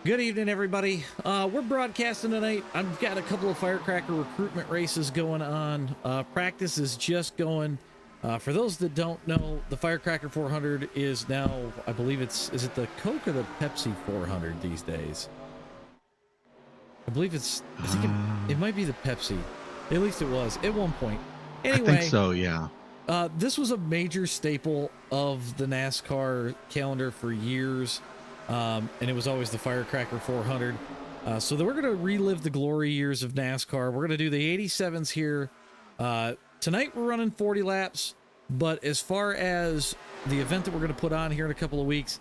Good evening, everybody. We're broadcasting tonight. I've got a couple of Firecracker recruitment races going on. Practice is just going. For those that don't know, the Firecracker 400 is now, I believe is it the Coke or the Pepsi 400 these days? I believe I think it might be the Pepsi. At least it was at one point. Anyway, I think so, yeah. This was a major staple of the NASCAR calendar for years. And it was always the Firecracker 400. So we're going to relive the glory years of NASCAR. We're going to do the 87s here. Tonight we're running 40 laps, but as far as the event that we're going to put on here in a couple of weeks,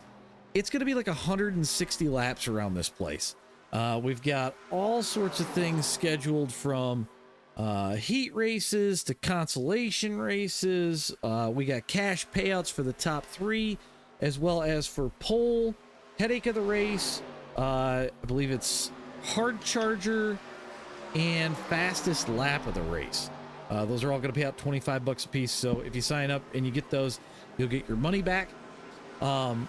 it's going to be like 160 laps around this place. We've got all sorts of things scheduled, from heat races to consolation races. We got cash payouts for the top 3, as well as for pole, headache of the race, I believe it's hard charger, and fastest lap of the race. Those are all going to pay out $25 a piece. So if you sign up and you get those, you'll get your money back. But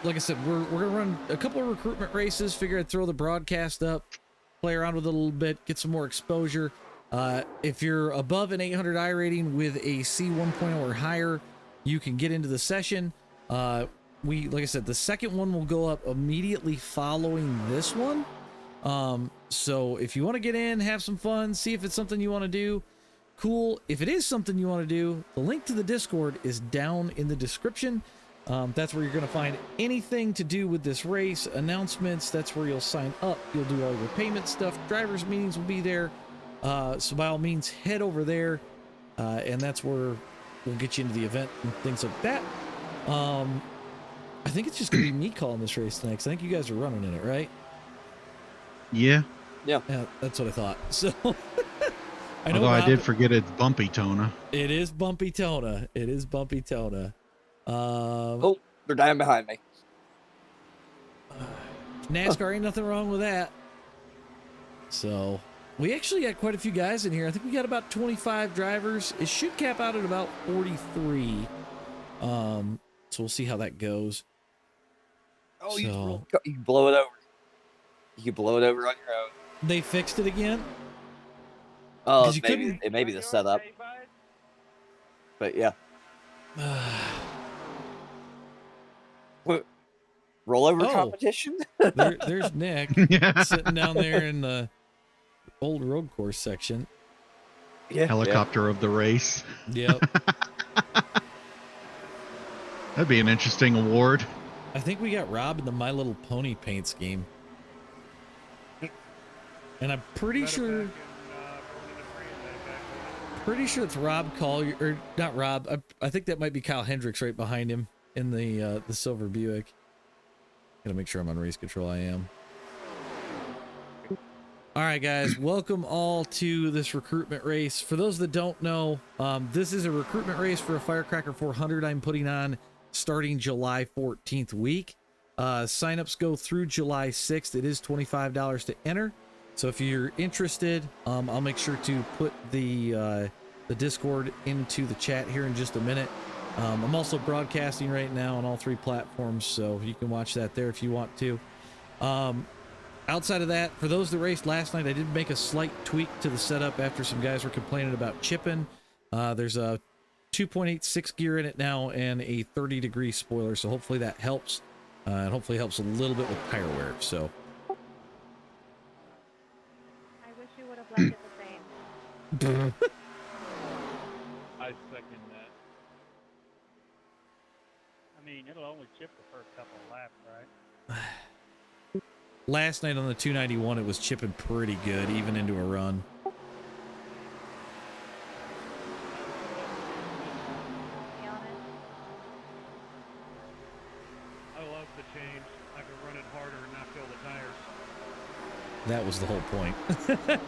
like I said, we're going to run a couple of recruitment races. Figure I'd throw the broadcast up, play around with it a little bit, get some more exposure. If you're above an 800 iRating with a C 1.0 or higher, you can get into the session. Like I said, the second one will go up immediately following this one. So if you want to get in, have some fun, see if it's something you want to do, cool. If it is something you want to do, the link to the Discord is down in the description. That's where you're going to find anything to do with this race, announcements. That's where you'll sign up. You'll do all your payment stuff. Drivers meetings will be there. So by all means, head over there. And that's where we'll get you into the event and things like that. I think it's just going to be me calling this race tonight, because I think you guys are running in it, right? Yeah. Yeah, that's what I thought. So, Although I did forget it's Bumpy Tona. It is Bumpy Tona. It is Bumpy Tona. Oh, they're dying behind me. NASCAR ain't nothing wrong with that. So, we actually got quite a few guys in here. I think we got about 25 drivers. It should cap out at about 43. So we'll see how that goes. Oh, you can blow it over. You can blow it over on your own. They fixed it again? Oh, it may be the setup. But yeah. What? Rollover competition? There's Nick sitting down there in the old road course section. Yeah. Helicopter of the race. Yep. That'd be an interesting award. I think we got Rob in the My Little Pony paint scheme. And I'm pretty sure it's Rob Collier, or not Rob. I think that might be Kyle Hendricks right behind him in the silver Buick. Gotta make sure I'm on race control. I am. All right, guys, welcome all to this recruitment race. For those that don't know, this is a recruitment race for a Firecracker 400 I'm putting on starting July 14th week. Signups go through July 6th. It is $25 to enter. So if you're interested, I'll make sure to put the Discord into the chat here in just a minute. I'm also broadcasting right now on all 3 platforms, so you can watch that there if you want to. Outside of that, for those that raced last night, I did make a slight tweak to the setup after some guys were complaining about chipping. There's a 2.86 gear in it now and a 30-degree spoiler, so hopefully that helps. And hopefully helps a little bit with tire wear. So. Left it the same. I second that. I mean, it'll only chip the first couple of laps, right? Last night on the 291, it was chipping pretty good, even into a run. I love the change. I could run it harder and not feel the tires. That was the whole point. That's interesting.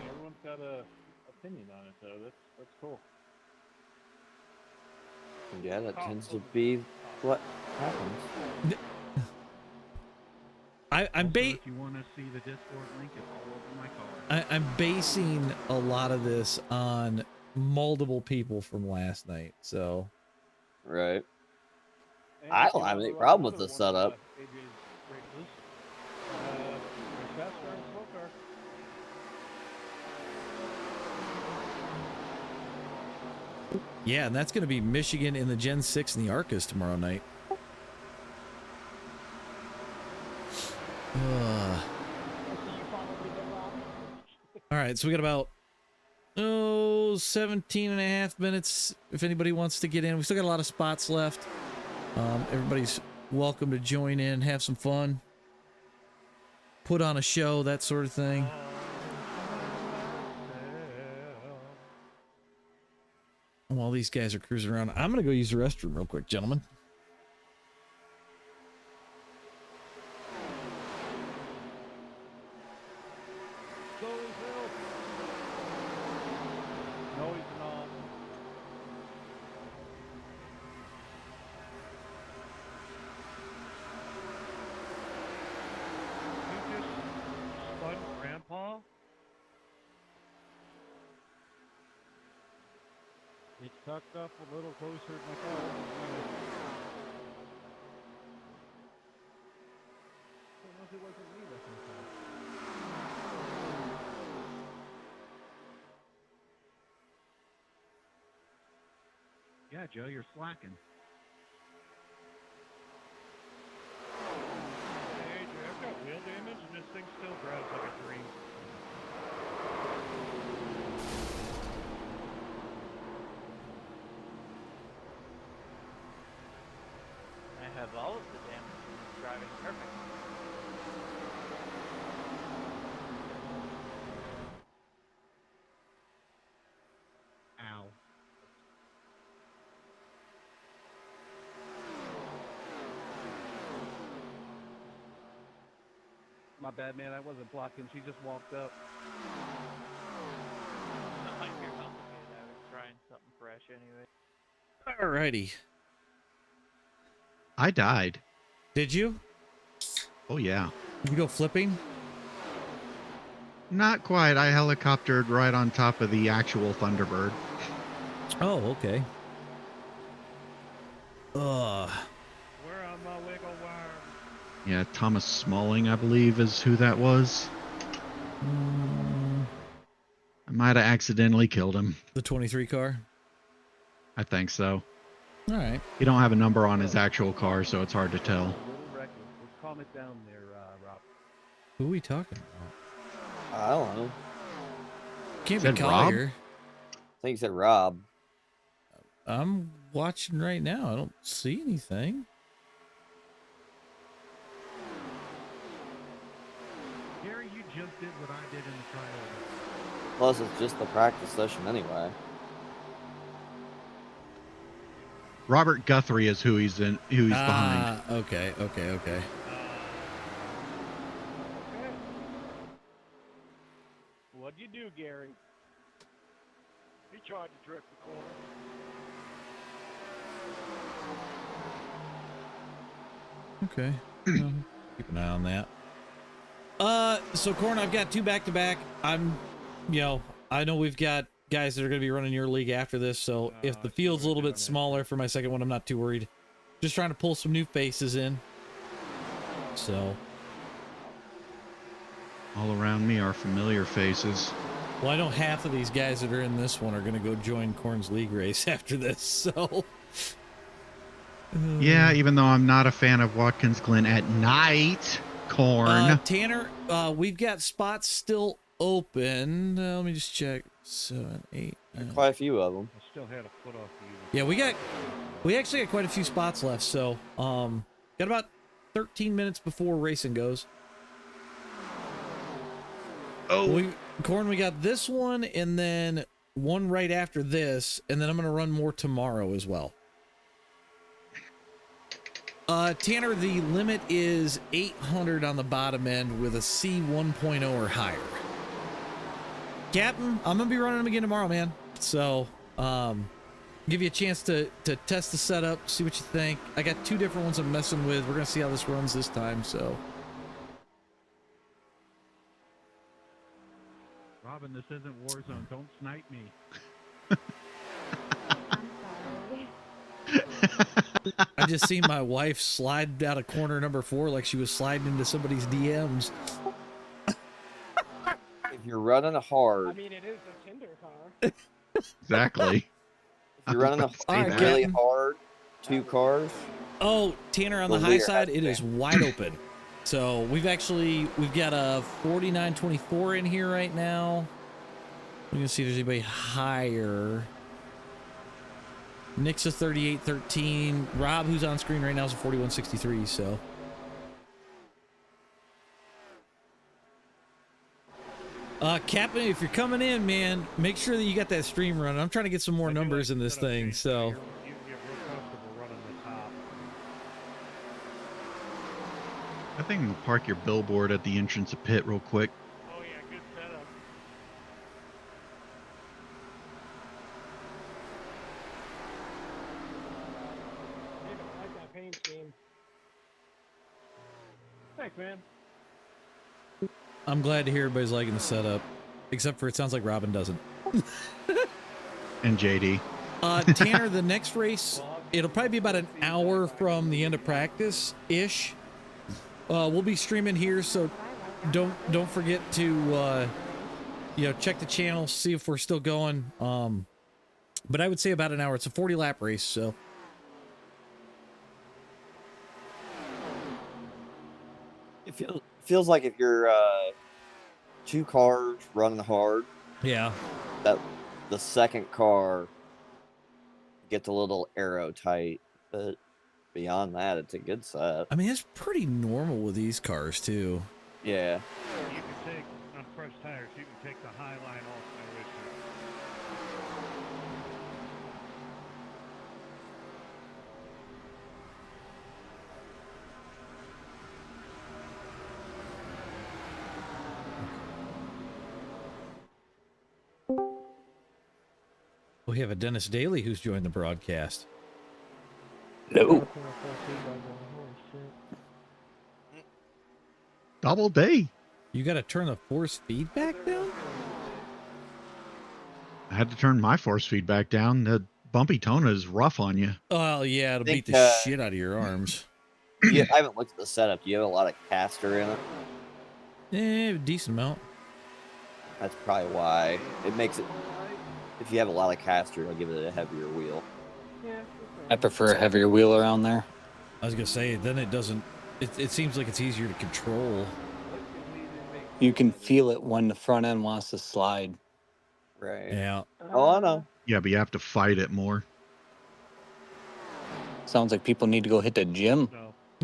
Everyone's got an opinion on it, though. That's cool. Yeah, that tends to be what happens. If you want to see the Discord link, it's all over my car. I'm basing a lot of this on multiple people from last night, so. Right. I don't have any problem with the setup. AJ's races. Fast car and slow car. Yeah, and that's going to be Michigan in the Gen 6 and the Arcus tomorrow night. All right, so we got about 17 and a half minutes if anybody wants to get in. We still got a lot of spots left. Everybody's welcome to join in, have some fun, put on a show, that sort of thing. While these guys are cruising around, I'm going to go use the restroom real quick, gentlemen. No, he's not. You just spun Grandpa? He tucked up a little closer to my car. Unless it wasn't me that time. Yeah, Joe, you're slacking. Hey, AJ, I've got wheel damage and this thing still drives like a dream. I have all of the damage and it's driving perfect. Ow. My bad, man. I wasn't blocking. She just walked up. Not like you're complicated. I was trying something fresh anyway. Alrighty. I died. Did you? Oh, yeah. Did you go flipping? Not quite. I helicoptered right on top of the actual Thunderbird. Oh, okay. Where on my wiggle worm? Yeah, Thomas Smalling, I believe, is who that was. I might have accidentally killed him. The 23 car? I think so. All right. He don't have a number on his actual car, so it's hard to tell. A little reckless. Let's calm it down there, Rob. Who are we talking about? I don't know. Can't Said be Rob? Collier. I think he said Rob. I'm watching right now. I don't see anything. Gary, you just did what I did in the trial. Plus, it's just the practice session anyway. Robert Guthrie is who he's in. Who he's behind. Okay. Okay. What'd you do, Gary? He tried to drift the corner. Okay. Keep an eye on that. So Corn, I've got two back-to-back. I know we've got guys that are going to be running your league after this, so if the field's a little bit smaller for my second one, I'm not too worried. Just trying to pull some new faces in. So. All around me are familiar faces. Well, I know half of these guys that are in this one are going to go join Corn's league race after this, so. Yeah, even though I'm not a fan of Watkins Glen at night, Corn. Tanner, we've got spots still open. Let me just check. 7, 8, 9. Quite a few of them. I still had a foot off the Yeah, we actually got quite a few spots left, so got about 13 minutes before racing goes. Oh, Corn, we got this one and then one right after this, and then I'm going to run more tomorrow as well. Tanner, the limit is 800 on the bottom end with a C 1.0 or higher. Captain, I'm going to be running them again tomorrow, man. So, give you a chance to test the setup, see what you think. I got two different ones I'm messing with. We're going to see how this runs this time, so. Robin, this isn't Warzone. Don't snipe me. I'm sorry. I just seen my wife slide out of corner number 4 like she was sliding into somebody's DMs. If you're running a hard, I mean, it is a Tinder car. Exactly. if you're running a All right, really Captain. hard 2 cars, Oh, Tanner, on the Well, high we are side, at it the is wide open. So we've got a 4924 in here right now. We're gonna see if there's anybody higher. Nick's a 3813. Rob, who's on screen right now, is a 4163. So Captain, if you're coming in, man, make sure that you got that stream running. I'm trying to get some more numbers in this thing. So You get real comfortable running the top. I think I'm gonna park your billboard at the entrance of pit real quick. Oh yeah, good setup. I like that paint scheme. Thanks, man. I'm glad to hear everybody's liking the setup, except for it sounds like Robin doesn't. And JD. Tanner, the next race, it'll probably be about an hour from the end of practice ish. We'll be streaming here, so don't forget to check the channel, see if we're still going. But I would say about an hour. It's a 40 lap race, so it feels like if you're 2 cars running hard, yeah. that the second car gets a little arrow tight, but beyond that, it's a good set. I mean, it's pretty normal with these cars too. Yeah. You can take, on fresh tires, you can take the high line off, no issue. We have a Dennis Daly who's joined the broadcast. No. Double day. You got to turn the force feedback down? I had to turn my force feedback down. The bumpy tone is rough on you. Oh, yeah, it'll beat Think, the shit out of your arms. I haven't looked at the setup. Do you have a lot of caster in it? A decent amount. That's probably why. It makes it... If you have a lot of caster, it'll give it a heavier wheel. Yeah. I prefer a heavier wheel around there. I was going to say, then it doesn't... It seems like it's easier to control. You can feel it when the front end wants to slide. Right. Yeah. Oh, I know. Yeah, but you have to fight it more. Sounds like people need to go hit the gym.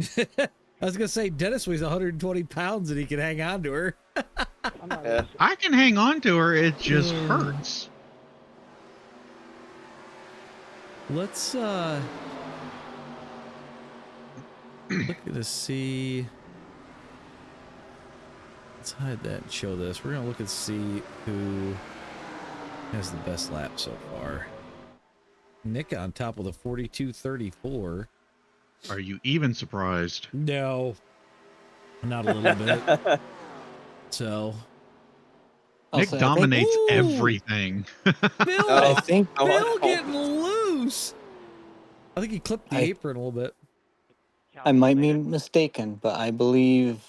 So, I was going to say, Dennis weighs 120 pounds and he can hang on to her. I'm not Yeah. I can hang on to her. It just hurts. Let's look at this, see. Let's hide that and show this. We're gonna look and see who has the best lap so far. Nick on top with a 42.34. Are you even surprised? No, not a little bit. So I'll Nick say, dominates Ooh. everything. Bill, I think Oh, Bill oh. getting loose. I think he clipped the apron a little bit. I might be mistaken, but I believe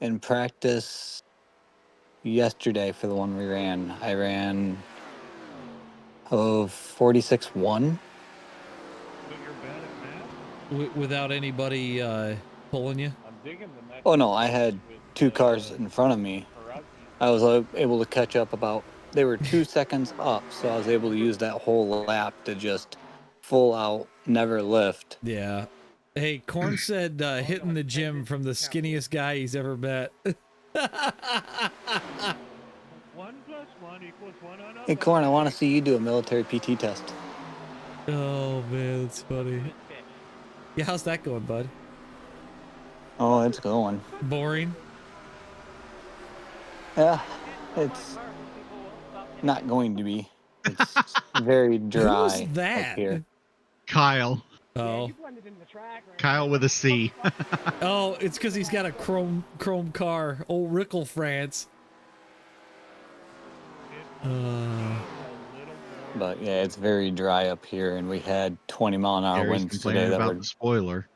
in practice yesterday for the one we ran, I ran 46-1. but you're bad at math? Without anybody pulling you. I'm digging the next Oh no, I had with, 2 cars in front of me. Horizon. I was able to catch up they were 2 seconds up, so I was able to use that whole lap to just full out, never lift. Yeah. Hey, Corn said hitting the gym from the skinniest guy he's ever met. 1 + 1 = 1 on Hey, Corn, I want to see you do a military PT test. Oh man, that's funny. Yeah, how's that going, bud? Oh, it's going. Boring. Yeah, it's not going to be. It's very dry Who's that? up here. Kyle. Yeah, Oh, you blended into the track, right? Kyle with a C. oh, it's because he's got a chrome car. Old Rickle France. It Uh, a little more But yeah, it's very dry up here, and we had 20-mile-an-hour Gary's winds complaining today that about were. the spoiler.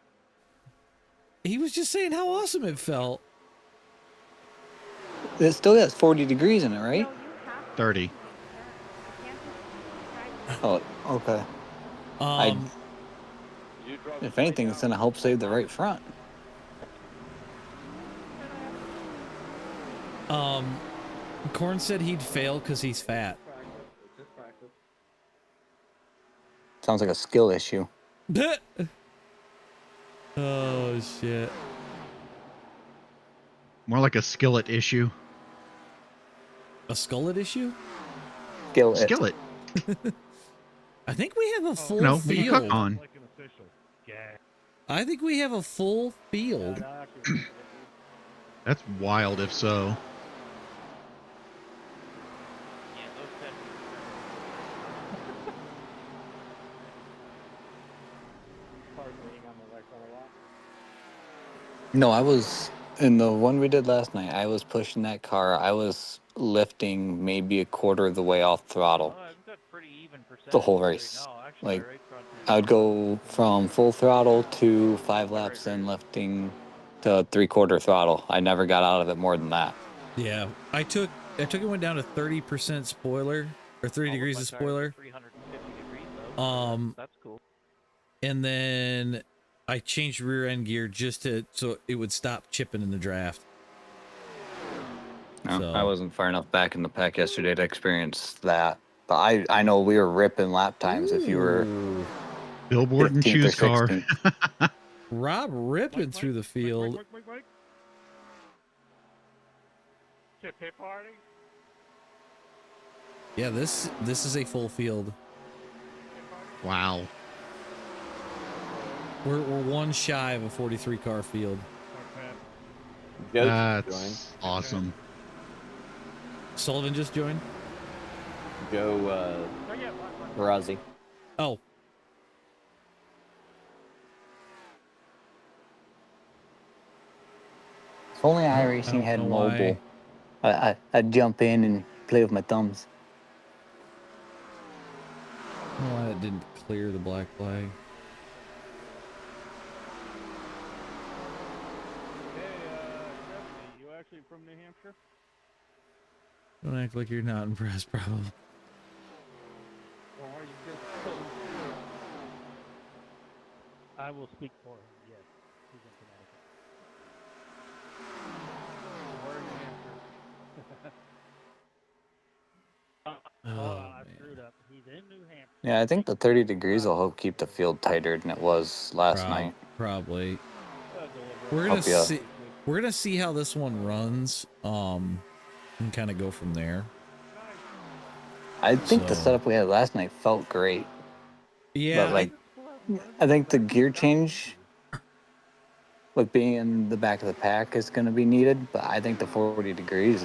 He was just saying how awesome it felt. It still has 40 degrees in it, right? No, you have to 30. change the insurance. You can't just Oh, okay. Um, You drove If straight anything, it's down gonna help save the right front. Corn said he'd fail because he's fat. practice. It's just practice. Sounds like a skill issue. Oh shit. More like a skillet issue. A skullet issue? Skill it. Skillet. I think we have a full No, but you cook field. on. Like an official. Yeah. I think we have a full field. That's wild if so. Yeah, those 70%. Hard being on the right front a lot. No, I was in the one we did last night. I was pushing that car. I was lifting maybe a quarter of the way off throttle. Oh, I've got pretty even percentage The whole right race. now. Actually, Like, my right front is I would go from full throttle to 5 laps in, lifting to 3/4 throttle. I never got out of it more than that. Yeah, I took it went down to 30% spoiler or 30 all degrees my of tires are spoiler. 350 degrees though. That's cool. And then I changed rear end gear just so it would stop chipping in the draft. No, So- I wasn't far enough back in the pack yesterday to experience that. But I know we were ripping lap times if you were Ooh. Billboard and 15th or choose car. 16th. Rob ripping through the field. Chip hit party? Yeah, this is a full field. Wow. We're one shy of a 43 car field. Joe That's awesome. Sullivan just joined. Joe Perazzi. Oh, If only I iRacing don't had know mobile. I'd jump in and play with my thumbs. I don't know why it didn't clear the black flag. Hey, Stephanie, you actually from New Hampshire? Don't act like you're not impressed, probably. Or are you just I will speak for him. Yes, he's in Connecticut. Where in New Hampshire? I man. screwed up. He's in New Hampshire. Yeah, I think the 30 degrees will help keep the field tighter than it was last night. Probably. Deliberate. We're gonna Hope ya. see. We're gonna see how this one runs. And kind of go from there. I think the So- setup we had last night felt great. Yeah, But like, I think the gear change, like being in the back of the pack, is going to be needed. But I think the 40 degrees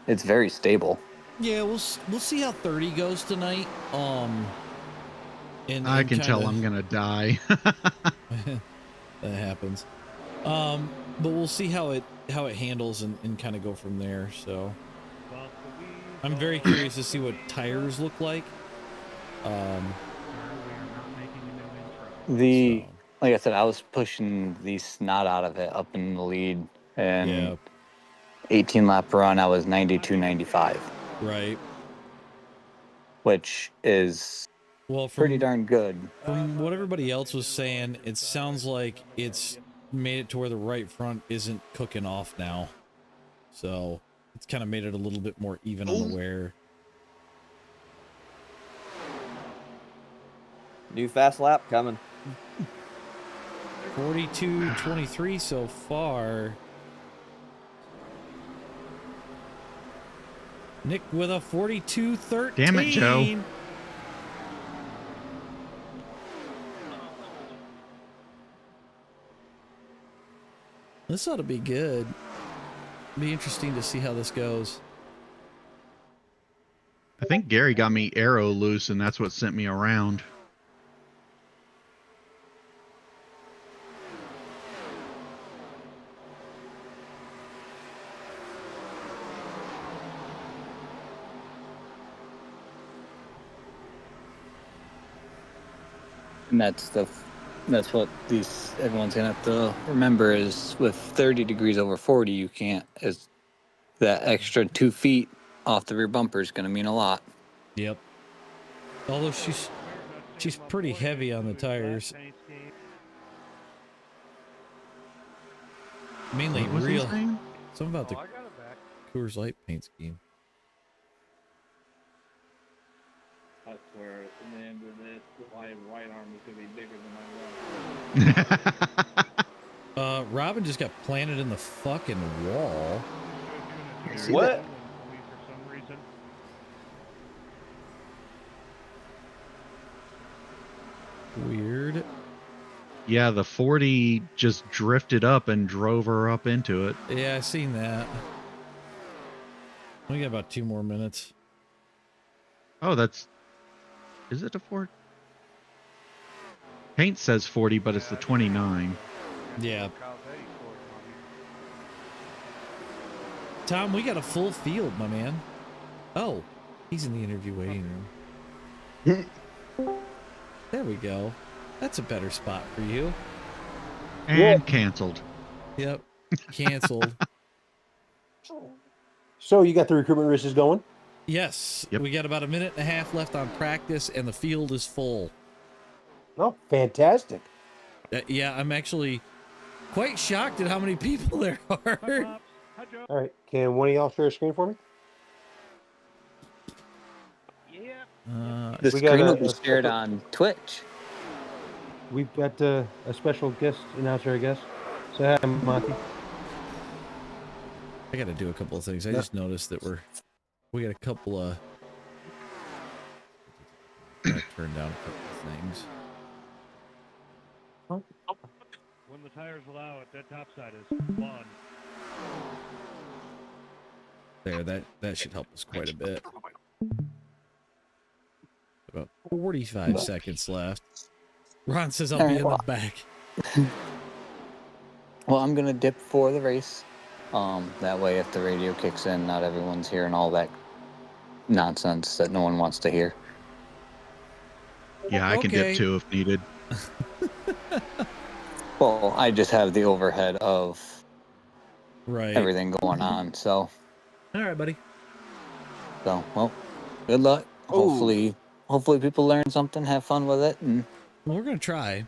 it's very stable. yeah, we'll see how 30 goes tonight. And I can tell kinda- I'm gonna die. that happens. But we'll see how it handles and kind of go from there. So I'm very curious to see what tires look like. We are not making a new intro. So, Like I said, I was pushing the snot out of it up in the lead, and yeah, 18 lap run, I was 92.95, right. which is Well, pretty darn good. from what everybody else was saying, it sounds like it's made it to where the right front isn't cooking off now. So it's kind of made it a little bit more even on the wear. New fast lap coming. 42.23 so far. Nick with a 42.13. Damn it, Joe. This ought to be good. Be interesting to see how this goes. I think Gary got me arrow loose, and that's what sent me around. And that's what everyone's gonna have to remember is with 30 degrees over 40, you can't, is that extra 2 feet off the rear bumper is gonna mean a lot. Yep. Although she's pretty heavy on the tires. Mainly What was he real. saying? Something about the Oh, I got it back. Coors Light paint scheme. I swear, at the end of this, my right arm is gonna be bigger than my left. Robin just got planted in the fucking wall. What? For some reason. Weird. Yeah, the 40 just drifted up and drove her up into it. Yeah, I seen that. We got about 2 more minutes. Oh, is it a 40? Paint says 40, but it's the 29. Yeah. Kyle's 84 on here. Tom, we got a full field, my man. Oh, he's in the interview waiting room. There we go. That's a better spot for you. And canceled. Yep. Canceled. So you got the recruitment races going? Yes. Yep. We got about a minute and a half left on practice, and the field is full. Oh, fantastic. Yeah, I'm actually quite shocked at how many people there are. Hi, Joe. All right, can one of y'all share a screen for me? Yeah. The We got screen a- will be a shared separate- on Twitch. We've got a special guest announcer, I guess. Say hi, Monty. I got to do a couple of things. I Yeah. just noticed that we got a couple of gotta turn down a couple of things. When the tires allow it, that top side is fun. There, that should help us quite a bit. About 45 seconds left. Ron says I'll be in the back. Well, I'm gonna dip for the race. That way, if the radio kicks in, not everyone's hearing all that nonsense that no one wants to hear. Yeah, I can Okay. dip too if needed. Well, I just have the overhead of Right. everything going on. So, All right, buddy. well, good luck. Hopefully people learn something, have fun with it, and Well, we're gonna try.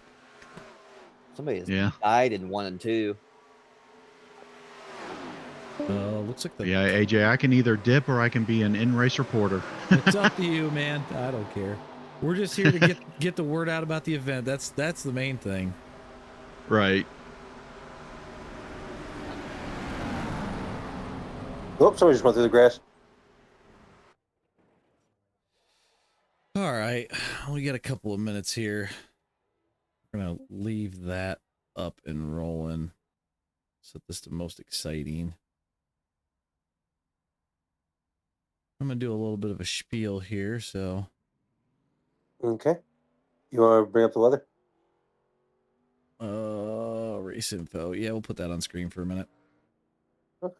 Somebody has Yeah. died in 1 and 2. Looks like the. Yeah, AJ, I can either dip or I can be an in-race reporter. It's up to you, man. I don't care. We're just here to get the word out about the event. That's the main thing. Right. Oh, somebody just went through the grass. All right, we got a couple of minutes here. We're gonna leave that up and rolling. Set this to most exciting. I'm gonna do a little bit of a spiel here, so Okay. You want to bring up the weather? race info. Yeah, we'll put that on screen for a minute. Okay.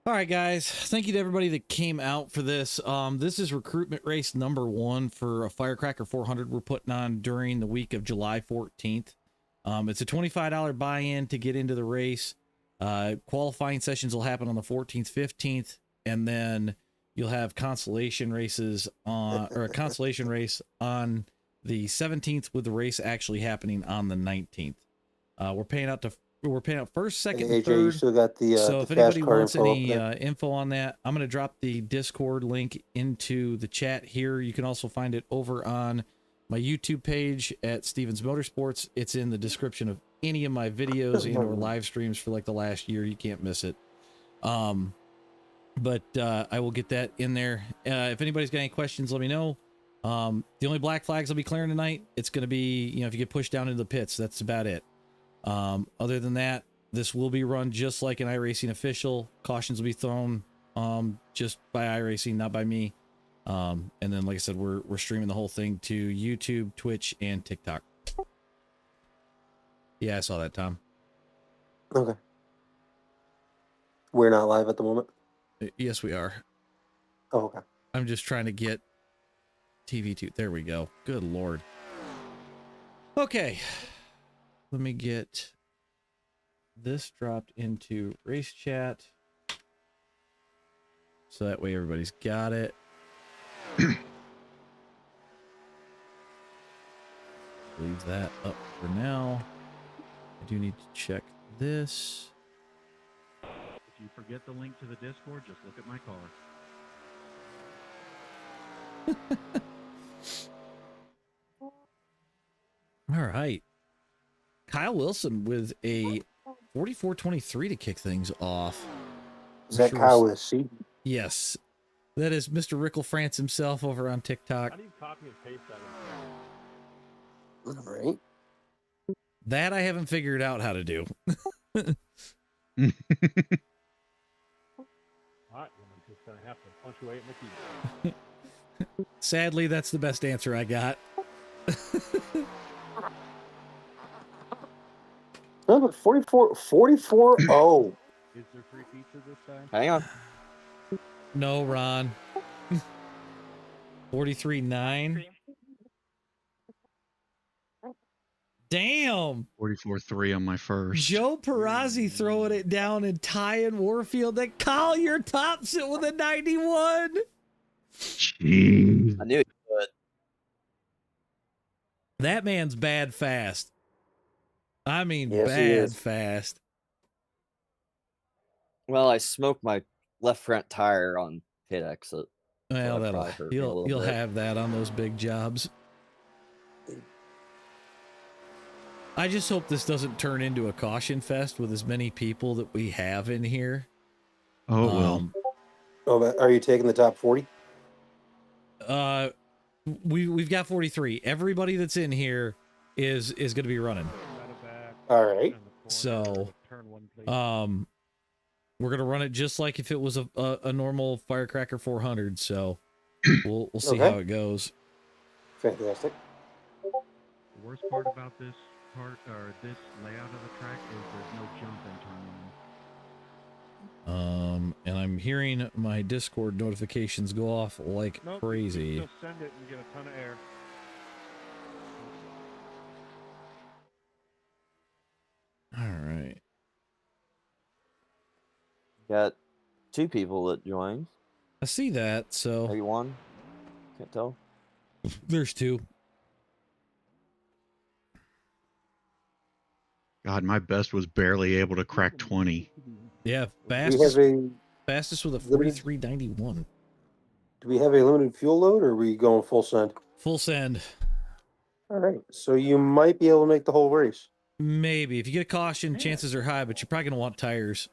All right, guys. Thank you to everybody that came out for this. This is recruitment race number 1 for a Firecracker 400 we're putting on during the week of July 14th. It's a $25 buy-in to get into the race. Qualifying sessions will happen on the 14th, 15th, and then you'll have consolation races on, or a consolation race on the 17th, with the race actually happening on the 19th. We're paying out first, second, Hey, and AJ, you third. still got the So the if fast anybody car wants info any up there? info on that, I'm going to drop the Discord link into the chat here. You can also find it over on my YouTube page at Stevens Motorsports. It's in the description of any of my videos and or live streams for like the last year. You can't miss it. But I will get that in there. If anybody's got any questions, let me know. The only black flags I'll be clearing tonight, it's going to be, if you get pushed down into the pits, that's about it. Other than that, this will be run just like an iRacing official. Cautions will be thrown just by iRacing, not by me. And then, like I said, we're streaming the whole thing to YouTube, Twitch, and TikTok. Yeah, I saw that, Tom. Okay. We're not live at the moment. Yes, we are. Oh, okay. I'm just trying to get TV2. There we go. Good Lord. Okay. Let me get this dropped into race chat. So that way everybody's got it. Leave that up for now. I do need to check this. If you forget the link to the Discord, just look at my car. All right. Kyle Wilson with a 44.23 to kick things off. Is that Kyle with a C? Yes. That is Mr. Rickle France himself over on TikTok. How do you copy and paste that? All right. That I haven't figured out how to do. All right, well, I'm just gonna have to punctuate my keyboard. Sadly, that's the best answer I got. No, but 44, oh. Is there free pizza this time? Hang on. No, Ron. 43.9. Damn. 44.3 on my first. Joe Perazzi throwing it down and tying Warfield. That Collier tops it with a 91. Jeez. I knew you would. That man's bad fast. I mean, Yes, he bad is. fast. Well, I smoked my left front tire on pit exit. Well, that probably hurt me a you'll little bit. have that on those big jobs. I just hope this doesn't turn into a caution fest with as many people that we have in here. Oh, well. Oh, but are you taking the top 40? We've got 43. Everybody that's in here is going to be running. All right. So, we're going to run it just like if it was a normal Firecracker 400. So we'll see Okay. how it goes. Fantastic. The worst part about this part, or this layout of the track, is there's no jump in turn one. And I'm hearing my Discord notifications go off like Nope, crazy. Just send it and get a ton of air. All right. Got 2 people that joined. I see that. So Maybe 1. Can't tell. there's 2. God, my best was barely able to crack 20. Yeah, Do we have fastest with a limited- 43.91. Do we have a limited fuel load, or are we going full send? Full send. All right. So you might be able to make the whole race. Maybe. If you get a caution, chances are high, but you're probably going to want tires.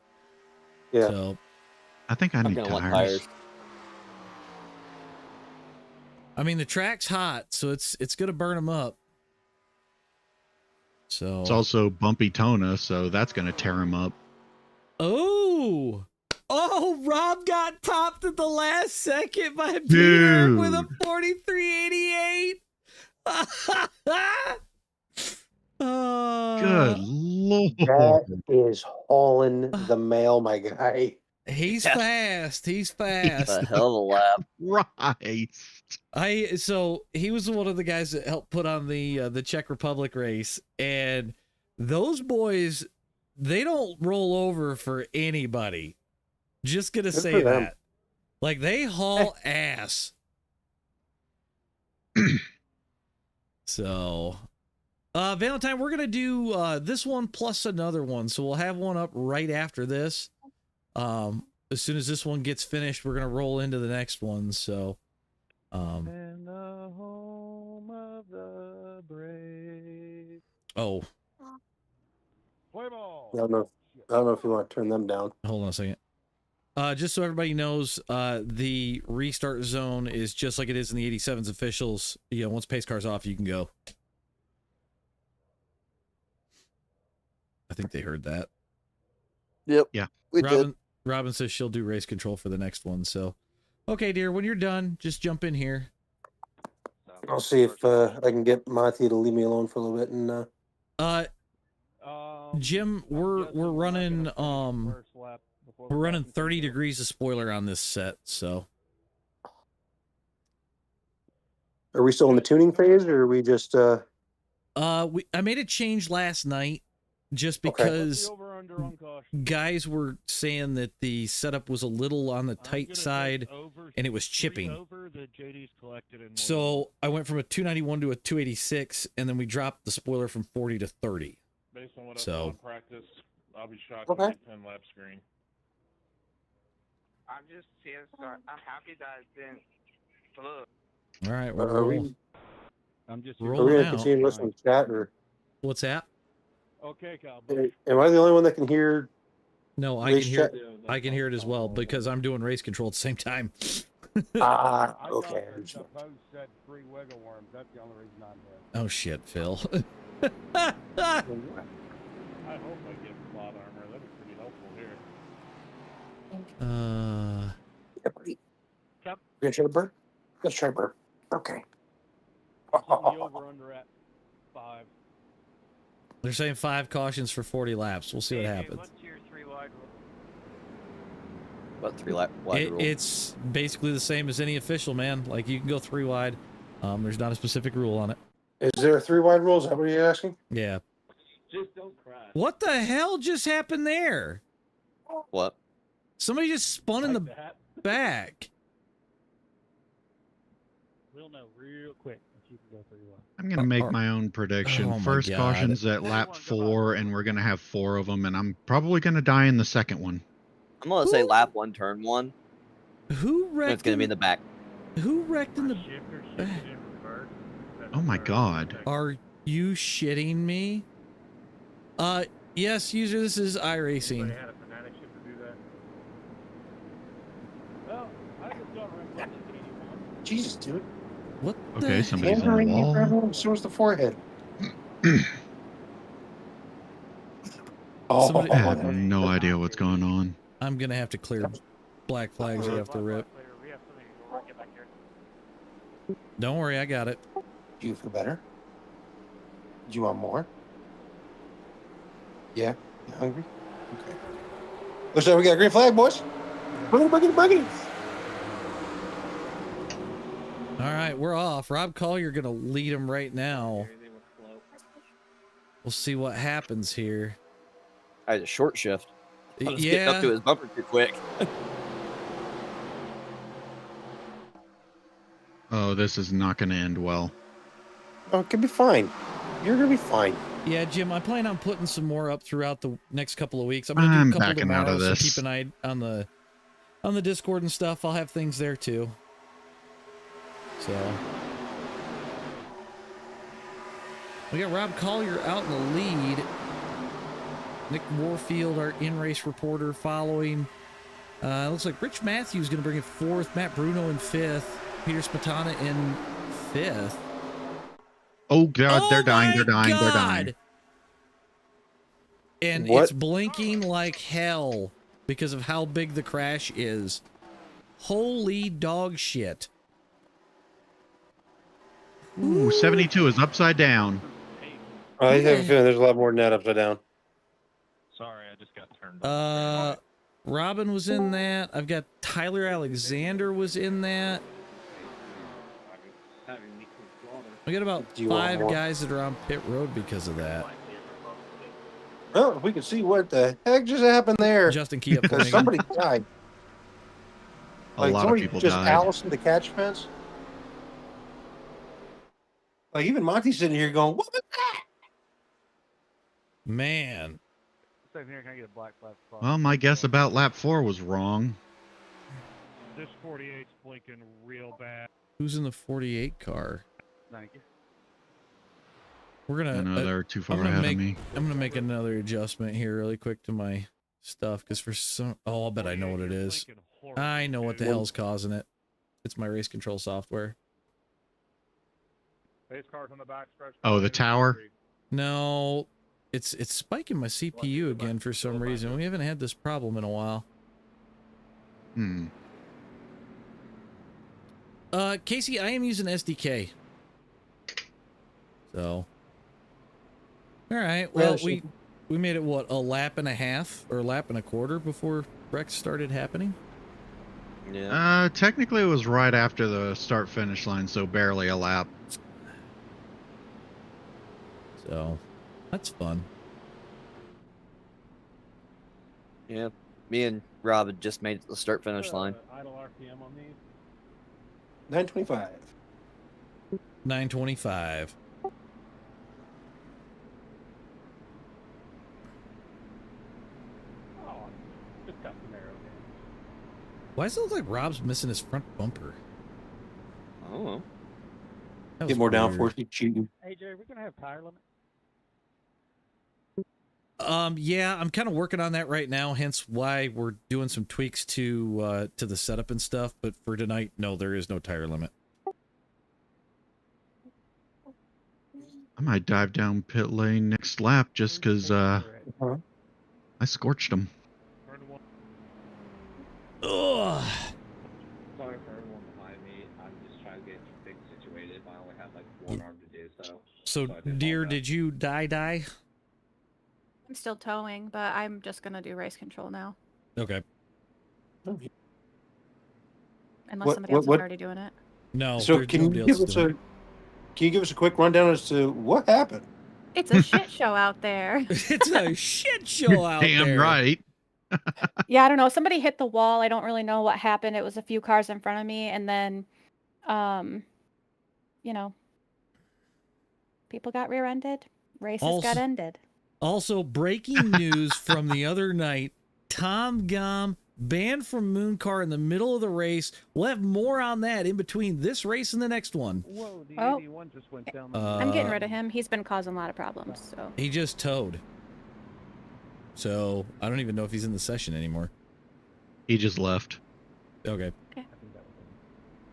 Yeah. So, I think I I'm need gonna want tires. tires. I mean, the track's hot, so it's going to burn them up. So, It's also bumpy Tona, so that's going to tear him up. oh, Rob got topped at the last second by Peter with a 43.88. Good Lord. That is hauling the mail, my guy. He's Yeah. fast. He's That's fast. a hell of a lap. Right. So he was one of the guys that helped put on the Czech Republic race, and those boys, they don't roll over for anybody. Just gonna Good say for them. that. Like, they haul ass. So, Valentine, we're gonna do this one plus another one, so we'll have one up right after this. As soon as this one gets finished, we're gonna roll into the next one. So, In the home of the brave. oh, Play ball. I don't know if you want to turn them down. hold on a second. Just so everybody knows, the restart zone is just like it is in the 87's officials. You know, once pace car's off, you can go. I think they heard that. Yep. Yeah. We did. Robin says she'll do race control for the next one. So, okay, dear, when you're done, just jump in here. I'll see if I can get Monty to leave me alone for a little bit. And Jim, we're running we're running 30 degrees of spoiler on this set. So, are we still in the tuning phase, or are we just I made a change last night just What's the because over/under on caution? guys were saying that the setup was a little on the tight side and it was chipping. Over the JD's collected in So I went from a 291 to a 286, and then we dropped the spoiler from 40 to 30. Based on what I So- saw in practice, I'll be shocked Okay. to get 10 lap screen. I'm just here, I'm happy that it's been. Look. All right, Are we I'm just are we rolling gonna out. continue listening to chat, or What's that? Okay, Kyle. am I the only one that can hear? No, I can Race hear. chat? I can hear it as well because I'm doing race control at the same time. Ah, I okay. thought that the post said 3 wiggle worms. That's the only reason I'm here. Oh shit, Phil. I hope I get plot armor. That'd be pretty helpful here. Yeah, buddy. Yep. We gonna try to burn? Let's try burn. Okay. The over/under at 5. They're saying 5 cautions for 40 laps. We'll see what happens. What's your 3 wide rule? What 3 lap wide rule? It's basically the same as any official, man. Like you can go 3 wide. There's not a specific rule on it. Is there a 3 wide rule? Is that what you're asking? Yeah. Just don't cry. What the hell just happened there? What? Somebody just spun in the that. back. We'll know real quick if you can go 3 wide. I'm gonna make my own prediction. Oh my First God. caution's at lap 4, and we're gonna have 4 of them, and I'm probably gonna die in the second one. I'm gonna say lap 1, turn 1. Who And wrecked? it's gonna be in the back. Who wrecked in the? Shifter shifted in reverse. That's Oh my reverse. God. Are you shitting me? Yes, user. This is iRacing. Anybody had a fanatic shifter do that? Well, I just got reflection 81. Jesus, dude. What? Okay, the somebody's hell? in the wall. Everyone, so is the forehead. Oh, Somebody- I have no idea what's going on. I'm gonna have to clear black flags right off the rip. We have something to go get back here. Don't worry, I got it. do you feel better? Do you want more? Yeah? You hungry? Okay. Looks like we got a green flag, boys. Boogie. All right, we're off. Rob Collier gonna lead him right now. Everything would flow. We'll see what happens here. I had a short shift. I was getting up to his bumper too quick. Oh, this is not gonna end well. Oh, it could be fine. You're gonna be fine. Yeah, Jim, I plan on putting some more up throughout the next couple of weeks. I'm gonna do I'm a couple backing out tomorrow, of so this. keep an eye on the Discord and stuff. I'll have things there too. So we got Rob Collier out in the lead. Nick Warfield, our in-race reporter, following. Looks like Rich Matthews going to bring it 4th. Matt Bruno in 5th. Peter Spatana in 5th. Oh God, Oh they're dying, my they're dying, they're dying. God. And What? it's blinking like hell because of how big the crash is. Holy dog shit. Ooh, 72 is upside down. I have a feeling there's a lot more than that upside down. Sorry, I just got turned on. Robin was in that. I've got Tyler Alexander was in that. Having me some slaughter. We got about Do you want 5 more? guys that are on pit road because of that. Well, if we can see what the heck just happened there. Justin Key up Because somebody died. A Like lot of somebody people just died. Allison the catch fence. Like even Monty's sitting here going, "What was that?" Man. Same here, can I get a black flag spot? Well, my guess about lap 4 was wrong. This 48's blinking real bad. Who's in the 48 car? Thank you. We're I gonna know they're too far I'm gonna ahead make of me. I'm gonna make another adjustment here really quick to my stuff because for some I'll bet I know what it is. I know what the hell's causing it. It's my race control software. Pace cars on the back stretch. Oh, the tower? No, it's spiking my CPU again for some reason. We haven't had this problem in a while. Hmm. Casey, I am using SDK. So, all right. Well, we made it what, a lap and a half or a lap and a quarter before wrecks started happening. Yeah. Technically it was right after the start finish line, so barely a lap. So that's fun. Yeah, me and Rob had just made it to the start finish line. Idle RPM on these. 925. 925. Oh, just custom aero game. Why does it look like Rob's missing his front bumper? Oh, That Get was more weird. downforce, keep cheating. Hey, Jay, we're gonna have tire limit. Yeah, I'm kind of working on that right now, hence why we're doing some tweaks to the setup and stuff. But for tonight, no, there is no tire limit. I might dive down pit lane next lap just because I scorched him. Ugh. Sorry for everyone behind me. I'm just trying to get things situated. I only have like one arm to do so. So, dear, did you die? I'm still towing, but I'm just gonna do race control now. Okay. Unless somebody else is already doing it. No. So there's can nobody you else give us doing can you give us a quick rundown as to what happened? It's a shit show out there. it. It's a shit show out there. Damn right. Yeah, I don't know. Somebody hit the wall. I don't really know what happened. It was a few cars in front of me, and then, you know, people got rear-ended. Races got ended. Also, breaking news from the other night: Tom Gum banned from Mooncar in the middle of the race. We'll have more on that in between this race and the next one. Whoa, the Oh. 81 just went down. I'm getting rid of him. He's been causing a lot of problems. So He just towed. So I don't even know if he's in the session anymore. He just left. Okay.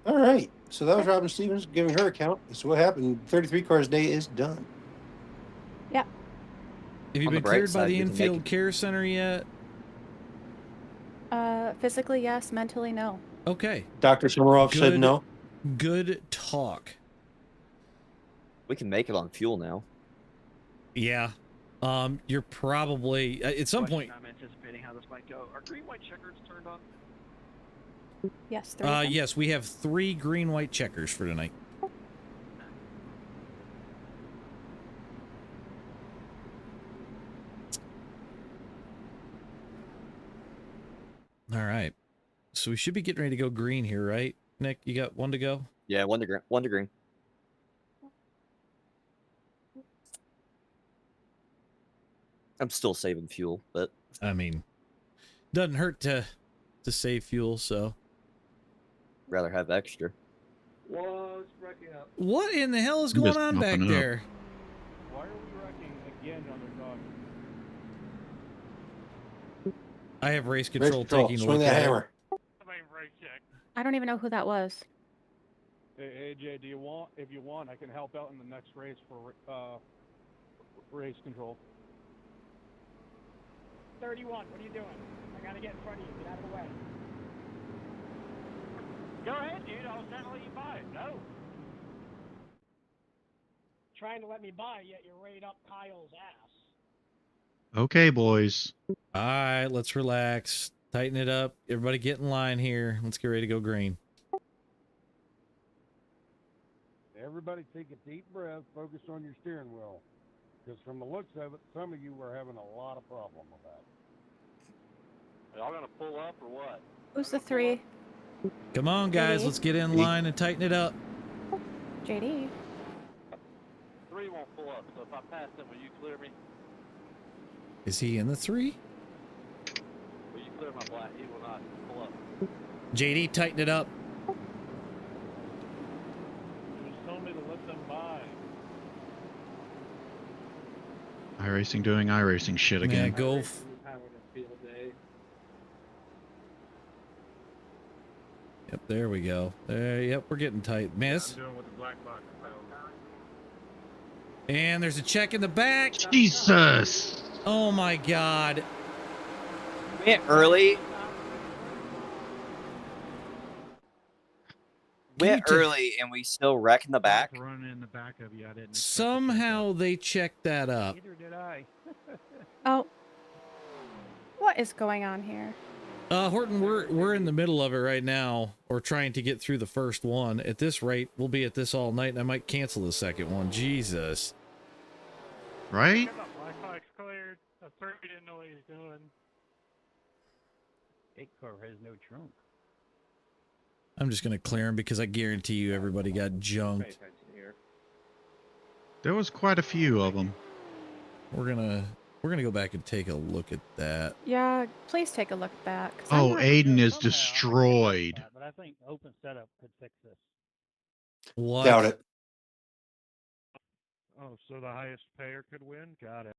All right. So that was Robin Stevens giving her account. So what happened? 33 cars day is done. yeah. Have you On the been bright cleared by side, the we can make infield it- care center yet? Physically yes, mentally no. Okay. Dr. Summerov said Good. no. Good talk. we can make it on fuel now. Yeah. You're probably at some point. I'm anticipating how this might go. Are green white checkers turned on? Yes. 3 of them. Yes, we have 3 green-white checkers for tonight. All right. So we should be getting ready to go green here, right? Nick, you got one to go? Yeah, one to green. I'm still saving fuel, but I mean, doesn't hurt to save fuel, so. rather have extra. Whoa, it's wrecking up. What in the hell is I'm going just on back mopping up. there? Why are we wrecking again on their dog? I have race Race control control. taking a Swing look that at it. hammer. I don't even know who that was. Hey, AJ, do you want? If you want, I can help out in the next race for race control. 31, what are you doing? I gotta get in front of you. Get out of the way. Go ahead, dude. I was trying to let you buy it. No. Trying to let me by, yet you're right up Kyle's ass. Okay, boys. All right, let's relax. Tighten it up. Everybody get in line here. Let's get ready to go green. Everybody take a deep breath. Focus on your steering wheel. Because from the looks of it, some of you were having a lot of problem with that. Y'all gonna pull up or what? Who's the 3? Come on, guys. JD? Let's get in line and tighten it up. JD. 3 won't pull up, so if I pass him, will you clear me? Is he in the 3? Will you clear my black? He will not pull up. JD, tighten it up. You just told me to let them by. iRacing doing iRacing shit Yeah, again. go. Having a field day. Yep, there we go. There, yep, we're getting tight. Miss. doing with the black box. And there's a check in the back. Jesus! Oh my God. Went early. Went Can you early, and we still wreck in the back. Running in the back of you. I didn't. expect to check Somehow they checked that up. Neither did I. Oh. What is going on here? Horton, we're in the middle of it right now, or trying to get through the first one. At this rate, we'll be at this all night, and I might cancel the second one. Jesus. right? Wi-Fi's cleared. The 30 didn't know what he was doing. Eight car has no trunk. I'm just gonna clear him because I guarantee you everybody got junked. There was quite a few of them. We're gonna go back and take a look at that. Yeah, please take a look at that. 'Cause Oh, I'm not, Aiden is Somehow, I can destroyed. fix that, but I think open setup could fix this. What? Doubt it. Oh, so the highest payer could win? Got it.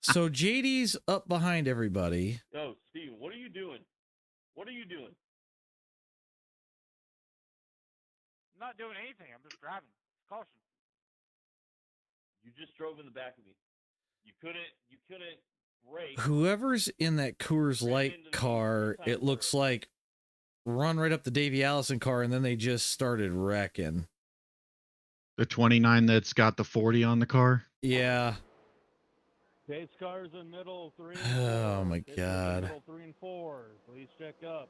So JD's up behind everybody. Yo, Steven, what are you doing? What are you doing? I'm not doing anything. I'm just driving. Caution. You just drove in the back of me. You couldn't brake. Whoever's in that Coors Ran Light into me car, 3 times it looks already. like run right up the Davy Allison car, and then they just started wrecking. The 29 that's got the 40 on the car. Yeah. Pace cars in middle 3 and 4. Oh my Pace cars in God. Middle 3 and 4. Please check up.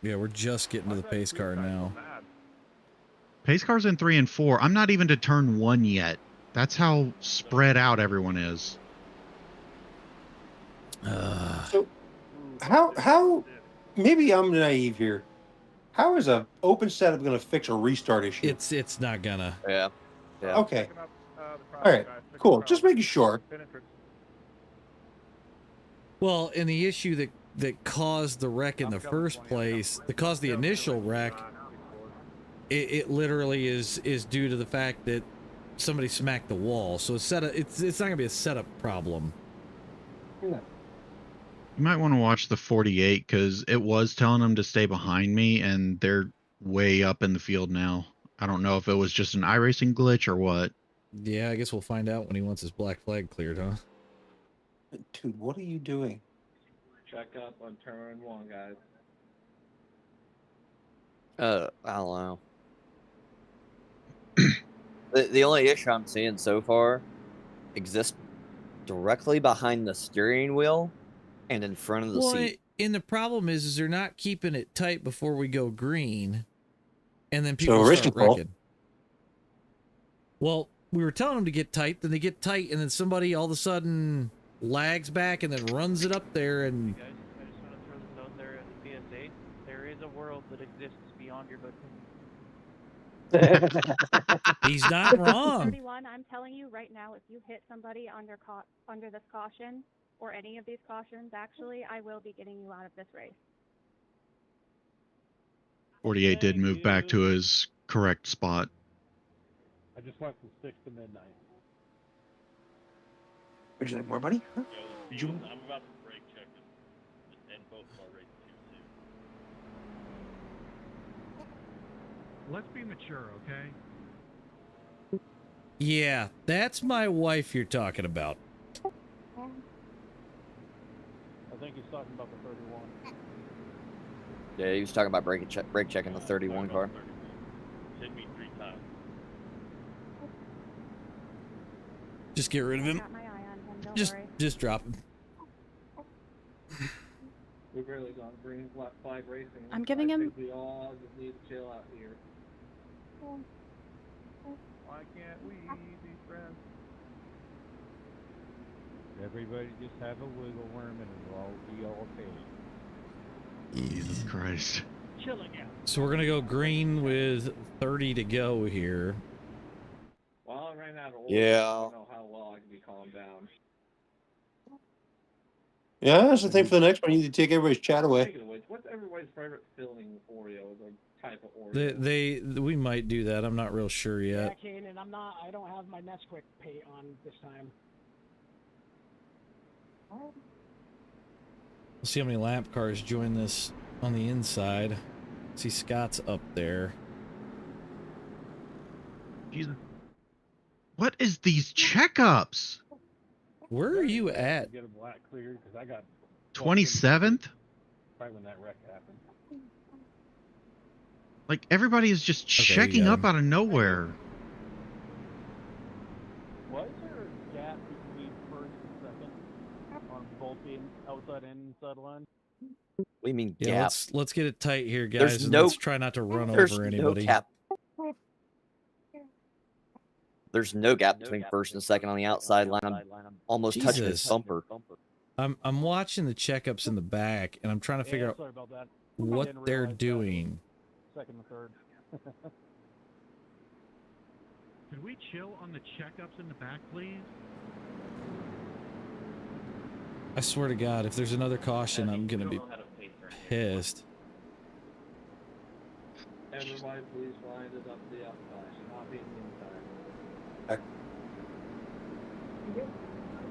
Yeah, we're just getting to the pace car now. Pace cars in 3 and 4. I'm not even to turn 1 yet. That's how spread out everyone is. So, how? Maybe I'm naive here. How is a open setup going to fix a restart issue? It's not gonna. Yeah. Yeah. Okay. All right. Cool. Just making sure. Well, and the issue that caused the wreck in the first place, that caused the initial wreck, it literally is due to the fact that somebody smacked the wall. So it's not gonna be a setup problem. You might want to watch the 48 because it was telling them to stay behind me, and they're way up in the field now. I don't know if it was just an iRacing glitch or what. Yeah, I guess we'll find out when he wants his black flag cleared, huh? Dude, what are you doing? Check up on turn 1, guys. I don't know. The only issue I'm seeing so far exists directly behind the steering wheel and in front of the seat. And the problem is they're not keeping it tight before we go green, and then people start wrecking. Well, we were telling them to get tight, then they get tight, and then somebody all of a sudden lags back and then runs it up there, and Guys, I just want to throw this out there as a PSA. There is a world that exists beyond your hood. he's not wrong. 31, I'm telling you right now, if you hit somebody under this caution, or any of these cautions, actually, I will be getting you out of this race. 48 did move back to his correct spot. I just went from 6 to midnight. Would you like more money? Huh? Yo, Did you- Steven, I'm about to brake check and both of our races too soon. Let's be mature, okay? Yeah, that's my wife you're talking about. I think he's talking about the 31. Yeah, he was talking about brake checking the 31 car. Hit me 3 times. Just get rid of him. Got my eye on him, don't Just worry. drop him. We've really gone green flag racing. I'm giving I him- think we all just need to chill out here. Why can't we be friends? Everybody just have a wiggle worm and it'll all be okay. Jesus Christ. Chilling out. So we're gonna go green with 30 to go here. Well, I ran out of oil. Yeah. I don't know how well I can be calmed down. Yeah, that's the thing for the next one. You need to take everybody's chat away. Speaking of which, what's everybody's favorite filling Oreo? The type of Oreo? We might do that. I'm not real sure Yeah, yet. Kane, and I don't have my Nesquik pay on this time. We'll see how many lap cars join this on the inside. See Scott's up there. Jesus. What is these checkups? Where are you at? Get a black cleared because I got 27th? right when that wreck happened. Like, everybody is just Okay, you checking got up him. out of nowhere. Was there a gap between first and second on both the outside and inside line? What do you mean Yeah, gap? let's get it tight here, guys, There's and no- let's try not to run There's over no anybody. cap. There's no gap between first and second on the outside line. I'm almost touching his Jesus. bumper. I'm watching the checkups in the back, and I'm trying to figure out sorry about that. what Didn't they're realize that. doing. Second and third. Could we chill on the checkups in the back, please? I swear to God, if there's another caution, I'm gonna be pissed. Everybody please line it up the outside, should not be the inside.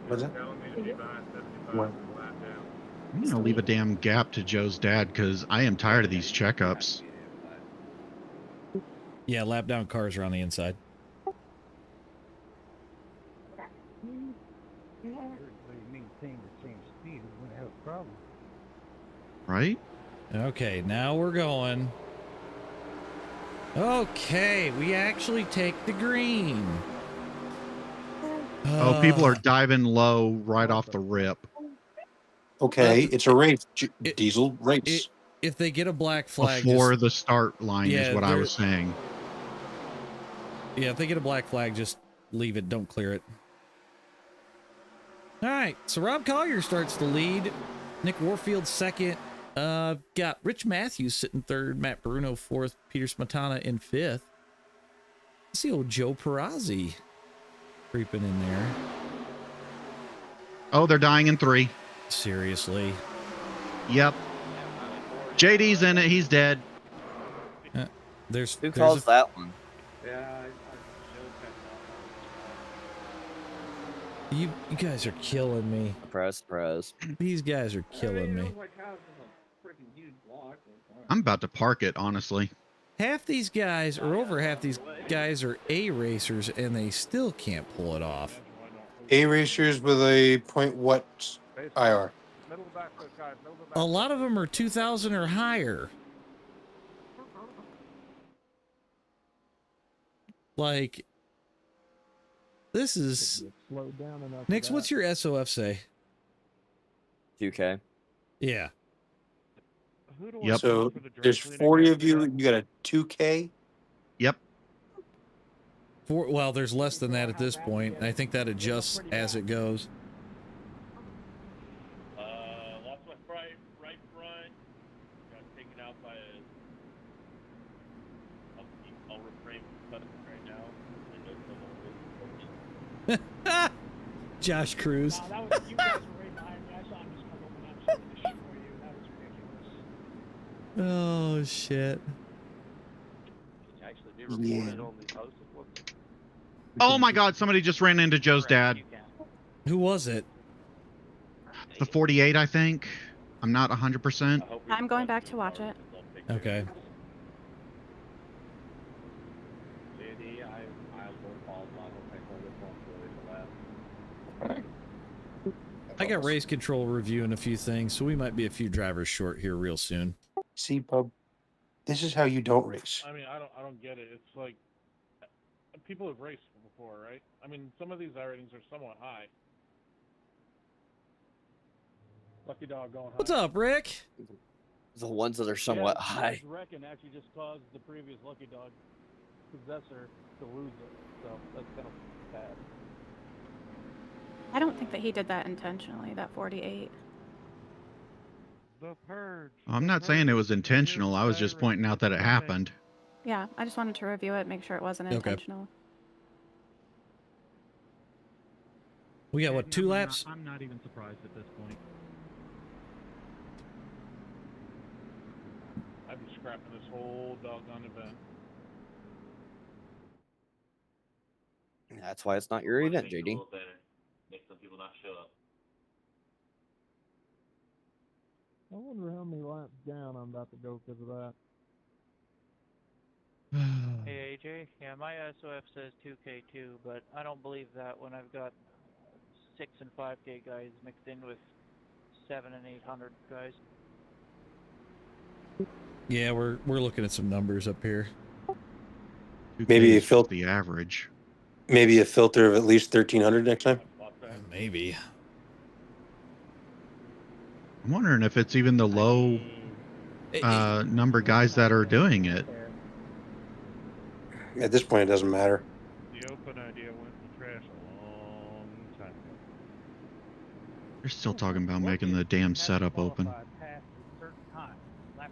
What's that? What? I'm gonna leave a damn gap to Joe's dad because I am tired of these checkups. Yeah, lap down cars are on the inside. Right? Okay, now we're going. Okay, we actually take the green. Oh, people are diving low right off the rip. Okay, it's a race. Diesel race. If they get a black flag Before the start line Yeah, is what I they're- was saying. Yeah, if they get a black flag, just leave it. Don't clear it. All right, so Rob Collier starts the lead. Nick Warfield second. Got Rich Matthews sitting third. Matt Bruno fourth. Peter Smetana in fifth. Let's see old Joe Perazzi creeping in there. Oh, they're dying in 3. Seriously. Yep. JD's in it. He's dead. Who calls that one? Yeah, You guys are killing me. Press. These guys are killing me. I'm about to park it, honestly. Half these guys, or over half these guys, are A racers, and they still can't pull it off. A racers with a point what IR? A lot of them are 2,000 or higher. Like, this is... Nix, what's your SOF say? 2K. Yeah. Yep. So there's 40 of you. You got a 2K. Yep. Well, there's less than that at this point. I think that adjusts as it goes. Lost my right front. Got taken out by a... I'll refrain from cutting right now. Josh Cruz. Wow, that was, you guys were right behind me. I saw him just come over and I'm the shit for you. That was ridiculous. Oh, shit. Actually, be reported on the posted one. Oh my God! Somebody just ran into Joe's dad. Who was it? The 48, I think. I'm not 100%. I'm going back to watch it. Okay. I got race control reviewing a few things, so we might be a few drivers short here real soon. See, Pub, this is how you don't race. I mean, I don't get it. It's like people have raced before, right? I mean, some of these ratings are somewhat high. Lucky dog going high. What's up, Rick? The ones that are somewhat yeah, high. Wrecking actually just caused the previous Lucky Dog possessor to lose it, so that's kind of bad. I don't think that he did that intentionally, that 48. The purge. I'm not saying it was intentional. I was just pointing out that it happened. Yeah, I just wanted to review it, make sure it wasn't Okay. intentional. We got, what, 2 laps? I'm not even surprised at this point. I'd be scrapping this whole doggone event. That's why it's not your event, JD. Make some people not show up. I wonder how many laps down I'm about to go because of that. Hey AJ, yeah, my SOF says 2K2, but I don't believe that when I've got 6 and 5K guys mixed in with 7 and 800 guys. Yeah, we're looking at some numbers up here. Maybe a the average. Maybe a filter of at least 1,300 next time. Maybe. I'm wondering if it's even the low number guys that are doing it. At this point, it doesn't matter. The open idea They're still talking about making the damn setup open. Past a certain time, lap time.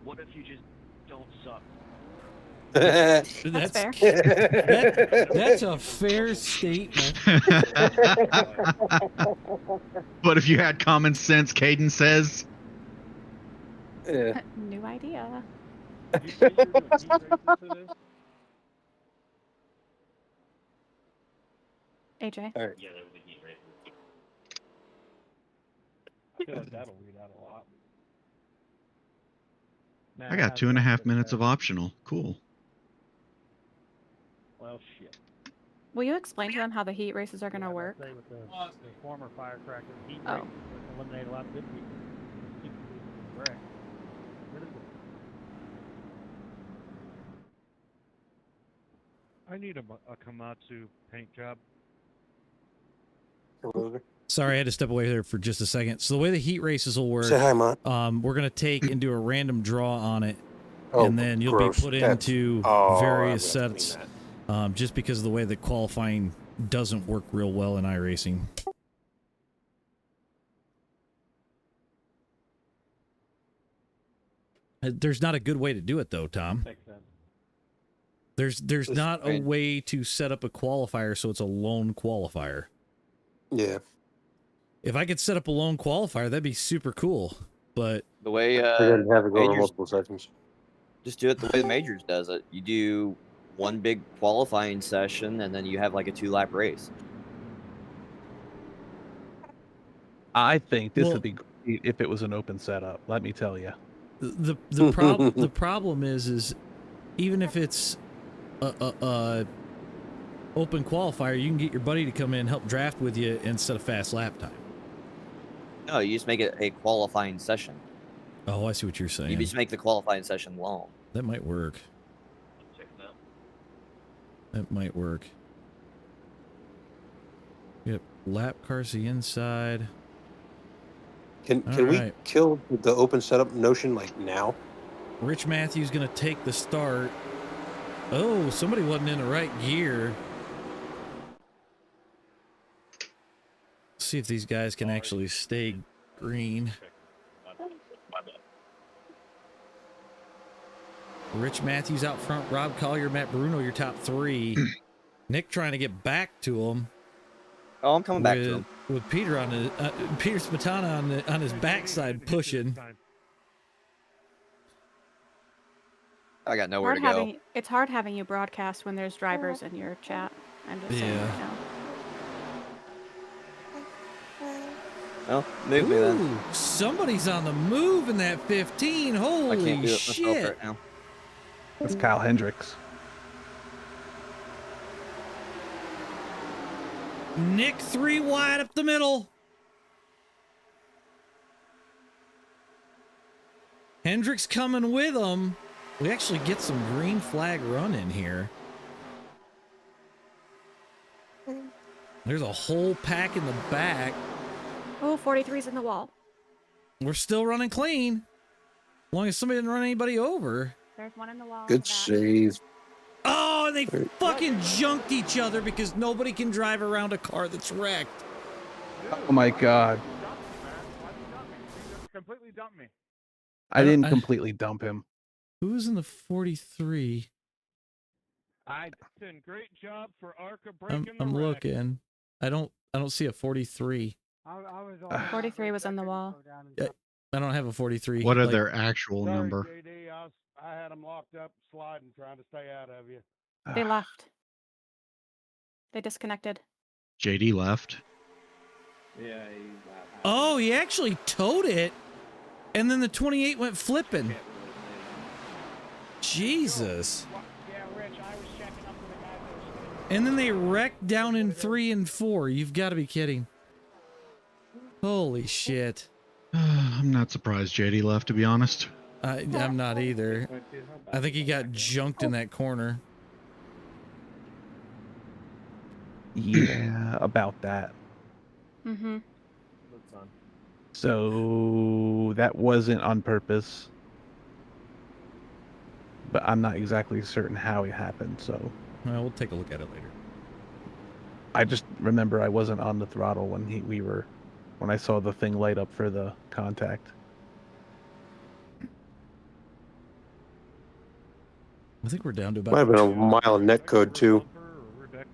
What if you just don't suck? That's fair. That's a fair statement. But if you had common sense, Caden says. New idea. Did you say you were doing heat races for this? AJ. All right. Yeah, there will be heat races. I feel like that'll weed out a lot. I got 2.5 minutes of optional. Cool. Well, shit. Will you explain to them how the heat races are going to Yeah, work? let's say with the former Firecracker heat Oh. races, let's eliminate a lot of good people. Keep the people who wreck. Rid of them. I need a Komatsu paint job. Sorry, I had to step away there for just a second. So the way the heat races will work, Say hi, Mont. we're gonna take and do a random draw on it, Oh, and then you'll gross. be put That's- into Oh, various I'm gonna sets, clean just because of the way the qualifying doesn't work real well in iRacing. There's not a good way to do it though, Tom. Makes sense. There's not a right. way to set up a qualifier so it's a lone qualifier. Yeah. If I could set up a lone qualifier, that'd be super cool. But The way They're going to have it go over majors, multiple sections. just do it the way the majors does it. You do one big qualifying session, and then you have like a 2-lap race. I think this Well- would be great if it was an open setup. Let me tell you. the problem is even if it's a open qualifier, you can get your buddy to come in and help draft with you instead of fast lap time. No, you just make it a qualifying session. Oh, I see what you're saying. You just make the qualifying session long. That might work. Check it out. That might work. Yep, lap cars the inside. Can All we right. kill the open setup notion like now? Rich Matthews gonna take the start. Oh, somebody wasn't in the right gear. See if these guys can actually stay green. My bad. Rich Matthews out front, Rob Collier, Matt Bruno, your top three. Nick trying to get back to him. Oh, I'm coming back to him. With Peter on the Peter Smetana on his backside pushing. I got nowhere to go. It's hard having you broadcast when there's drivers in your chat. I'm just saying right now. Well, move me then. Ooh, somebody's on the move in that 15. I Holy can't do it myself shit. right now. That's Kyle Hendricks. Nick 3 wide up the middle. Hendricks coming with him. We actually get some green flag run in here. There's a whole pack in the back. Oh, 43's in the wall. We're still running clean. As long as somebody didn't run anybody over. There's one in the wall. Good save. Oh, and they fucking junked each other because nobody can drive around a car that's wrecked. Oh my god. Completely dumped me. I didn't completely dump him. Who's in the 43? Listen, great job for Arca breaking I'm the wreck. looking. I don't see a 43. 43 was in the wall. I don't have a 43. What are like- their actual Sorry, number? JD, I had them locked up, sliding, trying to stay out of you. They left. They disconnected. JD left. Yeah, Oh, he actually towed it, and then the 28 went flipping. Jesus. Yeah, Rich, I was checking up with the guy that was And then they wrecked down in 3 and 4. You've got to be kidding. Holy shit. I'm not surprised JD left, to be honest. I'm not either. I think he got junked in that corner. Yeah, about that. Mm-hmm. So that wasn't on purpose. But I'm not exactly certain how it happened, so. Well, we'll take a look at it later. I just remember I wasn't on the throttle when when I saw the thing light up for the contact. I think we're down to about. Might have been a mile of net code too.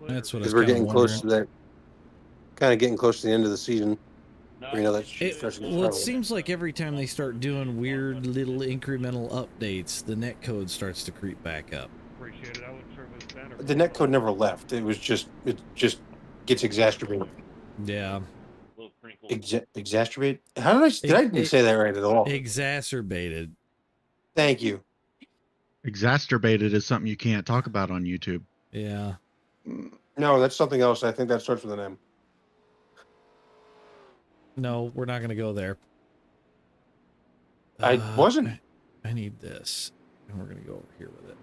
That's what I was Because we're kind of getting wondering. close to that. Kind of getting close to the end of the season. You know, that's Well, it seems like every time they start doing weird little incremental updates, the net code starts to creep back up. The net code never left. It just gets exacerbated. Yeah. Exacerbate? How did I didn't say that right at all? Exacerbated. Thank you. Exacerbated is something you can't talk about on YouTube. Yeah. No, that's something else. I think that starts with an M. No, we're not going to go there. I wasn't. I need this. And we're going to go over here with it.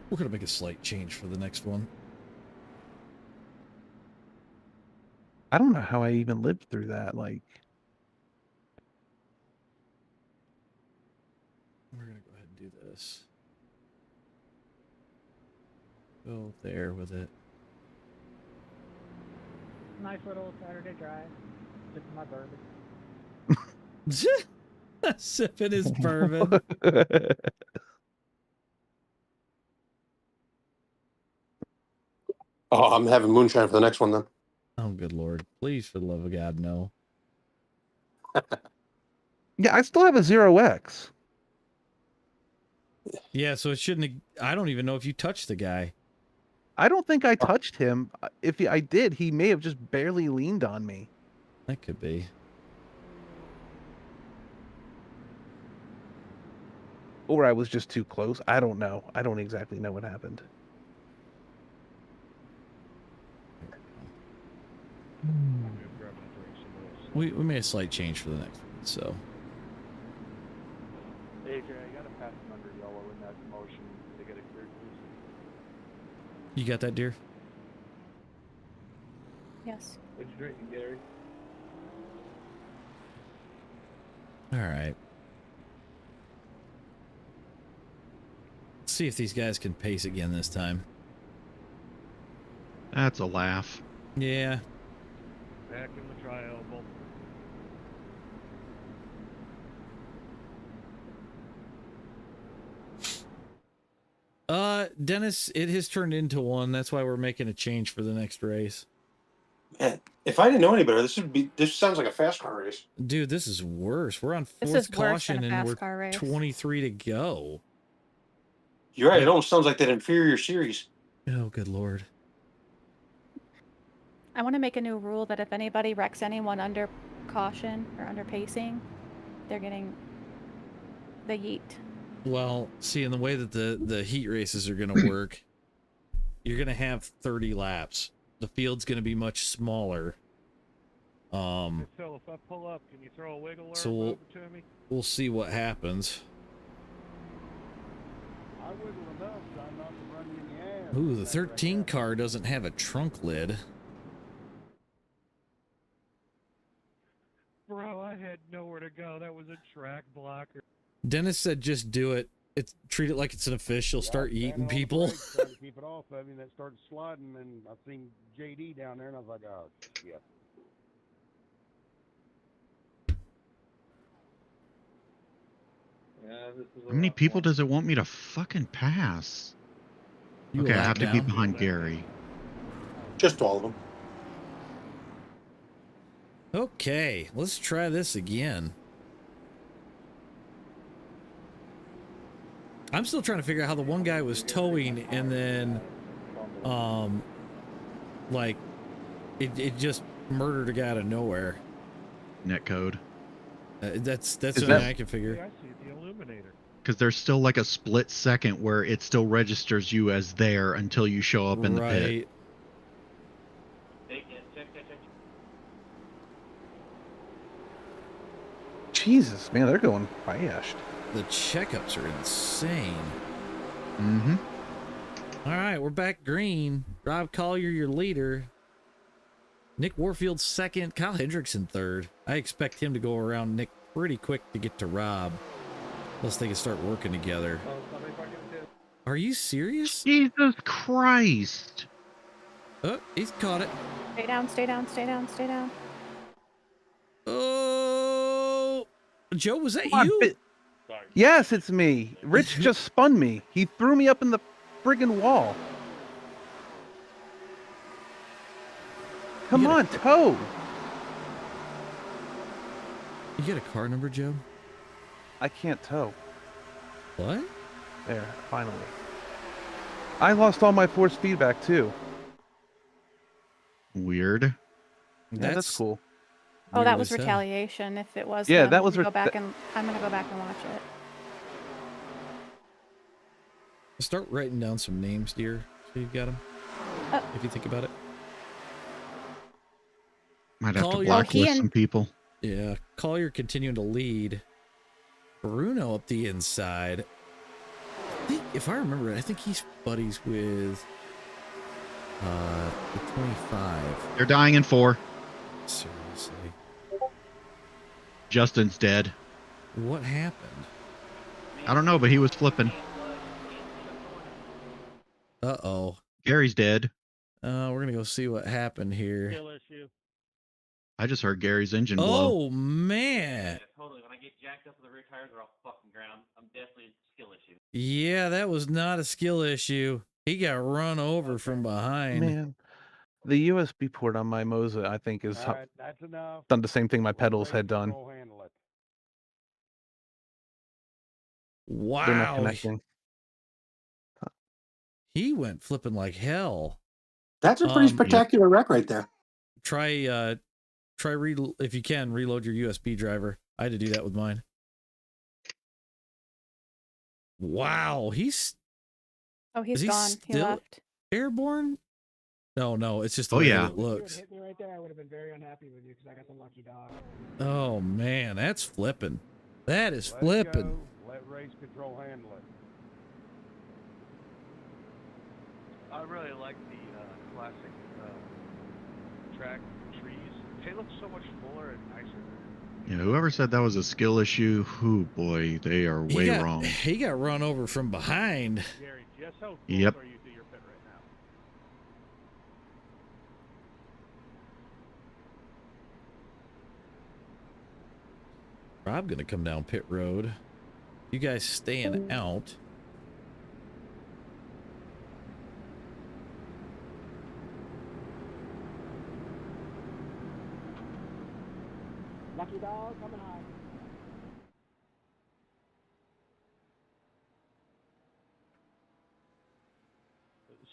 We're going to make a slight change for the next one. I don't know how I even lived through that. Like, we're going to go ahead and do this. Go there with it. Nice little Saturday drive. Sipping my bourbon. Sipping his bourbon. Oh, I'm having moonshine for the next one then. Oh, good Lord. Please, for the love of God, no. yeah, I still have a 0x. Yeah, so it shouldn't have, I don't even know if you touched the guy. I don't think I touched him. If I did, he may have just barely leaned on me. That could be. Or I was just too close. I don't know. I don't exactly know what happened. We made a slight change for the next one, so. AJ, I gotta pass him under yellow in that motion to get it cleared loose. You got that, dear? Yes. What you drinking, Gary? All right. Let's see if these guys can pace again this time. That's a laugh. Yeah. Back in the tri-elbow. Dennis, it has turned into one. That's why we're making a change for the next race. Man, if I didn't know any better, this sounds like a fast car race. Dude, this is worse. We're on This fourth is worse than caution a and fast car we're race. 23 to go. You're right. It almost sounds like that inferior series. Oh, good Lord. I want to make a new rule that if anybody wrecks anyone under caution or under pacing, they're getting the yeet. Well, see, in the way that the heat races are going to work, you're going to have 30 laps. The field's going to be much smaller. So if I pull up, can you throw a wiggle So arm over to me? we'll see what happens. I wiggle enough, try not to run you in the ass. Ooh, the 13 car doesn't have a trunk lid. Bro, I had nowhere to go. That was a track blocker. Dennis said just do it. Treat it like it's an official. Start eating people. Trying to keep it off of you, and that started sliding, and I seen JD down there, and I was like, oh, shit. Yeah, this is How many people does it want me to fucking pass? You Okay, I lap have to be down? behind Gary. Just all of them. Okay, let's try this again. I'm still trying to figure out how the one guy was towing and then, like, it just murdered a guy out of nowhere. Netcode. That's the only thing I can figure. I see the illuminator. Because there's still like a split second where it still registers you as there until you show up in the pit. Jesus, man, they're going fast. The checkups are insane. Mm-hmm. All right, we're back green. Rob Collier, your leader. Nick Warfield second. Kyle Hendrickson third. I expect him to go around Nick pretty quick to get to Rob. Unless they can start working together. Are you serious? Jesus Christ. Oh, he's caught it. Stay down, stay down, stay down, stay down. Oh, Joe, was that Come on, you? Yes, it's me. Rich just spun me. He threw me up in the friggin' wall. Come on, tow. You get a car number, Joe? I can't tow. What? There, finally. I lost all my force feedback too. Weird. Yeah, that's cool. Oh, that was retaliation. If it was, Yeah, him, that was I'm gonna go back and watch it. Start writing down some names, dear. So you've got them. If you think about it. Might have to blacklist some people. Yeah, Collier continuing to lead. Bruno up the inside. I think, if I remember it, I think he's buddies with the 25. They're dying in 4. Seriously. Justin's dead. What happened? I don't know, but he was flipping. Uh-oh. Gary's dead. We're gonna go see what happened here. Skill issue. I just heard Gary's engine blow. Oh, man. Yeah, totally. When I get jacked up and the rear tires are off the fucking ground, I'm definitely a skill issue. Yeah, that was not a skill issue. He got run over from behind. Man, the USB port on my Moza, I think, is All right, that's enough. done the same thing my pedals Race had done. control handle it. Wow. They're not connecting. He went flipping like hell. That's a pretty spectacular wreck right there. Try if you can reload your USB driver. I had to do that with mine. Wow, he's he's gone. He left. Airborne? No, it's just the Oh, way yeah. it looks. Hit me right there, I would have been very unhappy with you because I got the lucky dog. Oh man, that's flipping. That is Let it flipping. go. Let race control handle it. I really like the classic track trees. They look so much fuller and nicer. Yeah, whoever said that was a skill issue, boy, they are way wrong. He got run over from behind. Gary, just how close Yep. are you to your pit right now? Rob gonna come down pit road. You guys staying out. Lucky dog coming high.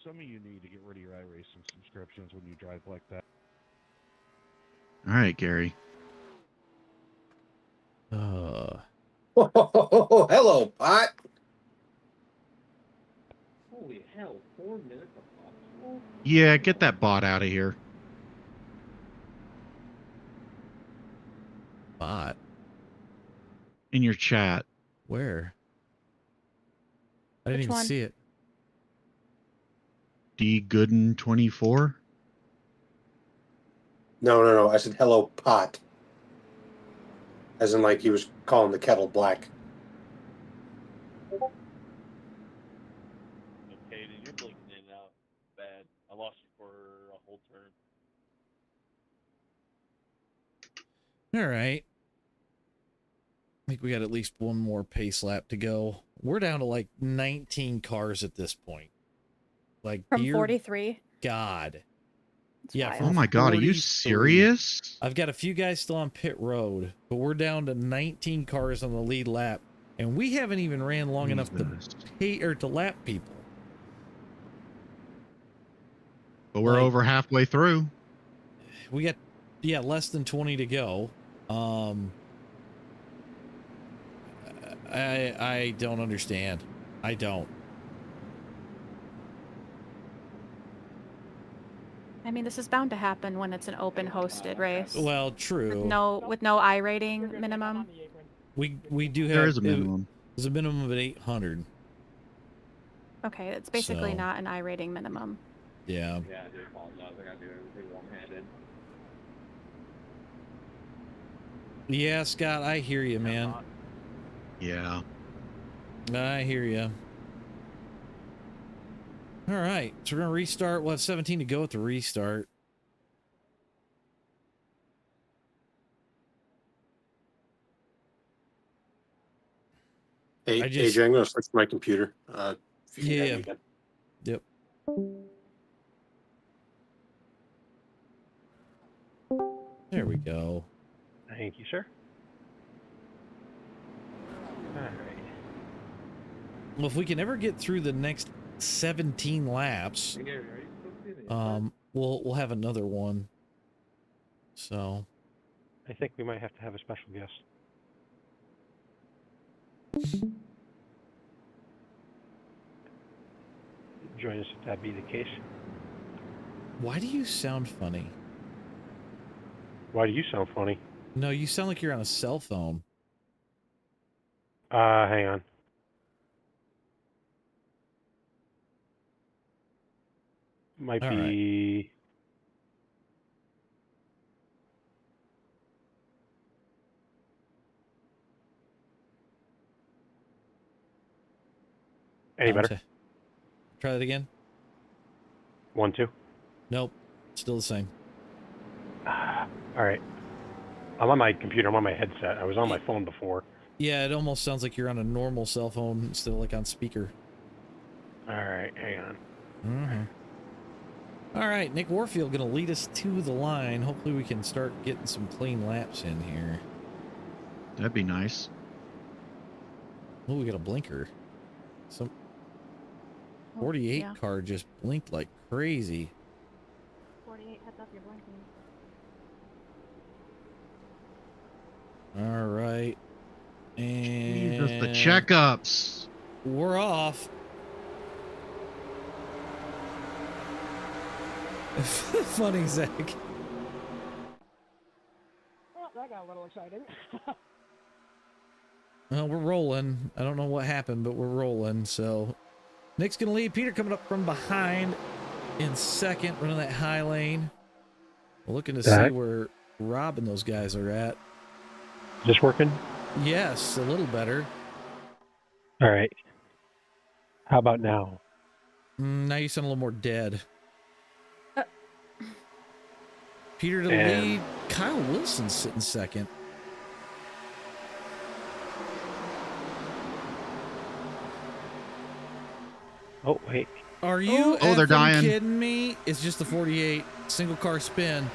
Some of you need to get rid of your iRacing subscriptions when you drive like that. All right, Gary. Oh, hello, Pot. Holy hell, 4 minutes of optional? Yeah, get that bot out of here. Bot? In your chat. Where? I didn't Which even one? see it. D Gooden 24. No. I said hello, Pot. As in, like, he was calling the kettle black. Okay, then you're blinking in and out bad. I lost you for a whole turn. All right. I think we got at least one more pace lap to go. We're down to like 19 cars at this point. Like From dear 43. God. That's Yeah. wild. from Oh my God, are you 43. serious? I've got a few guys still on pit road, but we're down to 19 cars on the lead lap, and we haven't even ran long enough to lap people. But we're Like- over halfway through. We got less than 20 to go. I don't understand. I don't. I mean, this is bound to happen when it's an open hosted race. Well, true. With no I rating minimum. We do have There is a minimum. There's a minimum of 800. Okay, it's basically So- not an I rating minimum. Yeah. Yeah, I do apologize. I gotta do everything one-handed. Yeah, Scott, I hear you, man. Yeah. I hear you. All right, so we're gonna restart. We'll have 17 to go at the restart. Hey, just- AJ, I'm going to switch to my computer. If you can hear Yeah. me again. Yep. There we go. Thank you, sir. All right. Well, if we can ever get through the next 17 laps, we'll have another one. So I think we might have to have a special guest. Join us if that be the case. why do you sound funny? Why do you sound funny? No, you sound like you're on a cell phone. Hang on. Might All be. Any better? Try that again. 1, 2. Nope, still the same. All right. I'm on my computer. I'm on my headset. I was on my phone before. Yeah, it almost sounds like you're on a normal cell phone instead of like on speaker. All right, hang on. Mm-hmm. All right, Nick Warfield gonna lead us to the line. Hopefully we can start getting some clean laps in here. That'd be nice. Oh, we got a blinker. Some 48 yeah. car just blinked like crazy. 48, heads up, you're blinking. All right. And Jesus, the checkups. We're off. Funny, Zach. Well, that got a little exciting. Well, we're rolling. I don't know what happened, but we're rolling. So Nick's going to lead. Peter coming up from behind in second, running that high lane. We're looking to see where Rob and those guys are at. Is this working? Yes, a little better. All right. How about now? Now you sound a little more dead. Peter to the And- lead. Kyle Wilson's sitting second. Oh, wait. Are you Oh, they're effing dying. kidding me? It's just the 48 single car spin.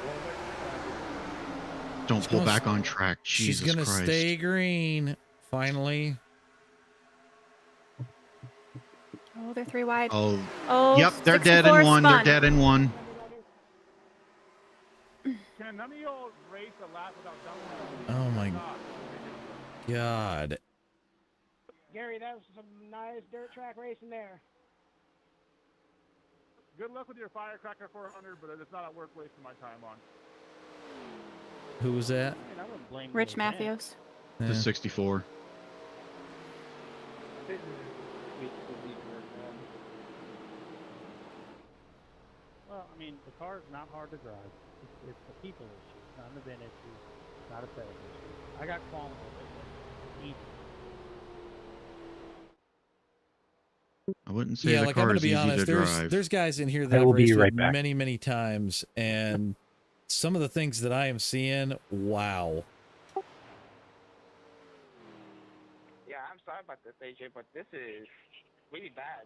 Don't pull gonna back on track. Jesus She's gonna Christ. stay green. Finally. Oh, they're 3 wide. Oh, Oh, yep, they're dead 64 in one. They're spun. dead in one. Can none of y'all race a lap without dumping? Oh my God. Gary, that was some nice dirt track racing there. Good luck with your Firecracker 400, but it's not worth wasting my time on. Who was that? Rich Matthews. The 64. Well, I mean, the car's not hard to drive. It's the people issue, not an event issue, not a sales issue. I got qualms with it. Easy. I wouldn't say Yeah, the like I'm car gonna is be easy honest. to drive. There's guys in here I that I've will be raced right with back. many, many times, and some of the things that I am seeing, wow. Yeah, I'm sorry about this, AJ, but this is really bad.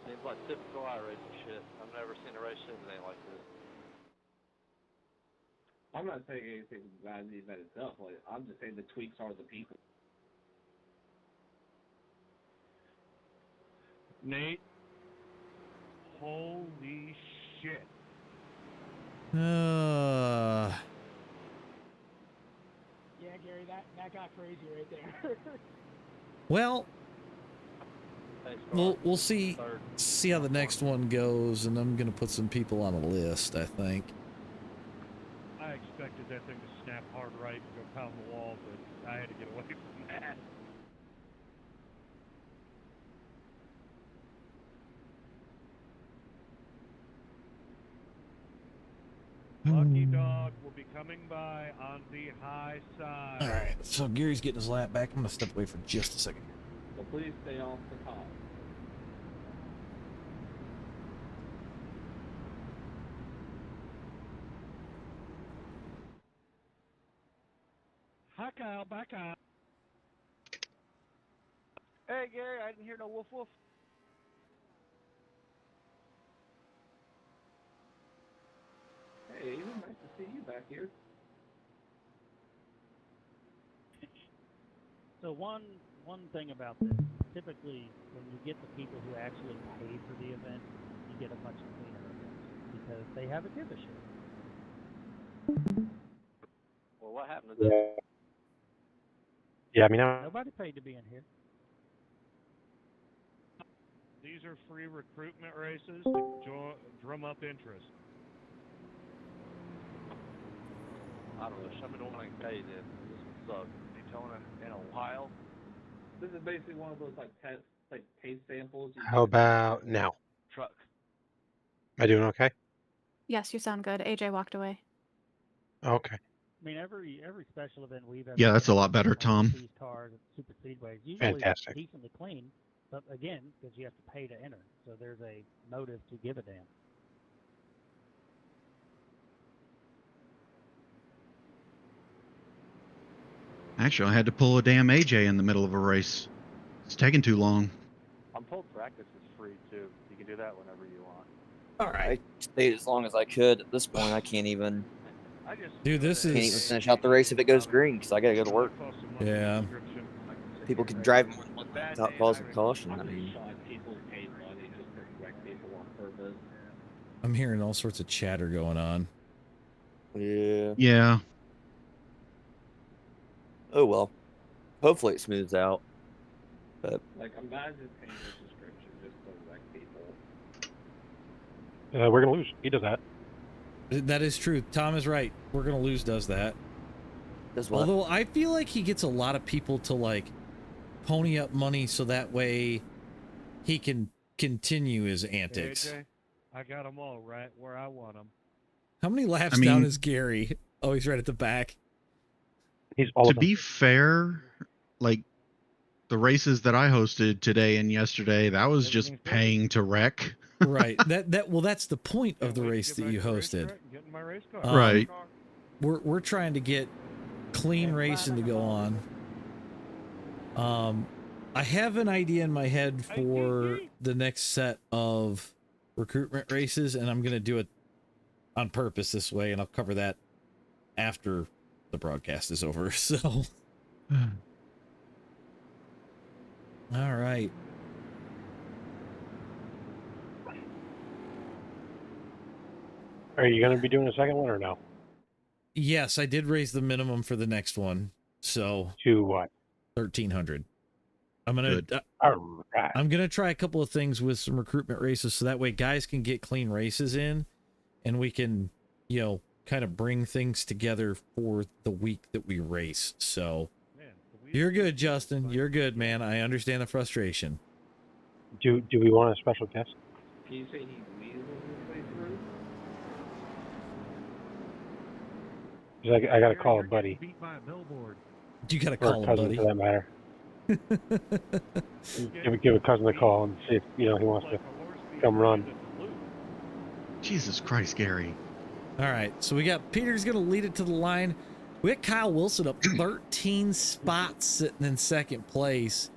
Seems like typical iRacing shit. I've never seen a race shit that ain't like this. I'm not saying anything bad in the event itself. Like, I'm just saying the tweaks are the people. Nate, holy shit. Yeah, Gary, that got crazy right there. Well, we'll see how the next one goes, and I'm gonna put some people on a list, I think. I expected that thing to snap hard right and go pound the wall, but I had to get away from that. Lucky Dog will be coming by on the high side. All right, so Gary's getting his lap back. I'm gonna step away for just a second. So please stay off the top. Bye, Kyle. Bye, Kyle. Hey, Gary, I didn't hear no woof woof. Hey, Ethan, nice to see you back here. So one thing about this, typically when you get the people who actually pay for the event, you get a much cleaner event because they have a give a shit. Well, what happened to this? Yeah, I mean, Nobody paid to be in here. These are free recruitment races to drum up interest. I don't know. Show me the one I can pay then. This one sucks. You telling it in a while? This is basically one of those like test, like taste samples. how about now? Truck. Am I doing okay? Yes, you sound good. AJ walked away. Okay. I mean, every special event we've ever Yeah, that's a done, lot better, like Tom. These cars and super speedways usually Fantastic. decently clean, but again, because you have to pay to enter, so there's a motive to give a damn. Actually, I had to pull a damn AJ in the middle of a race. It's taking too long. I'm told practice is free too. You can do that whenever you want. All right. I stayed as long as I could. At this point, I can't even. Dude, this Can't even is. finish out the race if it goes green because I gotta go to work. Yeah. People can drive more than one lap without causing caution. I mean, People pay money just to wreck people on purpose. I'm hearing all sorts of chatter going on. yeah. Yeah. Oh well. Hopefully it smooths out. But Like, imagine paying a subscription just to wreck people. We're gonna lose. He does that. That is true. Tom is right. We're gonna lose does that. Does what? Although I feel like he gets a lot of people to like pony up money so that way he can continue his antics. AJ, I got them all right where I want them. How many laps down is Gary? Oh, he's right at the back. He's all To be fair, like the races that I hosted today and yesterday, that was just paying to wreck. Right. Well, that's the point of the race that you hosted. Getting my race car. Right. We're trying to get clean racing to go on. I have an idea in my head for the next set of recruitment races, and I'm gonna do it on purpose this way, and I'll cover that after the broadcast is over. So, all right. Are you going to be doing a second one or no? Yes, I did raise the minimum for the next one. So to what? 1,300. I'm gonna. All right. I'm gonna try a couple of things with some recruitment races, so that way guys can get clean races in, and we can, you know, kind of bring things together for the week that we race. So, you're good, Justin. You're good, man. I understand the frustration. Do we want a special guest? Can you say he weaseled his way through? 'Cause I got to call a buddy. Beat by a billboard. You gotta Or call a him, cousin, buddy. for that matter. give a cousin a call and see if he wants to come run. Jesus Christ, Gary. All right, so we got Peter's gonna lead it to the line. We got Kyle Wilson up 13 spots sitting in second place.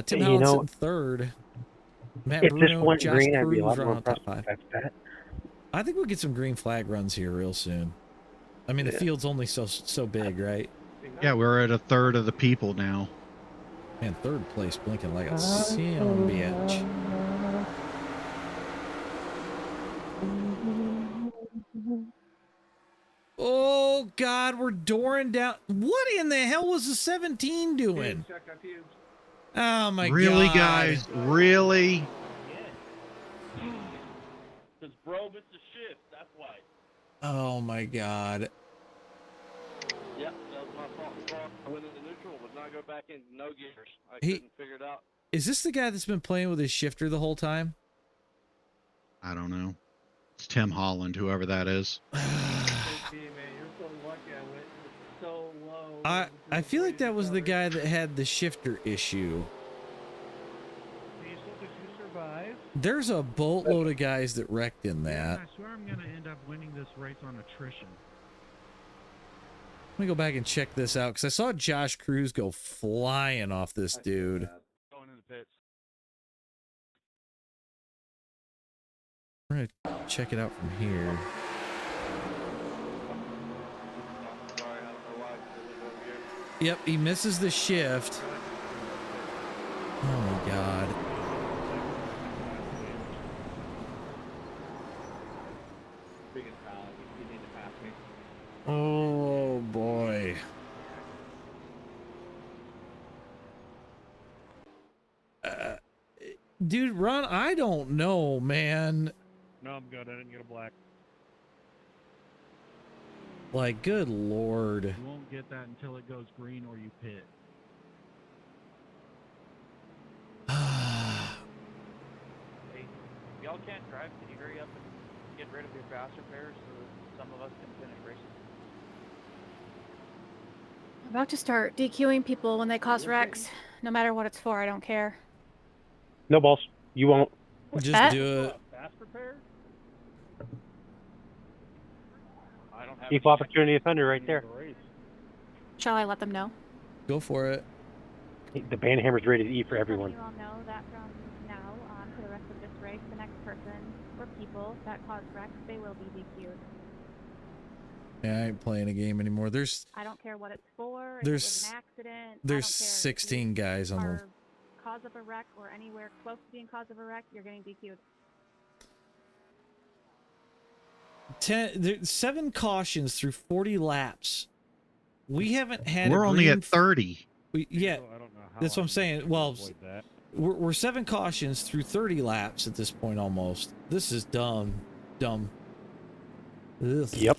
Tim Howell sitting third. Matt if Bruno, this went Josh green, I'd be a Cruz lot are more on top impressed. 5. That's that. I think we'll get some green flag runs here real soon. I mean, the Yeah. field's only so big, right? Yeah, we're at a third of the people now. Man, third place blinking like a son of a bitch. Oh, God, we're dooring down. What in the hell was the 17 doing? Oh, my God. Really, guys? Really? Because, bro, missed a shift. That's why. Oh, my God. Yep, that was my fault. I went into neutral, but not go back in no gears. I He- couldn't figure it out. Is this the guy that's been playing with his shifter the whole time? I don't know. It's Tim Holland, whoever that is. I feel like that was the guy that had the shifter issue. Diesel, did you survive? There's a boatload of guys that wrecked in that. I swear I'm going to end up winning this race on attrition. me go back and check this out because I saw Josh Cruz go flying off this dude. Going in the pits. We're gonna check it out from here. Yep, he misses the shift. Oh my god. Biggest foul. You need to pass me. Oh boy. Dude, Ron, I don't know, man. No, I'm good. I didn't get a black. Like, good lord. You won't get that until it goes green or you pit. Hey, if y'all can't drive, can you hurry up and get rid of your faster pairs so that some of us can finish races? I'm about to start DQing people when they cause wrecks. No matter what it's for, I don't care. No balls. You won't. Just Bet? do it. Fast repair? I don't have Equal opportunity offender right there. Shall I let them know? Go for it. The banhammer's rated E for everyone. You all know that from now on for the rest of this race, the next person or people that cause wrecks, they will be DQ'd. Yeah, I ain't playing a game anymore. There's I don't care what it's for. If There's- it was an accident. there's I don't care. 16 guys on the Are cause of a wreck or anywhere close to being cause of a wreck, you're getting DQ'd. 7 cautions through 40 laps. We haven't had. We're only at 30. Yeah, I don't know how that's what I'm saying. Well, that. we're 7 cautions through 30 laps at this point almost. This is dumb. Ugh. Yep.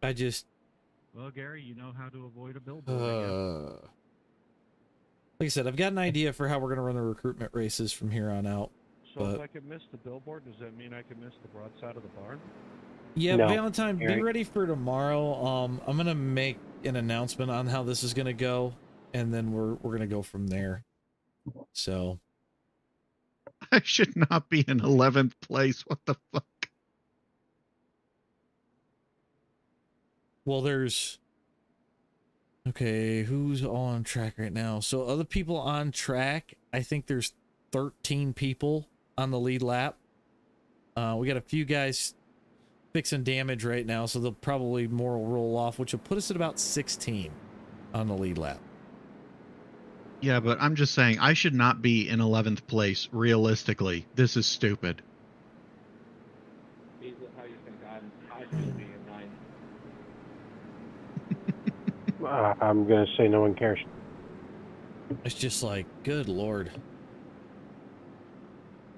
I just. Well, Gary, you know how to avoid a billboard. I guess. Like I said, I've got an idea for how we're going to run the recruitment races from here on out. So but if I can miss the billboard, does that mean I can miss the broadside of the barn? yeah, No, Valentine, be Eric. ready for tomorrow. I'm going to make an announcement on how this is going to go, and then we're going to go from there. So I should not be in 11th place. What the fuck? well, there's okay, who's on track right now? So other people on track, I think there's 13 people on the lead lap. We got a few guys fixing damage right now, so they'll probably more will roll off, which will put us at about 16 on the lead lap. Yeah, but I'm just saying I should not be in 11th place. Realistically, this is stupid. Is it how you think I should be in 9? I'm gonna say no one cares. It's just like, good lord.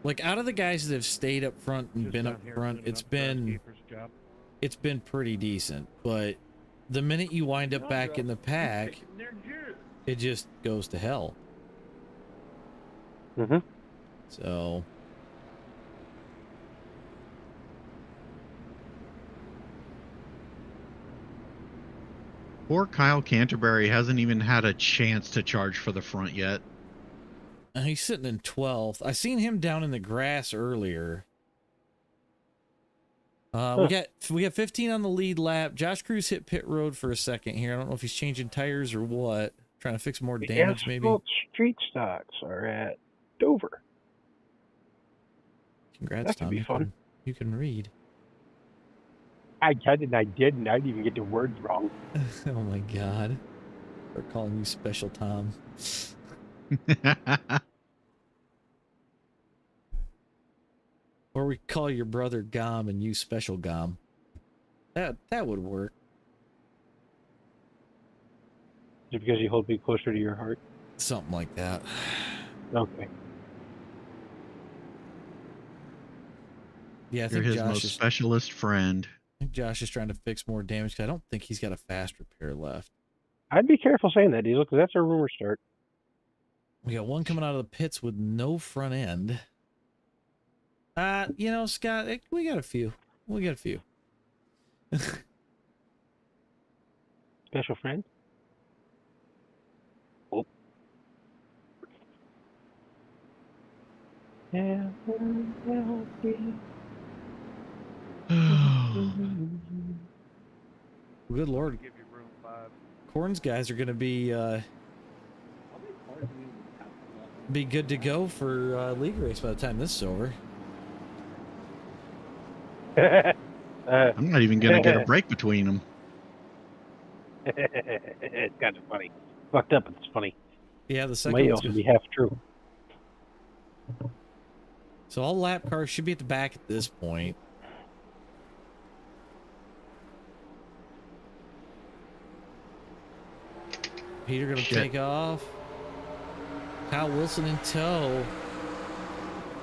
Like, out of the guys that have stayed up front and Just been down up here front, cleaning it's up been Groundskeeper's job. it's been pretty decent. But the minute you wind up back in the pack, it just goes to hell. Mm-hmm. So Poor Kyle Canterbury hasn't even had a chance to charge for the front yet. he's sitting in 12th. I seen him down in the grass earlier. We got 15 on the lead lap. Josh Cruz hit pit road for a second here. I don't know if he's changing tires or what. Trying to fix more damage, maybe. Asphalt street stocks are at Dover. Congrats, That could Tom. be fun. You can read. I didn't. I didn't even get the words wrong. Oh my god. They're calling you Special Tom. Or we call your brother Gom and you Special Gom. That would work. Is it because you hold me closer to your heart? Something like that. Okay. Yeah, I You're think his Josh most is, specialist friend. I think Josh is trying to fix more damage because I don't think he's got a fast repair left. I'd be careful saying that, Diesel, because that's a rumor start. We got one coming out of the pits with no front end. You know, Scott, we got a few. We got a few. Special friend? Oh. Yeah. Good lord. Give you room 5. Corn's guys are going to be good to go for league race by the time this is over. I'm not even going to get a break between them. It's kind of funny. Fucked up, it's funny. Yeah, the second Might one's also good. be half true. So all lap cars should be at the back at this point. Peter gonna take off. Kyle Wilson in tow.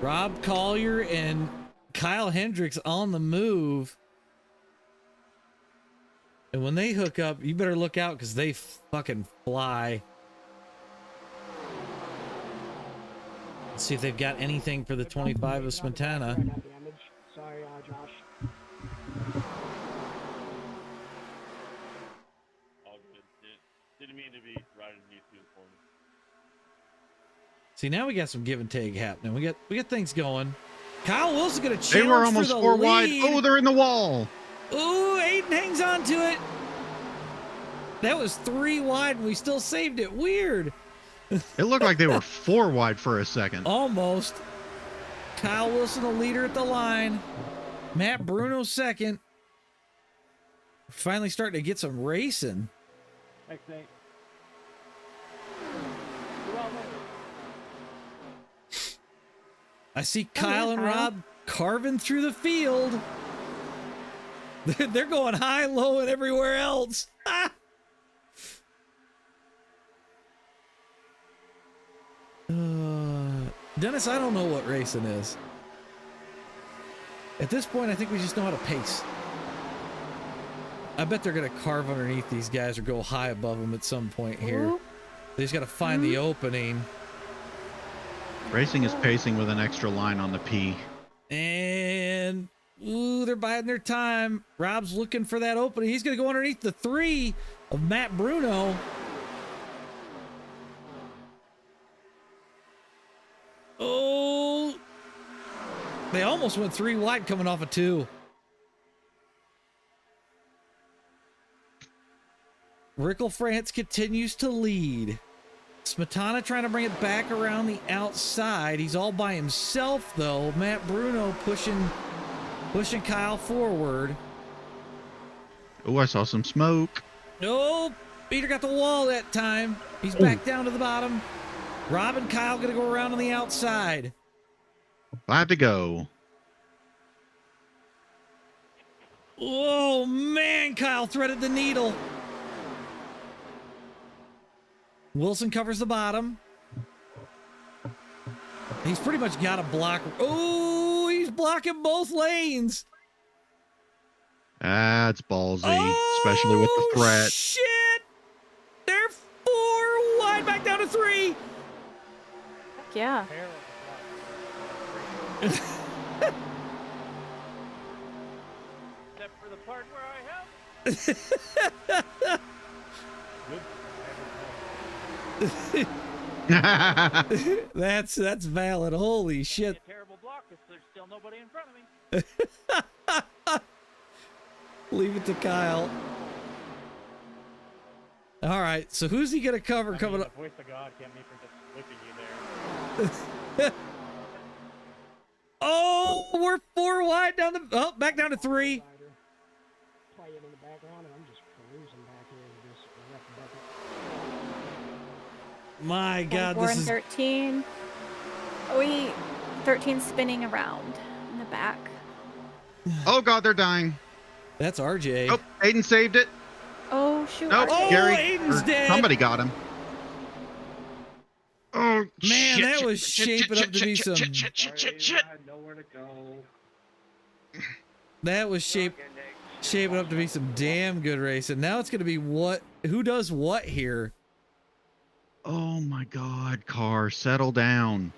Rob Collier and Kyle Hendricks on the move. And when they hook up, you better look out because they fucking fly. Let's see if they've got anything for the 25 of Smetana. Sorry, Josh. All good. Didn't mean to be riding you too for me. See, now we got some give and take happening. We got things going. Kyle Wilson gonna challenge They were almost for the 4 wide. lead. Oh, they're in the wall. Ooh, Aiden hangs on to it. That was 3 wide and we still saved it. Weird. It looked like they were 4 wide for a second. Almost. Kyle Wilson, the leader at the line. Matt Bruno second. Finally starting to get some racing. Thanks, Nate. I see Kyle and Rob carving through the field. They're going high, low, and everywhere else. Ah! Dennis, I don't know what racing is. At this point, I think we just know how to pace. I bet they're going to carve underneath these guys or go high above them at some point here. They just got to find the opening. Racing is pacing with an extra line on the P. And ooh, they're biding their time. Rob's looking for that opening. He's going to go underneath the 3 of Matt Bruno. Oh, they almost went 3 wide coming off a 2. Rickle France continues to lead. Smetana trying to bring it back around the outside. He's all by himself, though. Matt Bruno pushing Kyle forward. Oh, I saw some smoke. No, Peter got the wall that time. He's back down to the bottom. Rob and Kyle gonna go around on the outside. 5 to go. Oh man, Kyle threaded the needle. Wilson covers the bottom. He's pretty much got a block. Oh, he's blocking both lanes. That's ballsy, especially with the threat. Shit! They're 4 wide, back down to 3. Yeah. Except for the part where I have. That's valid. Holy shit. A terrible block if there's still nobody in front of me. Leave it to Kyle. All right, so who's he gonna cover coming up? The voice of God kept me from just whipping you there. Oh, we're 4 wide down the back down to 3. Play it in the background, and I'm just cruising back here with this wreck bucket. My God, 4 this and is 13. 13 spinning around in the back. Oh God, they're dying. That's RJ. Oh, Aiden saved it. Oh shoot. Nope, RJ. Gary. Aiden's or dead. Somebody got him. Oh man, shit, that shit, was shit, shaping shit, up to shit, be shit, some. shit, shit, shit, shit, shit. Nowhere to go. That was shaping up to be some damn good racing. Now it's gonna be who does what here. Oh my God, car, settle down.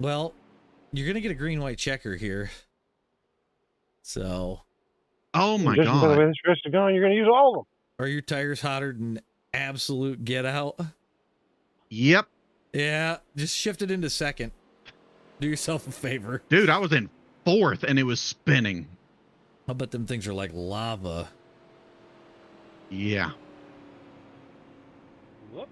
Well, you're gonna get a green-white checker here. So. Oh my Just by the way God. this race is going, you're going to use all of them. Are your tires hotter than absolute get out? Yep. Yeah, just shift it into second. Do yourself a favor. Dude, I was in 4th and it was spinning. I bet them things are like lava. Yeah. Whoop.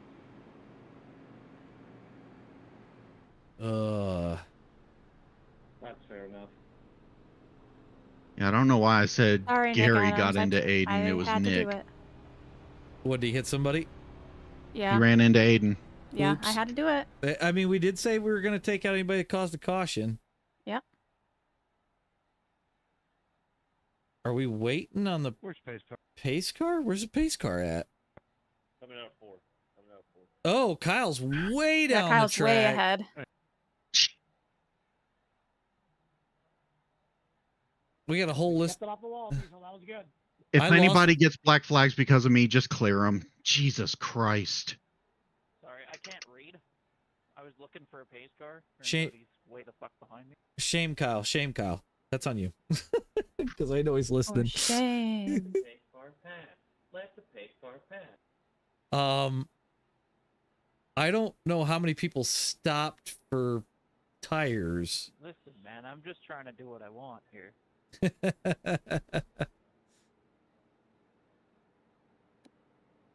That's fair enough. Yeah, I don't know why I said Sorry, Nick Gary Adams. got into Aiden. I It was had to Nick. do it. What, did he hit somebody? Yeah. He ran into Aiden. Yeah, Oops. I had to do it. I mean, we did say we were going to take out anybody that caused a caution. Yep. Are we waiting on the Where's pace car? pace car? Where's the pace car at? Coming out 4. Coming out 4. Oh, Kyle's way down Kyle's the track. way ahead. We got a whole list. Kept it off the wall, Diesel. That was good. If I anybody gets black flags because of me, just clear them. Jesus Christ. Sorry, I can't read. I was looking for a pace car. Shame. He's way the fuck behind me. Shame, Kyle. Shame, Kyle. That's on you. Because I know he's listening. Oh, shame. Pace car pass. Let the pace car pass. I don't know how many people stopped for tires. Listen, man, I'm just trying to do what I want here.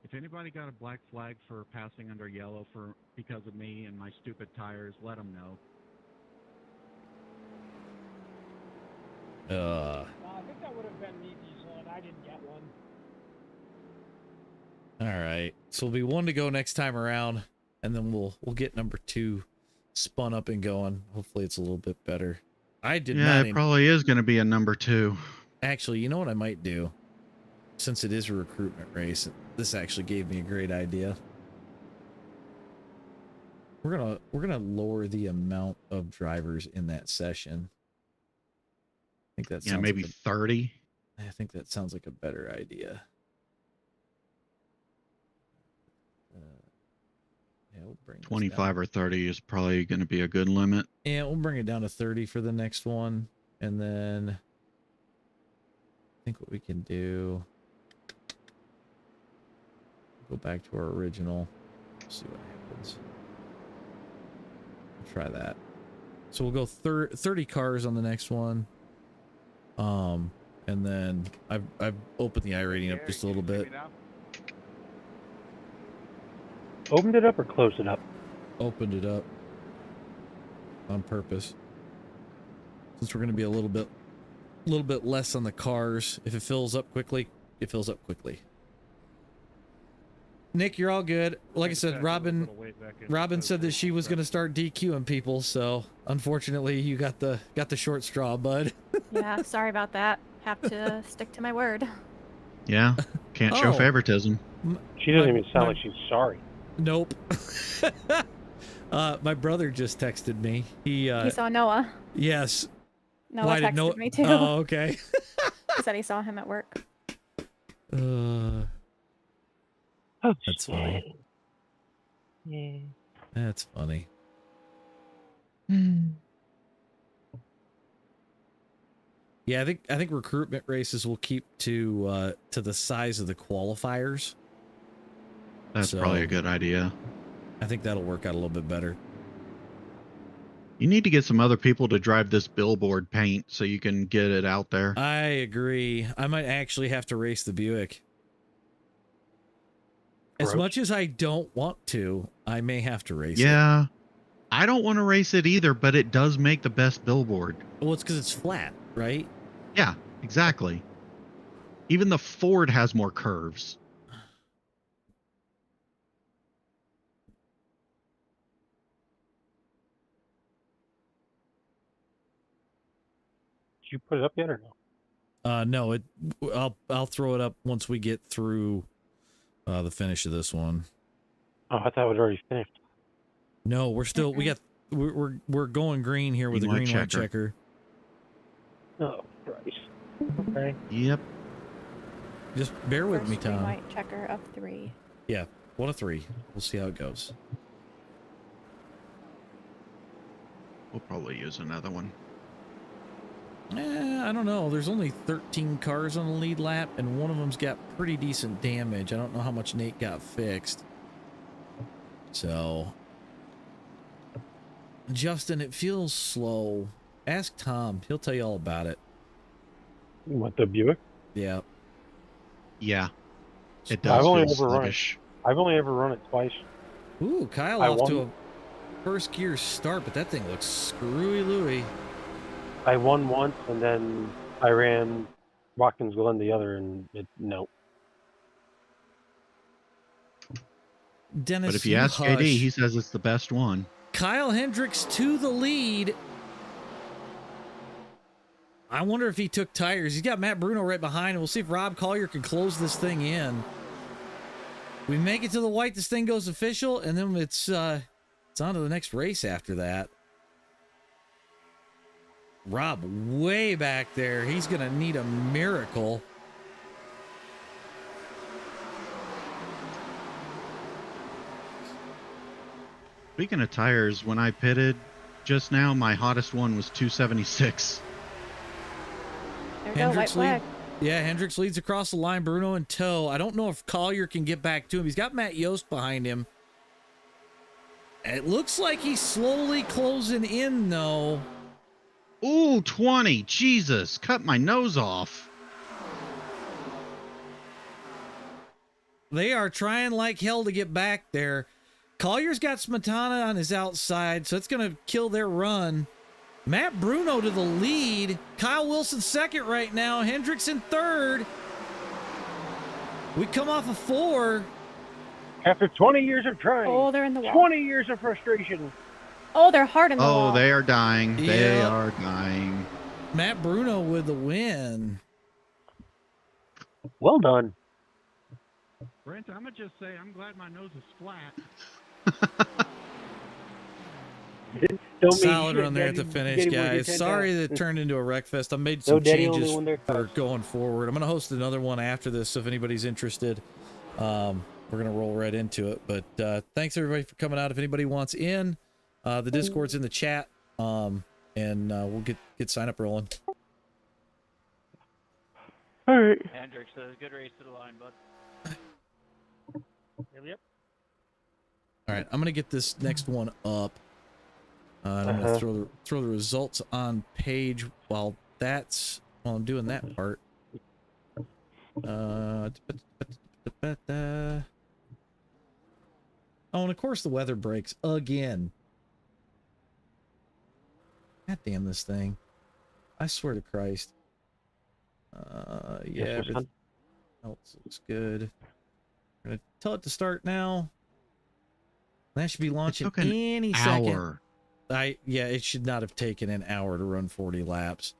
If anybody got a black flag for passing under yellow because of me and my stupid tires, let them know. I think that would have been me, Diesel, and I didn't get one. All right. So we'll be 1 to go next time around, and then we'll get number 2 spun up and going. Hopefully it's a little bit better. I did Yeah, not. it probably is going to be a number 2. Actually, you know what I might do? Since it is a recruitment race, this actually gave me a great idea. We're gonna lower the amount of drivers in that session. I think that sounds maybe like 30. I think that sounds like a better idea. Yeah, we'll bring 25 or 30 is probably going to be a good limit. Yeah, we'll bring it down to 30 for the next one, and then I think what we can do. Go back to our original. See what happens. We'll try that. So we'll go 30 cars on the next one. And then I've opened the iRating up just a little bit. Opened it up or closed it up? Opened it up on purpose. Since we're going to be a little bit less on the cars. If it fills up quickly, it fills up quickly. Nick, you're all good. Like I said, Robin said that she was going to start DQing people, so unfortunately you got the short straw, bud. Yeah, sorry about that. Have to stick to my word. Yeah, can't show favoritism. She doesn't even sound like she's sorry. Nope. My brother just texted me. He saw Noah. Yes. Noah texted me too. Oh, okay. He said he saw him at work. That's funny. Yeah. That's funny. Yeah, I think recruitment races will keep to the size of the qualifiers. That's probably a good idea. I think that'll work out a little bit better. You need to get some other people to drive this billboard paint so you can get it out there. I agree. I might actually have to race the Buick. As much as I don't want to, I may have to race it. Yeah. I don't want to race it either, but it does make the best billboard. Well, it's because it's flat, right? Yeah, exactly. Even the Ford has more curves. Did you put it up yet or no? No, I'll throw it up once we get through the finish of this one. Oh, I thought it was already finished. No, we're going green here with a green white checker. Oh, Christ. Okay. Yep. Just bear with me, First green Tom. white checker of 3. Yeah, 1 of 3. We'll see how it goes. We'll probably use another one. I don't know. There's only 13 cars on the lead lap, and one of them's got pretty decent damage. I don't know how much Nate got fixed. So, Justin, it feels slow. Ask Tom. He'll tell you all about it. What, the Buick? Yeah. Yeah. It I've does only feel ever run it. sluggish. I've only ever run it twice. Ooh, Kyle I off to won. a first gear start, but that thing looks screwy Louie. I won once, and then I ran Watkins Glen the other, and no. Dennis, But if you you ask hush. JD, he says it's the best one. Kyle Hendricks to the lead. I wonder if he took tires. He's got Matt Bruno right behind him. We'll see if Rob Collier can close this thing in. We make it to the white, this thing goes official, and then it's on to the next race after that. Rob way back there. He's going to need a miracle. Speaking of tires, when I pitted just now, my hottest one was 276. There we go, white flag. Yeah, Hendricks leads across the line. Bruno in tow. I don't know if Collier can get back to him. He's got Matt Yost behind him. It looks like he's slowly closing in, though. Ooh, 20. Jesus, cut my nose off. They are trying like hell to get back there. Collier's got Smetana on his outside, so it's going to kill their run. Matt Bruno to the lead. Kyle Wilson second right now. Hendricks in third. We come off of 4. After 20 years of trying. Oh, they're in the wall. 20 years of frustration. Oh, they're hard in the wall. Oh, they are dying. They Yeah. are dying. Matt Bruno with the win. Well done. Brent, I'm going to just say I'm glad my nose is flat. Solid run there at the finish, guys. Sorry that it turned into a wreck fest. I made some changes for going forward. I'm going to host another one after this, so if anybody's interested, we're going to roll right into it. But thanks, everybody, for coming out. If anybody wants in, the Discord's in the chat, and we'll get sign up rolling. All right. Hendricks, good race to the line, bud. Yep. All right, I'm going to get this next one up. And I'm going to throw the results on page while I'm doing that part. Oh, and of course the weather breaks again. God damn this thing. I swear to Christ. Yeah, everything else looks good. I'm going to tell it to start now. That should be launching any second. Yeah, it should not have taken an hour to run 40 laps.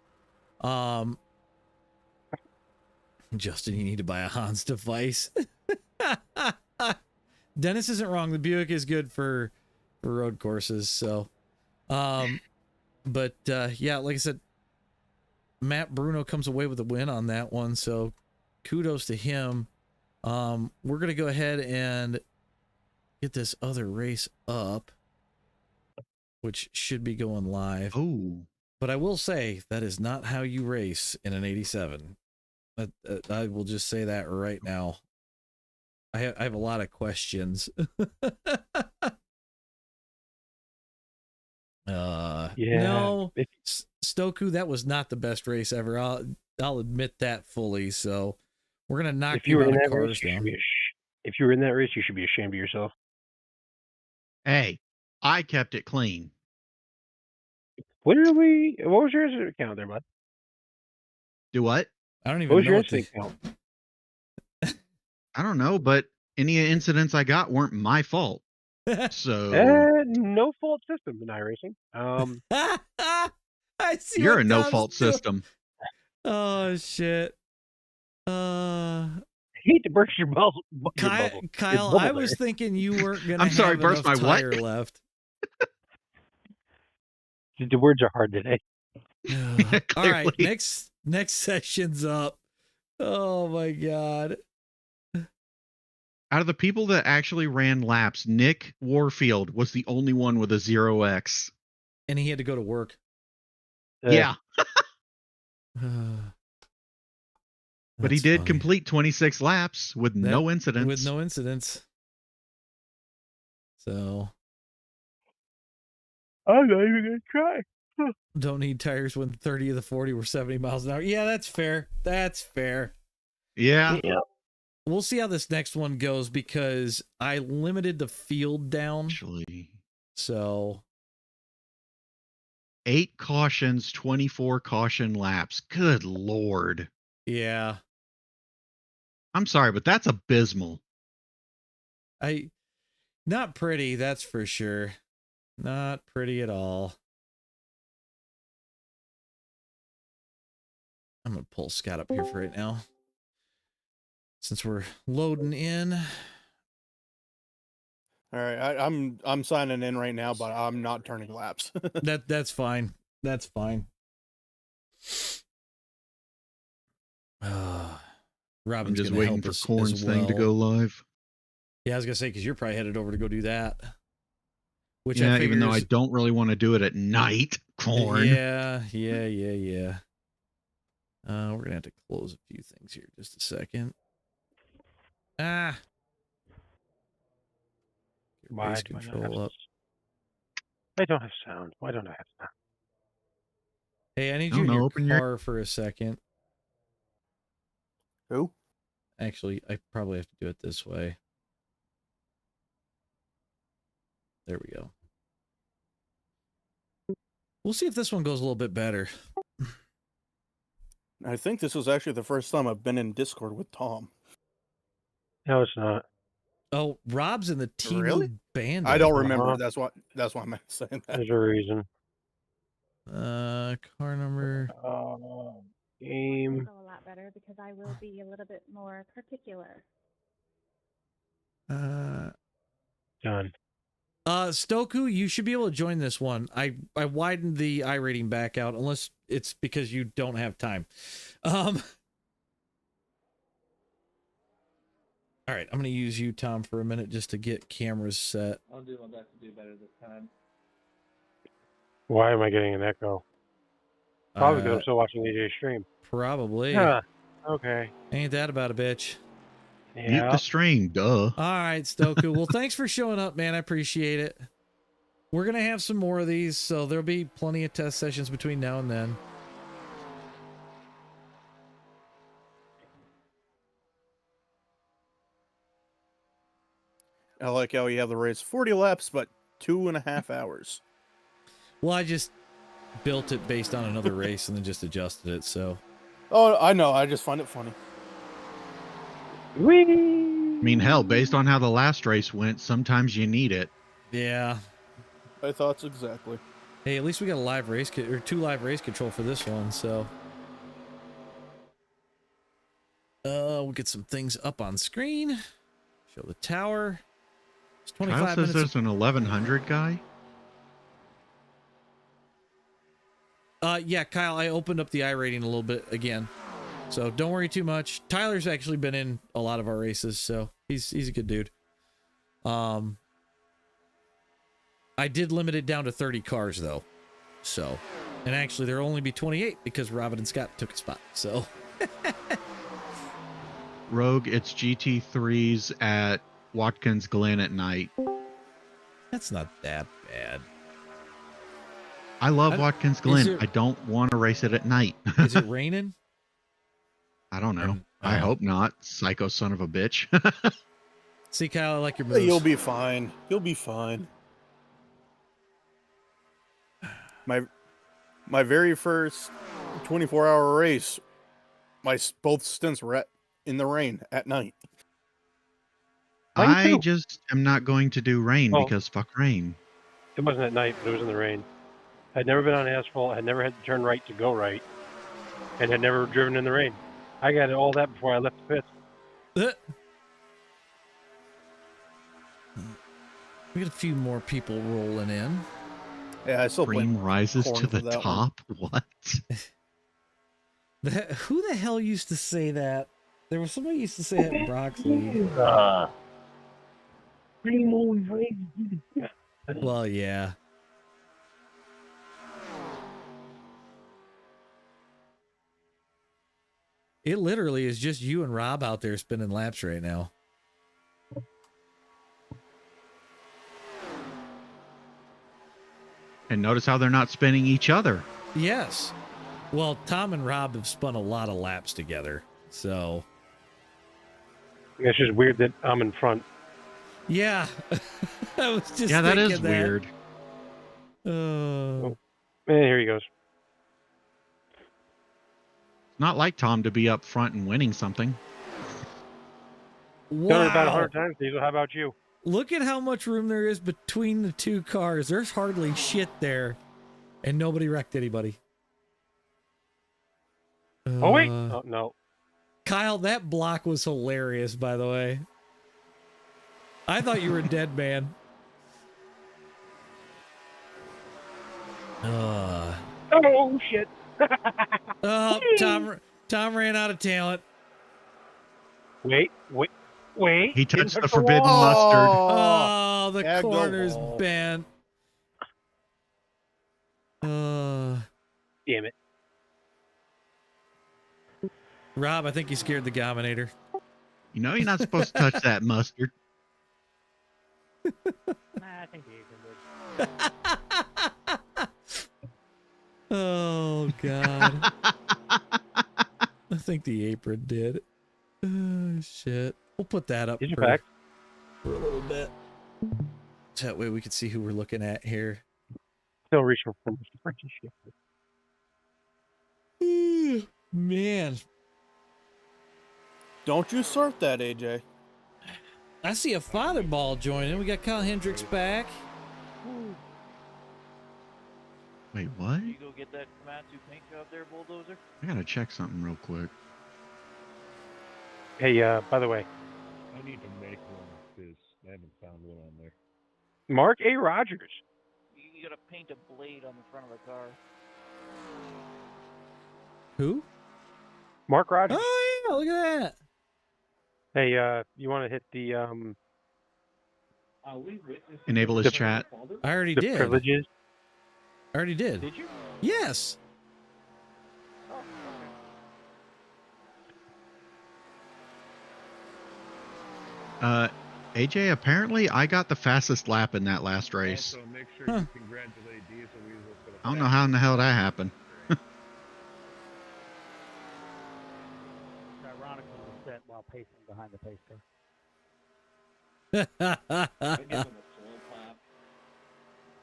Justin, you need to buy a Hans device. Dennis isn't wrong. The Buick is good for road courses. So, but yeah, like I said, Matt Bruno comes away with a win on that one. So kudos to him. We're going to go ahead and get this other race up, which should be going live. Oh, but I will say that is not how you race in an 87. I will just say that right now. I have a lot of questions. Yeah. No, Stoku, that was not the best race ever. I'll admit that fully. So we're gonna knock If you were in that cars race, down. if you were in that race, you should be ashamed of yourself. Hey, I kept it clean. What was your incident count there, bud? Do what? I don't What even was know your what incident count? I don't know, but any incidents I got weren't my fault. So No fault system in iRacing. I see. You're what a Tom's no-fault doing. system. Oh shit. I hate to burst your bubble. Kyle, I was thinking you weren't gonna. I'm sorry, have burst enough my what? tire left. The words are hard today. All right, next session's up. Oh my god. Out of the people that actually ran laps, Nick Warfield was the only one with a 0x. And he had to go to work. Yeah. But he That's did funny. complete 26 laps with no incidents. With no incidents. So I'm not even gonna try. Don't need tires when 30 of the 40 were 70 miles an hour. Yeah, that's fair. That's fair. Yeah. We'll see how this next one goes because I limited the field down. Actually, so 8 cautions, 24 caution laps. Good Lord. Yeah. I'm sorry, but that's abysmal. Not pretty, that's for sure. Not pretty at all. I'm gonna pull Scott up here for right now. Since we're loading in. All right, I'm signing in right now, but I'm not turning laps. That's fine. That's fine. Robin's I'm just gonna waiting help for us Corn's as thing to well. go live. Yeah, I was gonna say because you're probably headed over to go do that. Which Yeah, I figure even though I is- don't really want to do it at night, Corn. Yeah. We're gonna have to close a few things here just a second. Get Why race do I not control have up. I don't have sound. Why don't I have sound? Hey, I need I you don't in know, your open your- car for a second. Who? Actually, I probably have to do it this way. There we go. We'll see if this one goes a little bit better. I think this was actually the first time I've been in Discord with Tom. No, it's not. Oh, Rob's in the team Really? band. I don't remember. That's why I'm saying that. There's a reason. Car number. Game. Go a lot better because I will be a little bit more particular. Done. Stoku, you should be able to join this one. I widened the iRating back out, unless it's because you don't have time. All right, I'm going to use you, Tom, for a minute just to get cameras set. I'll do my best to do better this time. Why am I getting an echo? Probably because I'm still watching AJ stream. Probably. Yeah. Okay. Ain't that about a bitch? Mute the stream, duh. All right, Stoku. Well, thanks for showing up, man. I appreciate it. We're going to have some more of these, so there'll be plenty of test sessions between now and then. I like how you have the race 40 laps, but 2.5 hours. Well, I just built it based on another race and then just adjusted it, so. Oh, I know. I just find it funny. I mean, hell, based on how the last race went, sometimes you need it. Yeah. My thoughts exactly. Hey, at least we got a live race or 2 live race control for this one, so. We'll get some things up on screen. Show the tower. It's 25 Kyle says minutes. there's an 1100 guy. Yeah, Kyle, I opened up the iRating a little bit again. So don't worry too much. Tyler's actually been in a lot of our races, so he's a good dude. I did limit it down to 30 cars though. So, and actually there'll only be 28 because Robin and Scott took a spot. So Rogue, it's GT3s at Watkins Glen at night. That's not that bad. I love Watkins Glen. I don't want to race it at night. Is it raining? I don't know. I hope not. Psycho son of a bitch. See, Kyle, I like your moves. You'll be fine. You'll be fine. My very first 24-hour race, both stints were in the rain at night. I just am not going to do rain because fuck rain. It wasn't at night, but it was in the rain. I'd never been on asphalt. I'd never had to turn right to go right, and had never driven in the rain. I got all that before I left the pits. We got a few more people rolling in. Yeah, I still Cream rises to the top. What? Who the hell used to say that? There was somebody used to say that in Broxley. Well, yeah. It literally is just you and Rob out there spinning laps right now. And notice how they're not spinning each other. Yes. Well, Tom and Rob have spun a lot of laps together, so. It's just weird that I'm in front. Yeah. I was just Yeah, that thinking is weird. Oh, here he goes. It's not like Tom to be up front and winning something. Wow. Done it about 100 times, Diesel. How about you? Look at how much room there is between the two cars. There's hardly shit there, and nobody wrecked anybody. Oh, wait. Oh, no. Kyle, that block was hilarious, by the way. I thought you were a dead man. Oh, shit. Oh, Tom ran out of talent. Wait. He touched the forbidden mustard. Oh, the Yeah, go corner's ball. bent. Damn it. Rob, I think you scared the Gominator. You know you're not supposed to touch that mustard. Nah, I think the apron would. Oh, God. I think the apron did. Oh, shit. We'll put that up for a little bit. So that way we can see who we're looking at here. Still reaching for shit. Man. Don't you sort that, AJ. I see a father ball joining. We got Kyle Hendricks back. Wait, what? You go get that Komatsu paint job there, Bulldozer? I gotta check something real quick. Hey, by the way, I need to make one because I haven't found one on there. Mark A. Rogers. You gotta paint a blade on the front of the car. Who? Mark Rogers. Oh, yeah, look at that. Hey, you want to hit the Enable his chat. I already the did. privileges? I already did. Did you? Yes. AJ, apparently I got the fastest lap in that last race. Also, make sure you congratulate Diesel Weasel for the I don't know how in the hell that happened. Ironically, was set while pacing behind the pacer.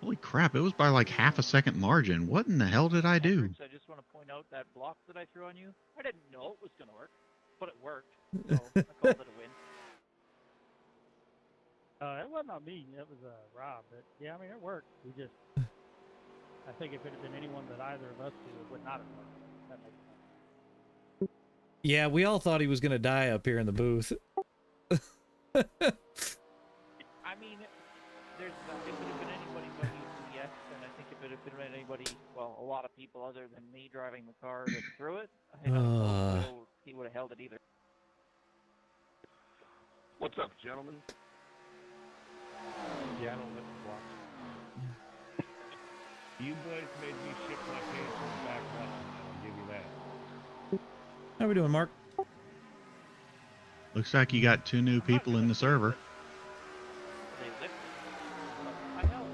Holy crap, it was by like half a second margin. What in the hell did I do? I just want to point out that block that I threw on you. I didn't know it was going to work, but it worked. So I called it a win. It wasn't on me. It was Rob. But yeah, I mean, it worked. We just, I think if it had been anyone that either of us two, it would not have worked. That makes sense. Yeah, we all thought he was going to die up here in the booth. I mean, there's if it had been anybody but ES, and I think if it had been anybody, well, a lot of people other than me driving the car that threw it, I don't know he would have held it either. What's up, gentlemen? Yeah, I don't let the blocks. You boys made me shift my pants from the back left, I'll give you that. How we doing, Mark? Looks like you got 2 new people in the server. They lifted. I held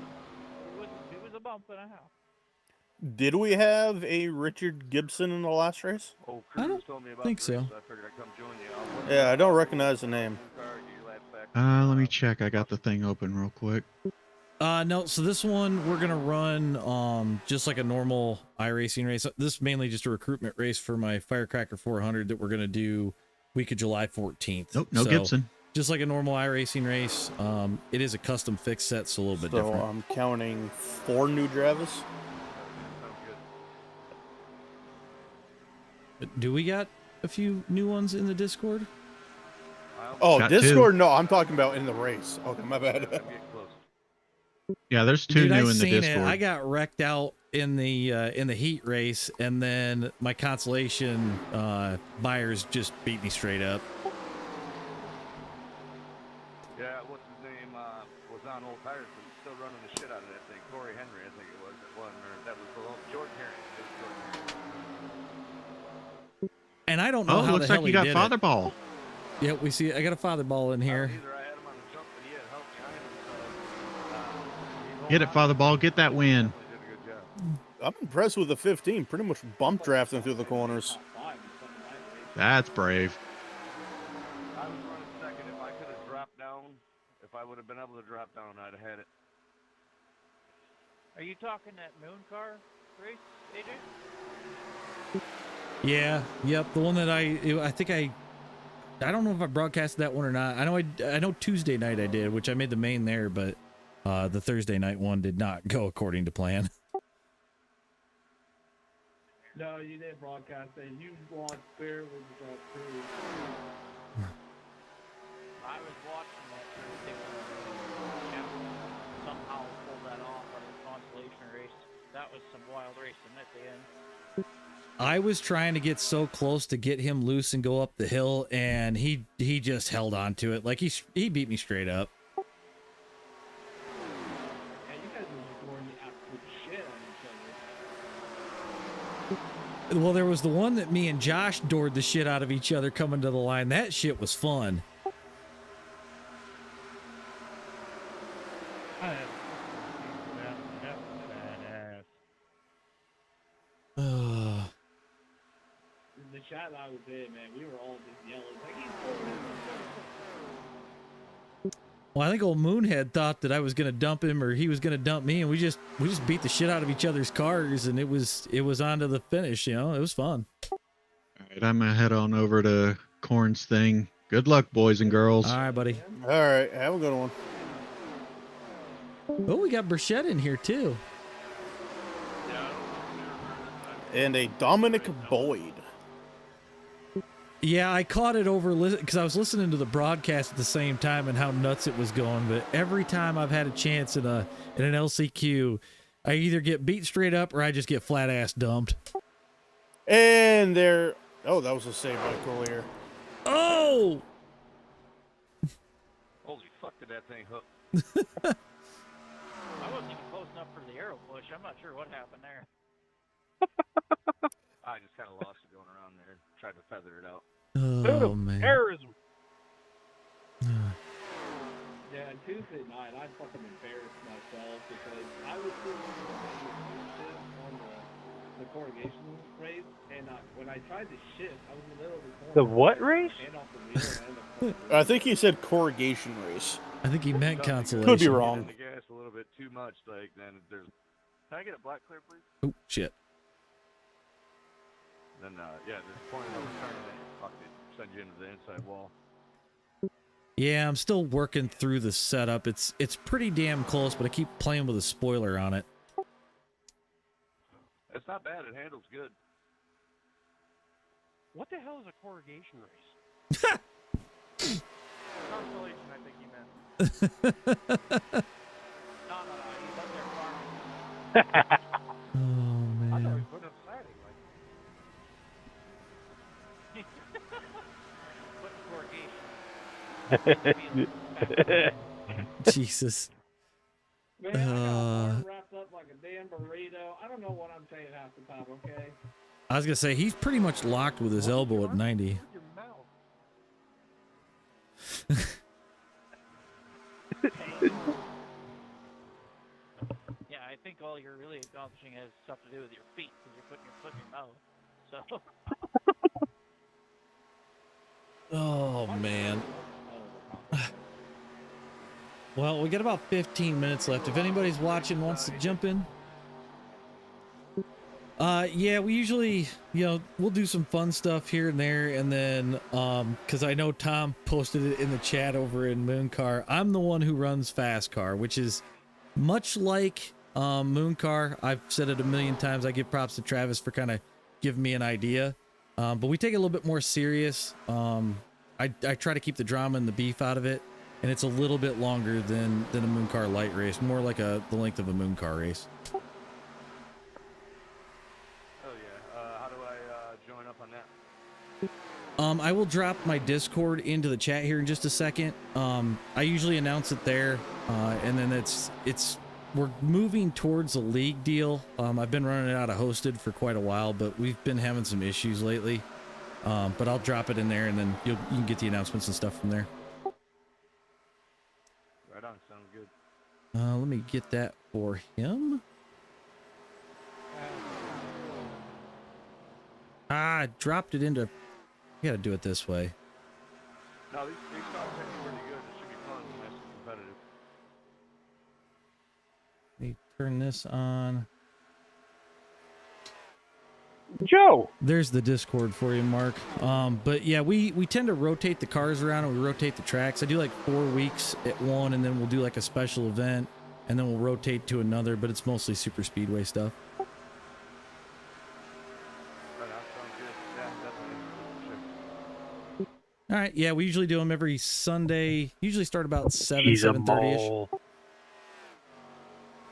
it. It was a bump and a half. Did we have a Richard Gibson in the last race? Oh, I don't told me about think so. I figured I'd come join you. Yeah, I don't recognize the name. Let me check. I got the thing open real quick. No, so this one we're gonna run just like a normal iRacing race. This is mainly just a recruitment race for my Firecracker 400 that we're gonna do week of July 14th. Nope, no So, Gibson. Just like a normal iRacing race. It is a custom fix set, so a little bit So different. I'm counting 4 new drivers. Do we got a few new ones in the Discord? Oh, Got Discord? 2. No, I'm talking about in the race. Okay, my bad. Yeah, there's 2 Dude, new I've in the seen Discord. it. I got wrecked out in the heat race, and then my consolation buyers just beat me straight up. Yeah, what's his name? Was on old tires, but he's still running the shit out of that thing. Corey Henry, I think it was. That was Jordan Henry. It was Jordan Henry. And I don't know Oh, how looks the hell like you he got did father it. ball. Yep, we see. I got a father ball in here. Get it, father ball. Get that win. I'm impressed with the 15. Pretty much bump drafting through the corners. That's brave. I was running second. If I could have dropped down, if I would have been able to drop down, I'd have had it. Are you talking that moon car race, AJ? Yeah, yep, the one that I don't know if I broadcasted that one or not. I know Tuesday night I did, which I made the main there, but the Thursday night one did not go according to plan. No, you didn't broadcast it. You watched barely the crew. I was watching that Thursday one. Yeah, somehow pulled that off on the consolation race. That was some wild racing at the end. I was trying to get so close to get him loose and go up the hill, and he just held on to it. Like he beat me straight up. Yeah, you guys were scoring the absolute shit on each other. Well, there was the one that me and Josh doored the shit out of each other coming to the line. That shit was fun. The chat I was in, man, we were all just yelling like he's going. Well, I think old Moonhead thought that I was gonna dump him or he was gonna dump me, and we just beat the shit out of each other's cars, and it was on to the finish. You know, it was fun. All right, I'm gonna head on over to Corn's thing. Good luck, boys and girls. All right, buddy. All right, have a good one. Oh, we got Burchette in here too. And a Dominic Boyd. Yeah, I caught it over because I was listening to the broadcast at the same time and how nuts it was going. But every time I've had a chance in an LCQ, I either get beat straight up or I just get flat ass dumped. And there. Oh, that was a save by Collier. Oh! Holy fuck, did that thing hook? I wasn't even close enough for the arrow push. I'm not sure what happened there. I just kind of lost it going around there. Tried to feather it out. Oh, man. Terrorism. Yeah, Tuesday night, I fucking embarrassed myself because I was doing on the corrugation race, and when I tried to shift, I was in the middle of the corner. The what race? And off the wheel and I think he said corrugation race. I think he meant consolation. Could be wrong. The gas a little bit too much, like then there's. Can I get a black clear, please? Oh shit. Then yeah, there's a point of no return, and then fuck it, send you into the inside wall. Yeah, I'm still working through the setup. It's pretty damn close, but I keep playing with a spoiler on it. It's not bad. It handles good. What the hell is a corrugation race? Consolation, I think you meant. No, he's up there farming. Oh man. I thought he put up siding. Jesus. Man, I got wrapped up like a damn burrito. I don't know what I'm saying half the time, okay? I was gonna say he's pretty much locked with his elbow at 90. Yeah, I think all you're really accomplishing has stuff to do with your feet because you're putting your foot in your mouth. So. Oh man. Well, we got about 15 minutes left. If anybody's watching wants to jump in. Yeah, we usually, we'll do some fun stuff here and there, and then because I know Tom posted it in the chat over in Mooncar. I'm the one who runs Fast Car, which is much like Mooncar. I've said it a million times. I give props to Travis for kind of giving me an idea, but we take it a little bit more serious. I try to keep the drama and the beef out of it, and it's a little bit longer than a Mooncar light race, more like the length of a Mooncar race. How do I join up on that? I will drop my Discord into the chat here in just a second. I usually announce it there, and then we're moving towards a league deal. I've been running it out of hosted for quite a while, but we've been having some issues lately. But I'll drop it in there, and then you can get the announcements and stuff from there. Right on, sounds good. Let me get that for him. I dropped it into. You gotta do it this way. No, these cars should be pretty good. It should be fun, nice and competitive. Let me turn this on. Joe. There's the Discord for you, Mark. But yeah, we tend to rotate the cars around and we rotate the tracks. I do like 4 weeks at one, and then we'll do like a special event, and then we'll rotate to another. But it's mostly super speedway stuff. All right, yeah, we usually do them every Sunday. Usually start about 7:30ish.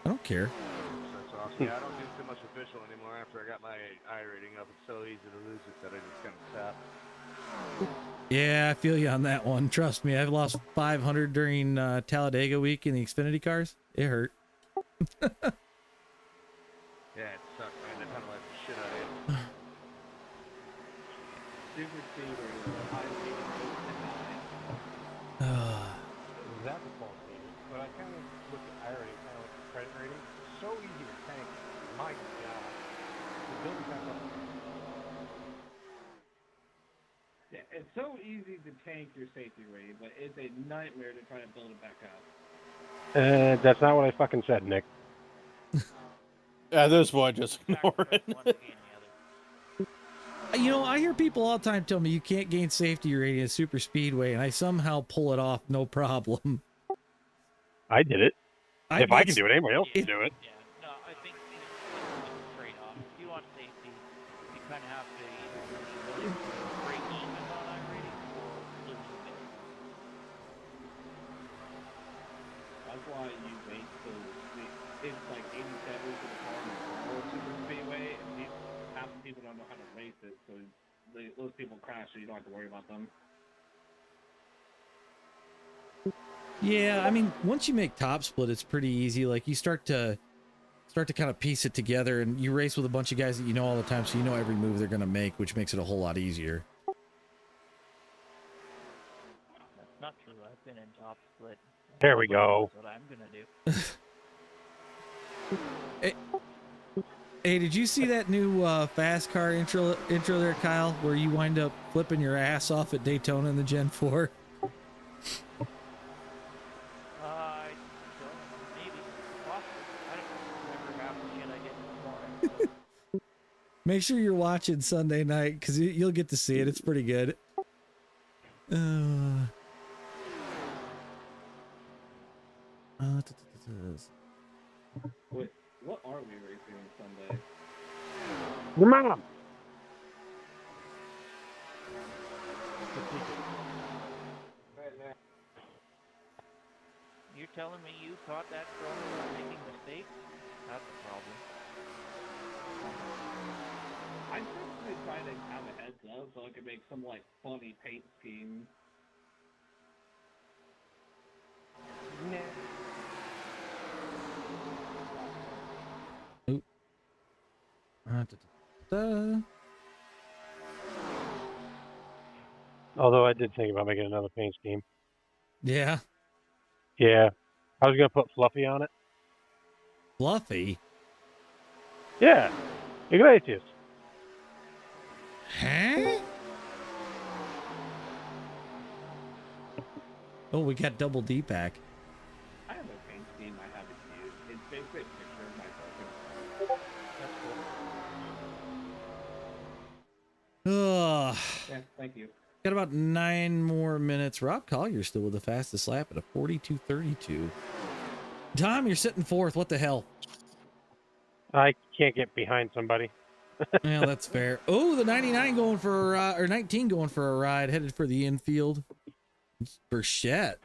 I don't care. That's awesome. Yeah, I don't do too much official anymore after I got my iRating up. It's so easy to lose it that I just kind of stop. Yeah, I feel you on that one. Trust me, I've lost 500 during Talladega week in the Xfinity cars. It hurt. Yeah, it sucked, man. They penalized the shit out of you. Super Speedway was a high rating 8 to 9. That's a false statement. But I kind of look at iRating, kind of like the credit rating. It's so easy to tank. My God. The building back up. Yeah, it's so easy to tank your safety rating, but it's a nightmare to try to build it back up. That's not what I fucking said, Nick. At this point, just ignore it. You know, I hear people all the time tell me you can't gain safety rating in super speedway, and I somehow pull it off no problem. I did it. If I can do it, anybody else can do it. Yeah, no, I think it's a trade-off. If you want safety, you kind of have to either really break even on iRating or lose a bit. That's why you wait till it's like 87 for the car or super speedway, and half the people don't know how to race it, so those people crash, so you don't have to worry about them. Yeah, I mean, once you make top split, it's pretty easy. Like you start to kind of piece it together, and you race with a bunch of guys that you know all the time, so you know every move they're gonna make, which makes it a whole lot easier. That's not true. I've been in top split. There we go. That's what I'm gonna do. Hey, did you see that new fast car intro there, Kyle, where you wind up flipping your ass off at Daytona in the Gen 4? Make sure you're watching Sunday night, because you'll get to see it. It's pretty good. Wait, what are we racing on Sunday? Your mom. You're telling me you caught that drone without making mistakes? That's a problem. I'm personally trying to have a heads up so I can make some like funny paint scheme. Although I did think about making another paint scheme. Yeah. Yeah. I was going to put Fluffy on it. Fluffy? Yeah. Iglesias. Huh? Oh, we got double D-pack. I have a paint scheme I haven't used. It's basically a picture of my focus. That's cool. Ugh. Yeah, thank you. Got about 9 more minutes. Rob Collier's still with the fastest lap at a 42.32. Tom, you're sitting fourth. What the hell? I can't get behind somebody. Yeah, that's fair. Oh, the 99 going for a or 19 going for a ride, headed for the infield. It's Burchette.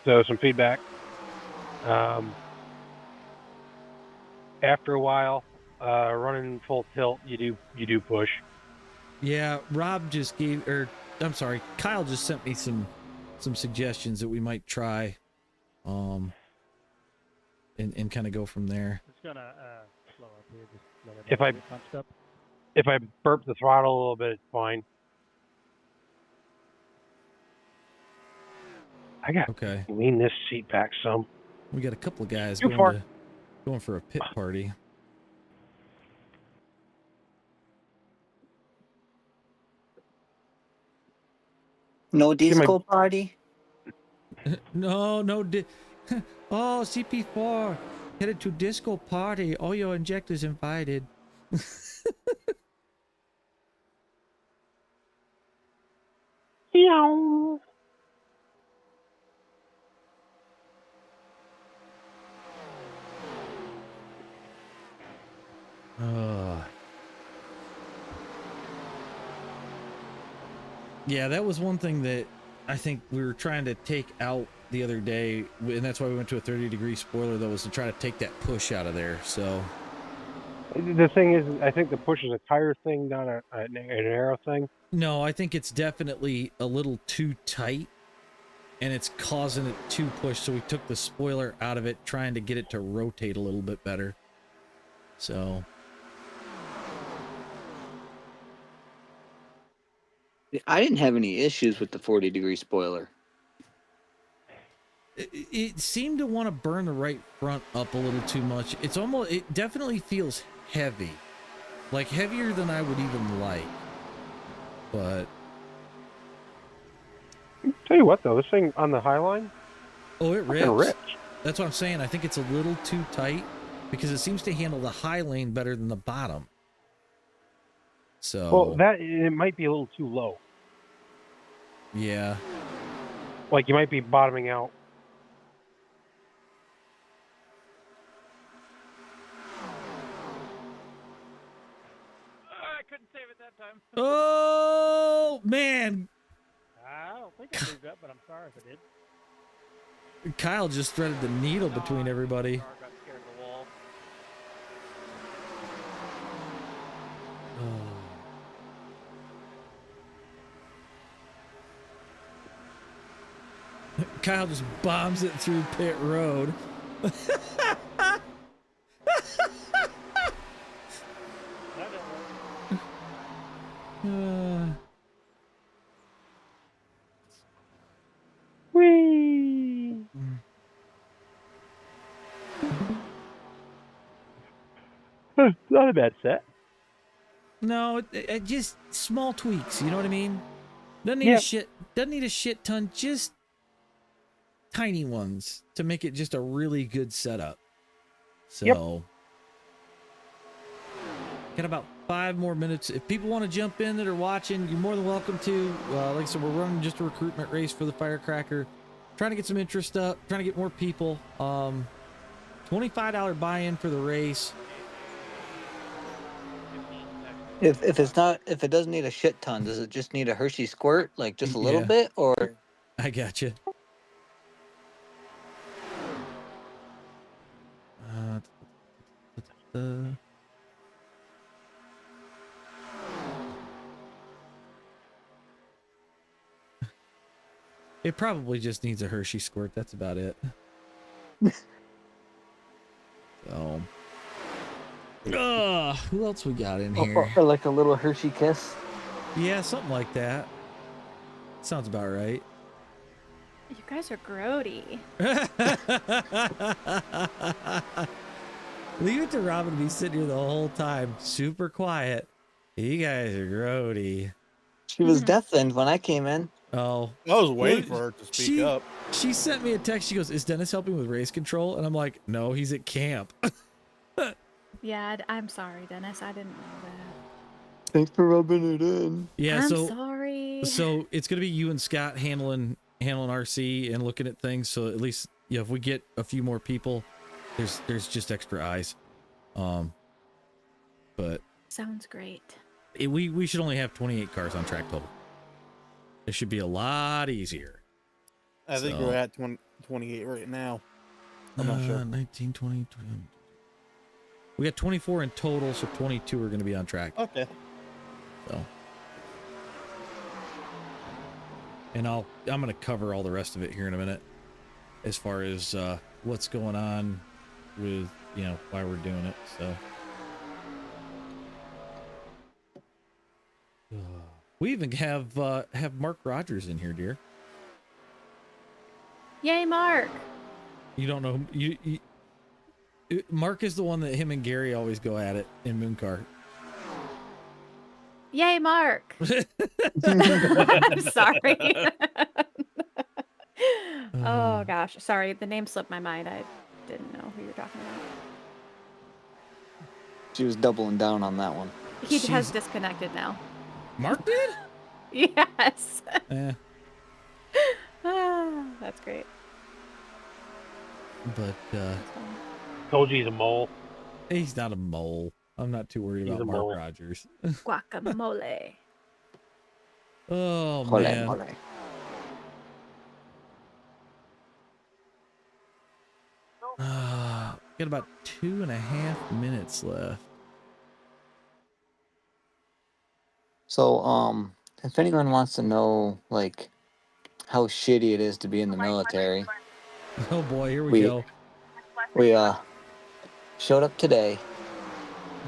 So some feedback. After a while, running full tilt, you do push. Yeah, Rob just gave, or I'm sorry, Kyle just sent me some suggestions that we might try, and kind of go from there. It's gonna slow up here. Just let it If I get punched up. if I burp the throttle a little bit, it's fine. I got Okay. lean this seat back some. We got a couple of guys Too far. going for a pit party. No disco party? No. Oh, CP4 headed to disco party. All your injectors invited. Meow. Yeah, that was one thing that I think we were trying to take out the other day, and that's why we went to a 30-degree spoiler, though, was to try to take that push out of there. So The thing is, I think the push is a tire thing, not an arrow thing. no, I think it's definitely a little too tight, and it's causing it to push. So we took the spoiler out of it, trying to get it to rotate a little bit better. So I didn't have any issues with the 40-degree spoiler. it seemed to want to burn the right front up a little too much. It definitely feels heavy, like heavier than I would even like. But tell you what, though, this thing on the high line, oh, it rips. rips. That's what I'm saying. I think it's a little too tight because it seems to handle the high lane better than the bottom. So well, it might be a little too low. Yeah. Like you might be bottoming out. I couldn't save it that time. Oh man, I don't think I moved up, but I'm sorry if I did. Kyle just threaded the needle between everybody. Car got scared of the wall. Kyle just bombs it through pit road. Whee! Not a bad set. No, it just small tweaks. You know what I mean? Doesn't need a shit ton. Just tiny ones to make it just a really good setup. So, got about 5 more minutes. If people want to jump in that are watching, you're more than welcome to. Like I said, we're running just a recruitment race for the Firecracker. Trying to get some interest up, trying to get more people. $25 buy-in for the race. If it doesn't need a shit ton, does it just need a Hershey squirt, like just a little bit, or? I got you. It probably just needs a Hershey squirt. That's about it. So, who else we got in here? Or like a little Hershey kiss. Yeah, something like that. Sounds about right. You guys are grody. Leave it to Robin to be sitting here the whole time, super quiet. You guys are grody. She was deafened when I came in. Oh, I was waiting for her to speak up. She sent me a text. She goes, "Is Dennis helping with race control?" And I'm like, "No, he's at camp." Yeah, I'm sorry, Dennis. I didn't know that. Thanks for rubbing it in. Yeah, I'm so sorry. So it's gonna be you and Scott handling RC and looking at things. So at least if we get a few more people, there's just extra eyes. But sounds great. We should only have 28 cars on track total. It should be a lot easier. I think we're at 28 right now. I'm not sure. 19, 20, 20. We got 24 in total, so 22 are going to be on track. Okay. So, and I'm going to cover all the rest of it here in a minute, as far as what's going on with why we're doing it. So. We even have Mark Rogers in here, dear. Yay, Mark! You don't know Mark is the one that him and Gary always go at it in Mooncart. Yay, Mark! I'm sorry. Oh gosh, sorry. The name slipped my mind. I didn't know who you were talking about. She was doubling down on that one. He has disconnected now. Mark did? Yes. That's great. But Told you he's a mole. he's not a mole. I'm not too worried He's about a Mark mole. Rogers. Guacamole. Oh Mole, man. mole. Got about 2.5 minutes left. So, if anyone wants to know, like, how shitty it is to be in the military, Oh boy, here we go. we showed up today.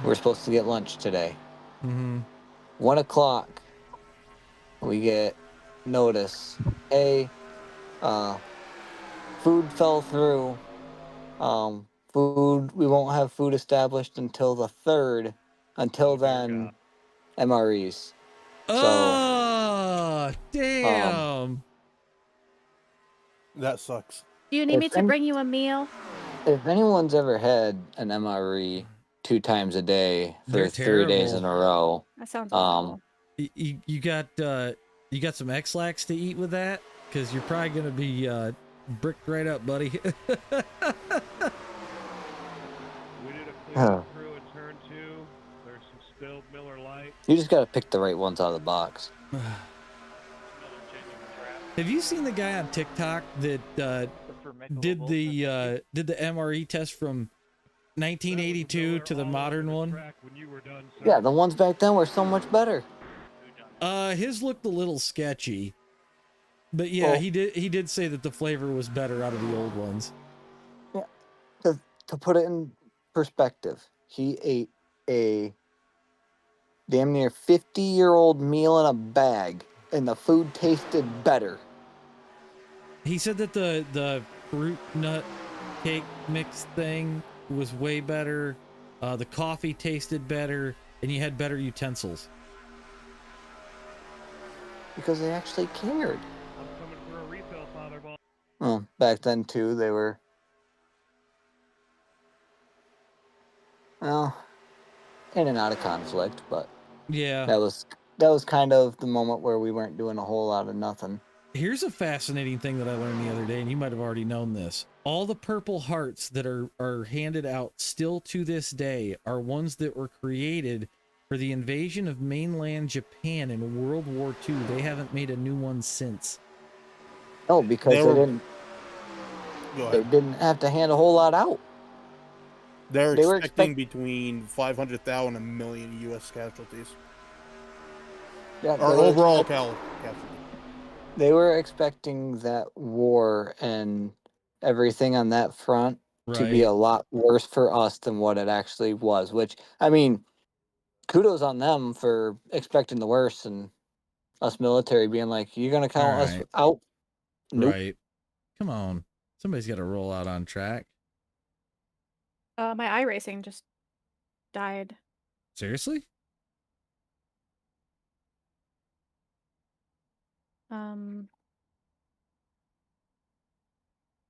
We're supposed to get lunch today. Mm-hmm. 1 o'clock, we get notice. Food fell through. We won't have food established until the 3rd. Until then, MREs. Oh, damn. That sucks. Do you need me to bring you a meal? If anyone's ever had an MRE 2 times a day for They're 3 days in terrible. a row, That sounds awful. You got some X-Lax to eat with that? Because you're probably gonna be bricked right up, buddy. We did a clean through in turn 2. There's some spilled Miller Lite. you just gotta pick the right ones out of the box. Have you seen the guy on TikTok that did the MRE test from 1982 to the modern one? Yeah, the ones back then were so much better. His looked a little sketchy, but yeah, Well- he did say that the flavor was better out of the old ones. Yeah, to put it in perspective, he ate a damn near 50-year-old meal in a bag, and the food tasted better. He said that the fruit nut cake mix thing was way better. The coffee tasted better, and you had better utensils. Because they actually cared. I'm coming for a refill, Father Ball. Well, back then too, they were, well, in and out of conflict, but Yeah. that was kind of the moment where we weren't doing a whole lot of nothing. Here's a fascinating thing that I learned the other day, and you might have already known this. All the Purple Hearts that are handed out still to this day are ones that were created for the invasion of mainland Japan in World War II. They haven't made a new one since. Oh, because They they were- didn't. Go They ahead. didn't have to hand a whole lot out. They're They were expecting between 500,000 and a million U.S. casualties. Yeah, Or they were overall expect- casualties. They were expecting that war and everything on that front to be Right. a lot worse for us than what it actually was. Which, I mean, kudos on them for expecting the worst and us military being like, "You're gonna count us Alright. out?" Nope. Right. Come on. Somebody's got to roll out on track. My iRacing just died. Seriously?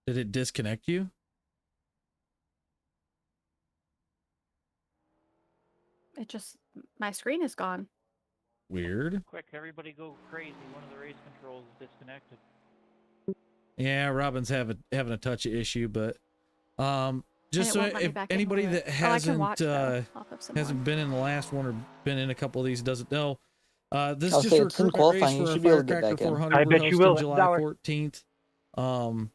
Did it disconnect you? It just, my screen is gone. Weird. Quick, everybody go crazy. One of the race controls is disconnected. Yeah, Robin's having a touch issue, but just it so won't let me if back into anybody it. that Oh, I can hasn't watch, though. I'll have some hasn't been in the last one or been in a couple of these doesn't know, this I'll is just say a it's in recruitment race qualifying. You for a should be able to get Firecracker back in. 400. I We're bet you will. hosting July 14th.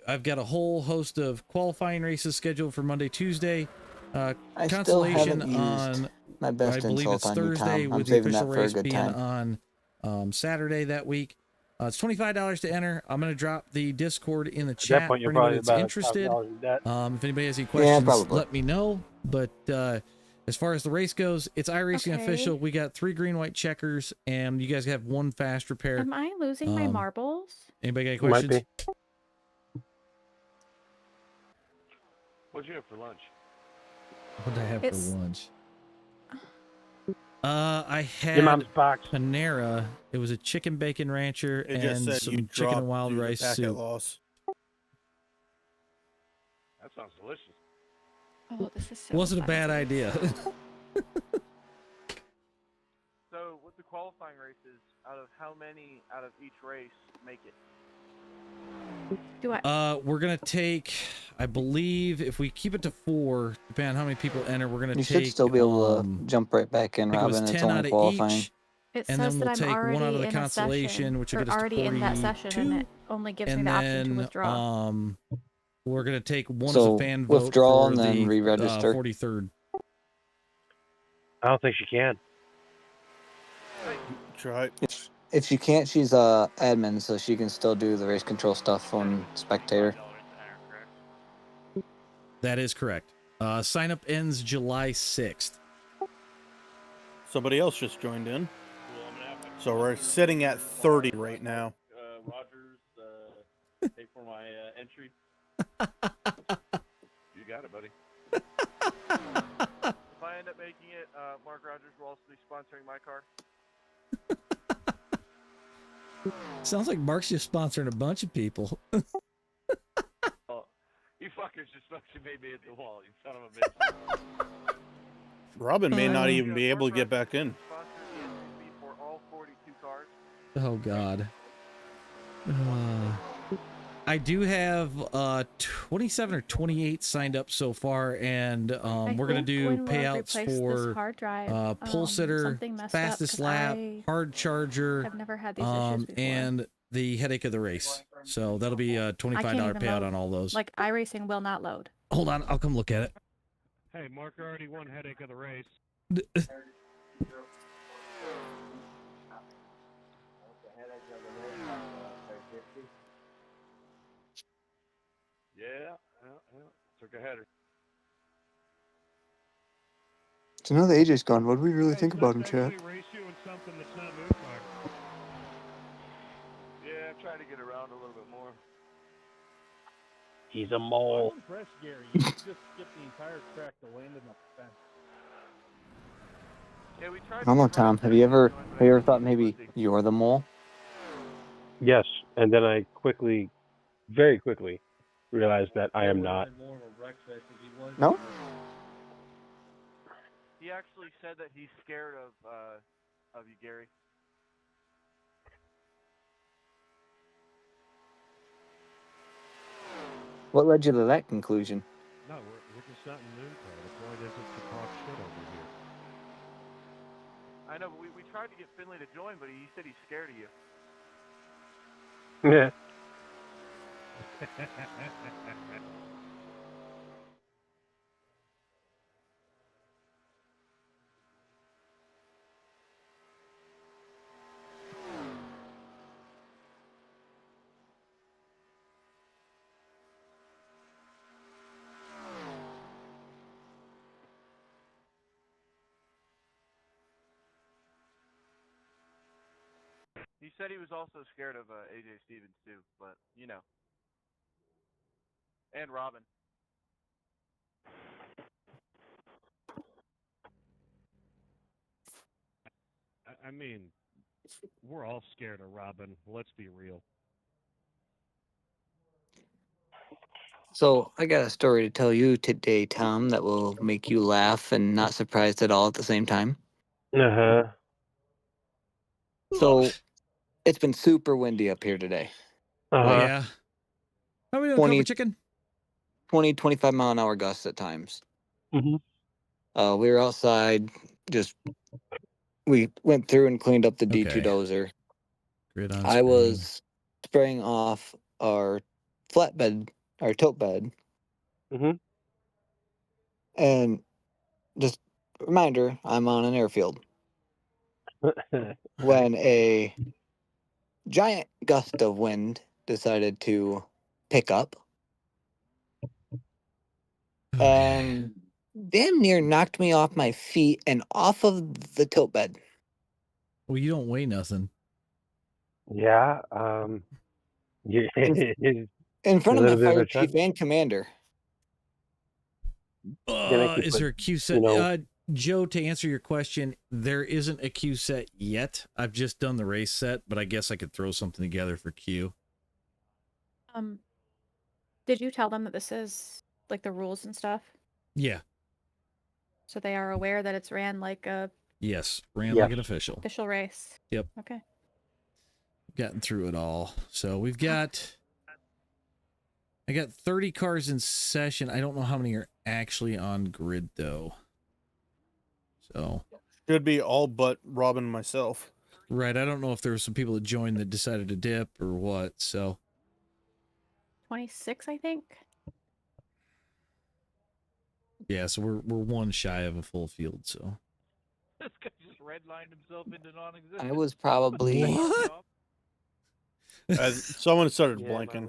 I've got a whole host of qualifying races scheduled for Monday, Tuesday. I still Constellation haven't used on my best I believe insult it's on you, Thursday, Tom. I'm with the saving official that for a race good being time. on Saturday that week. It's $25 to enter. I'm going to drop the Discord in the At chat that point, for you're anybody probably that's about interested. $1,000 in debt. If anybody has any questions, probably. let me know. But as far as the race goes, it's iRacing Okay. official. We got 3 green, white checkers, and you guys have 1 fast repair. Am I losing my marbles? Anybody got any You might questions? be. What'd you have for lunch? What did I have It's- for lunch? I Your had mom's box. Panera. It was a chicken bacon rancher It just and said some you chicken dropped and wild due to rice packet soup. loss. That sounds delicious. Oh, this is so Wasn't a bad fancy. idea. So with the qualifying races, out of how many out of each race make it? Do I? We're gonna take, I believe, if we keep it to 4, depending on how many people enter, we're gonna You take. should still be able to jump right back in, I think it was Robin. It's 10 only out of qualifying. each, It and says then that we'll I'm take already one out of the in a consolation, session, which will or get us to already in that session, and 42. it only gives me And the option to then, withdraw. we're gonna take one as a So fan vote withdraw for and then the re-register. 43rd. I don't think she can. Try. If she can't, she's admin, so she can still do the race control stuff on spectator. That is correct. Sign up ends July 6th. Somebody else just joined in. So we're sitting at 30 right now. Rogers, pay for my entry. You got it, buddy. If I end up making it, Mark Rogers will also be sponsoring my car. Sounds like Mark's just sponsoring a bunch of people. Oh, you fuckers just fucking made me hit the wall, you son of a bitch. Robin may not even be able to get back in. For all 42 cars. Oh God. I do have 27 or 28 signed up so far, and we're gonna think do when Mark payouts replaced this for hard drive, pull sitter, something messed up, fastest 'cause lap, I hard charger, have never had these issues before. and the headache of the race. So that'll be a I $25 can't even payout load. on all those. Like iRacing will not load. Hold on, I'll come look at it. Hey, Mark already won headache of the race. Yeah, took a header. So now that AJ's gone, what do we really think about him, chat? Race you in something that's not moon car. Yeah, I'm trying to get around a little bit more. He's a mole. I'm impressed, Gary. You just skipped the entire track to land in the fence. Yeah, we tried. I don't know, Tom. Have you ever thought maybe you're the mole? Yes, and then I quickly, very quickly, realized that I am not. No? He actually said that he's scared of you, Gary. What led you to that conclusion? No, we're just not in moon car. The point isn't to talk shit over here. I know, but we tried to get Finley to join, but he said he's scared of you. Yeah. He said he was also scared of AJ Stevens too, but you know, and Robin. I mean, we're all scared of Robin. Let's be real. So I got a story to tell you today, Tom, that will make you laugh and not surprised at all at the same time. Uh-huh. So it's been super windy up here today. Uh-huh. Yeah. How are we doing, Cobra Chicken? 20, 25 mile an hour gusts at times. Mm-hmm. We were outside, we went through and cleaned up the D2 Okay. dozer. Grid on I screen. was spraying off our flatbed, our tote bed. Mm-hmm. And just reminder, I'm on an airfield. When a giant gust of wind decided to pick up and damn near knocked me off my feet and off of the tilt bed. Well, you don't weigh nothing. Yeah. Yeah. In front A of my little bit of fire a chief chunk. and commander. Is there a queue set? Joe, to answer your question, there isn't a queue set yet. I've just done the race set, but I guess I could throw something together for queue. Did you tell them that this is like the rules and stuff? Yeah. So they are aware that it's ran like a Yes, ran like an official. official race. Yep. Okay. Gotten through it all. So we've got... I got 30 cars in session. I don't know how many are actually on grid, though. So... Should be all but Robin and myself. Right, I don't know if there were some people that joined that decided to dip or what, so... 26, I think. Yeah, so we're one shy of a full field, so... This guy just redlined himself into non-existence. I was probably... What? Someone started blinking.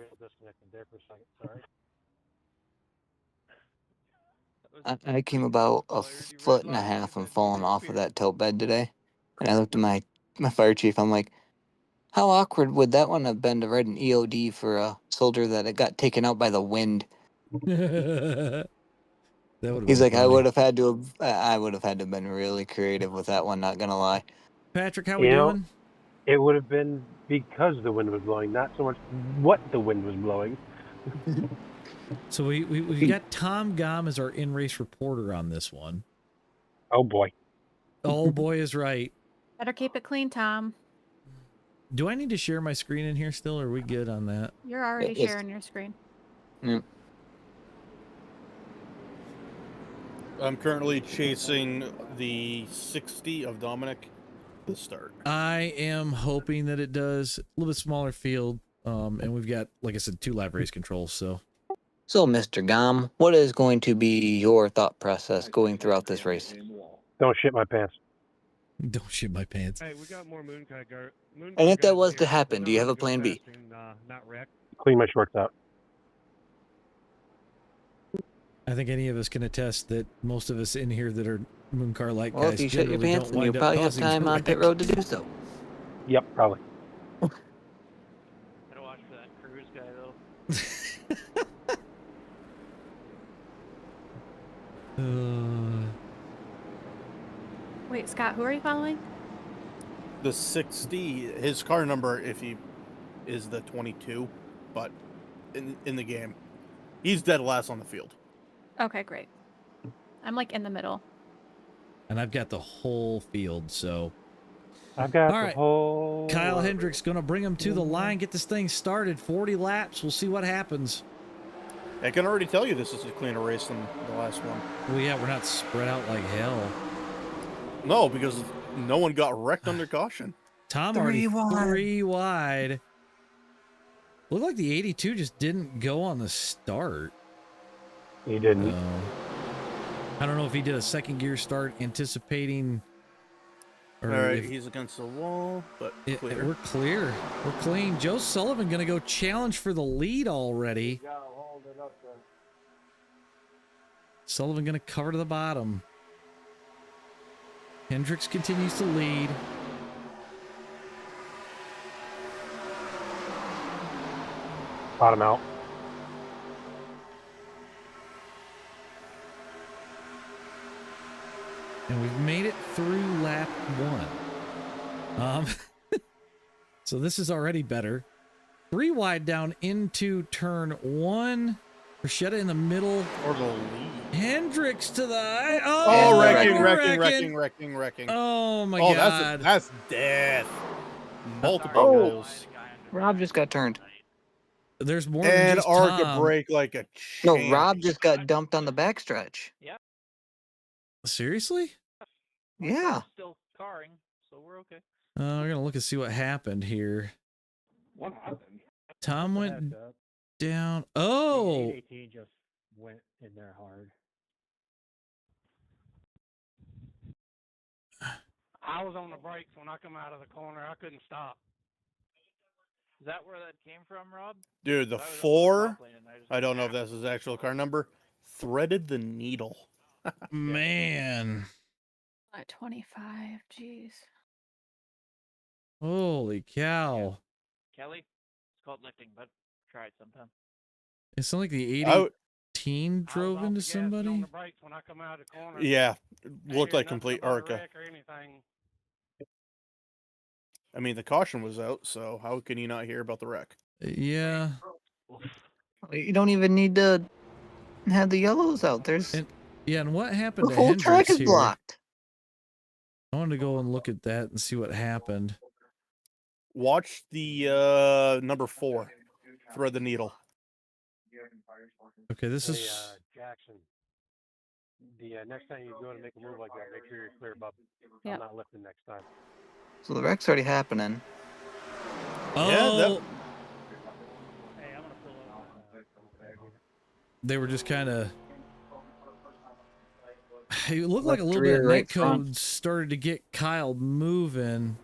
I came about a foot and a half from falling off of that tilt bed today. And I looked at my fire chief. I'm like, how awkward would that one have been to write an EOD for a soldier that it got taken out by the wind? He's like, I would have had to have been really creative with that one, not gonna lie. Patrick, how we doing? It would have been because the wind was blowing, not so much what the wind was blowing. So we got Tom Gom as our in-race reporter on this one. Oh boy. Oh boy is right. Better keep it clean, Tom. Do I need to share my screen in here still, or are we good on that? You're already sharing your screen. Yeah. I'm currently chasing the 60 of Dominic to start. I am hoping that it does. A little bit smaller field, and we've got, like I said, 2 live race controls, so... So, Mr. Gom, what is going to be your thought process going throughout this race? Don't shit my pants. Don't shit my pants. Hey, we got more Mooncar And if that was to happen, do you have a plan B? Not wreck. Clean my shorts out. I think any of us can attest that most of us in here that are Mooncar like Well, guys if you shit your generally pants, don't then you wind up probably have causing time on pit wreck. road to do so. Yep, probably. Gotta watch for that cruise guy though. Wait, Scott, who are you following? The 60, his car number, if he is the 22, but in the game, he's dead last on the field. Okay, great. I'm like in the middle. And I've got the whole field, so... I've got All the right. whole... Kyle Hendricks going to bring him to the line, get this thing started. 40 laps. We'll see what happens. I can already tell you this is a cleaner race than the last one. Well, yeah, we're not spread out like hell. No, because no one got wrecked under caution. Tom already 3 wide. Looked like the 82 just didn't go on the start. He didn't. I don't know if he did a second gear start anticipating... All right, he's against the wall, but clear. We're clear. We're clean. Joe Sullivan going to go challenge for the lead already. Sullivan going to cover to the bottom. Hendricks continues to lead. Bottom out. And we've made it through lap 1. So this is already better. 3 wide down into turn 1. Rashetta in the middle. Or the lead. Hendricks to the... Wrecking. Oh my God. That's death. Multiple goals. Rob just got turned. There's more than And just Arca Tom. break like a No, champ. Rob just got dumped on the backstretch. Yep. Seriously? Yeah. Still carring, so we're okay. We're gonna look and see what happened here. What happened? Tom went down. Oh, AT just went in there hard. I was on the brakes when I come out of the corner. I couldn't stop. Is that where that came from, Rob? Dude, the 4, I don't know if that's his actual car number, threaded the needle. man. At 25, jeez. Holy cow. Kelly? It's called lifting, but try it sometime. It's not like the teen drove into somebody? On the brakes when I come out of the corner. Yeah, it I looked hear like nothing complete about a Arca. wreck or anything. I mean, the caution was out, so how can you not hear about the wreck? Yeah. You don't even need to have the yellows out. There's and what happened the to whole track Hendrix is here? blocked. I wanted to go and look at that and see what happened. Watch the number 4, thread the needle. Okay, this Hey, is Jackson. The next time you go to make a move like that, make sure you're clear, bub. Yep. I'm not lifting next time. So the wreck's already happening. oh. Hey, I'm gonna pull over. They were just kind of. It looked like a Left little bit of rear, right netcode front. started to get Kyle moving.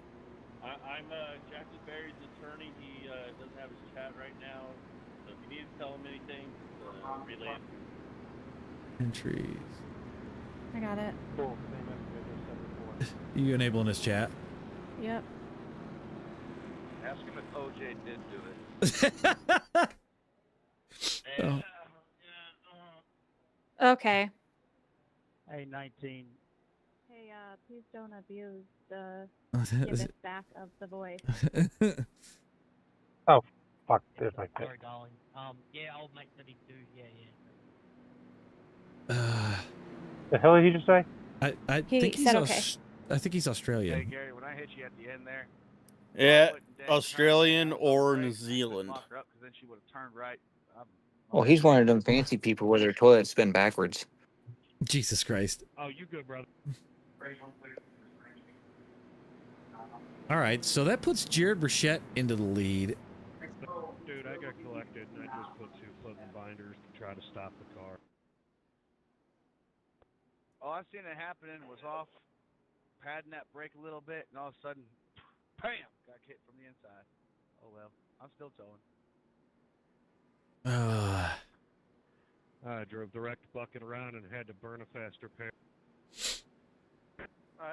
I'm Jackie Berry's attorney. He doesn't have his chat right now, so if you need to tell him anything, relay it. Entries. I got it. Cool. Same message I just said before. You enabling his chat? Yep. Ask him if OJ did do it. Oh. Okay. Hey, 19. Hey, please don't abuse the give it back of the voice. Oh, fuck. There's my pick. Sorry, darling. Yeah, I'll make 32. Yeah. The hell did he just say? I He think he's said okay. I think he's Australian. Hey Gary, when I hit you at the end there, Yeah, putting down, Australian turning, or brake, New I couldn't Zealand. lock her up 'cause then she would have turned right. Well, he's one of them fancy people where their toilets spin backwards. Jesus Christ. Oh, you good, brother? All right, so that puts Jared Brichette into the lead. Dude, I got collected and I just put 2 clothing binders to try to stop the car. All I seen it happening was off, padding that brake a little bit, and all of a sudden, bam, got hit from the inside. Oh well, I'm still towing. I drove direct bucket around and had to burn a faster pair.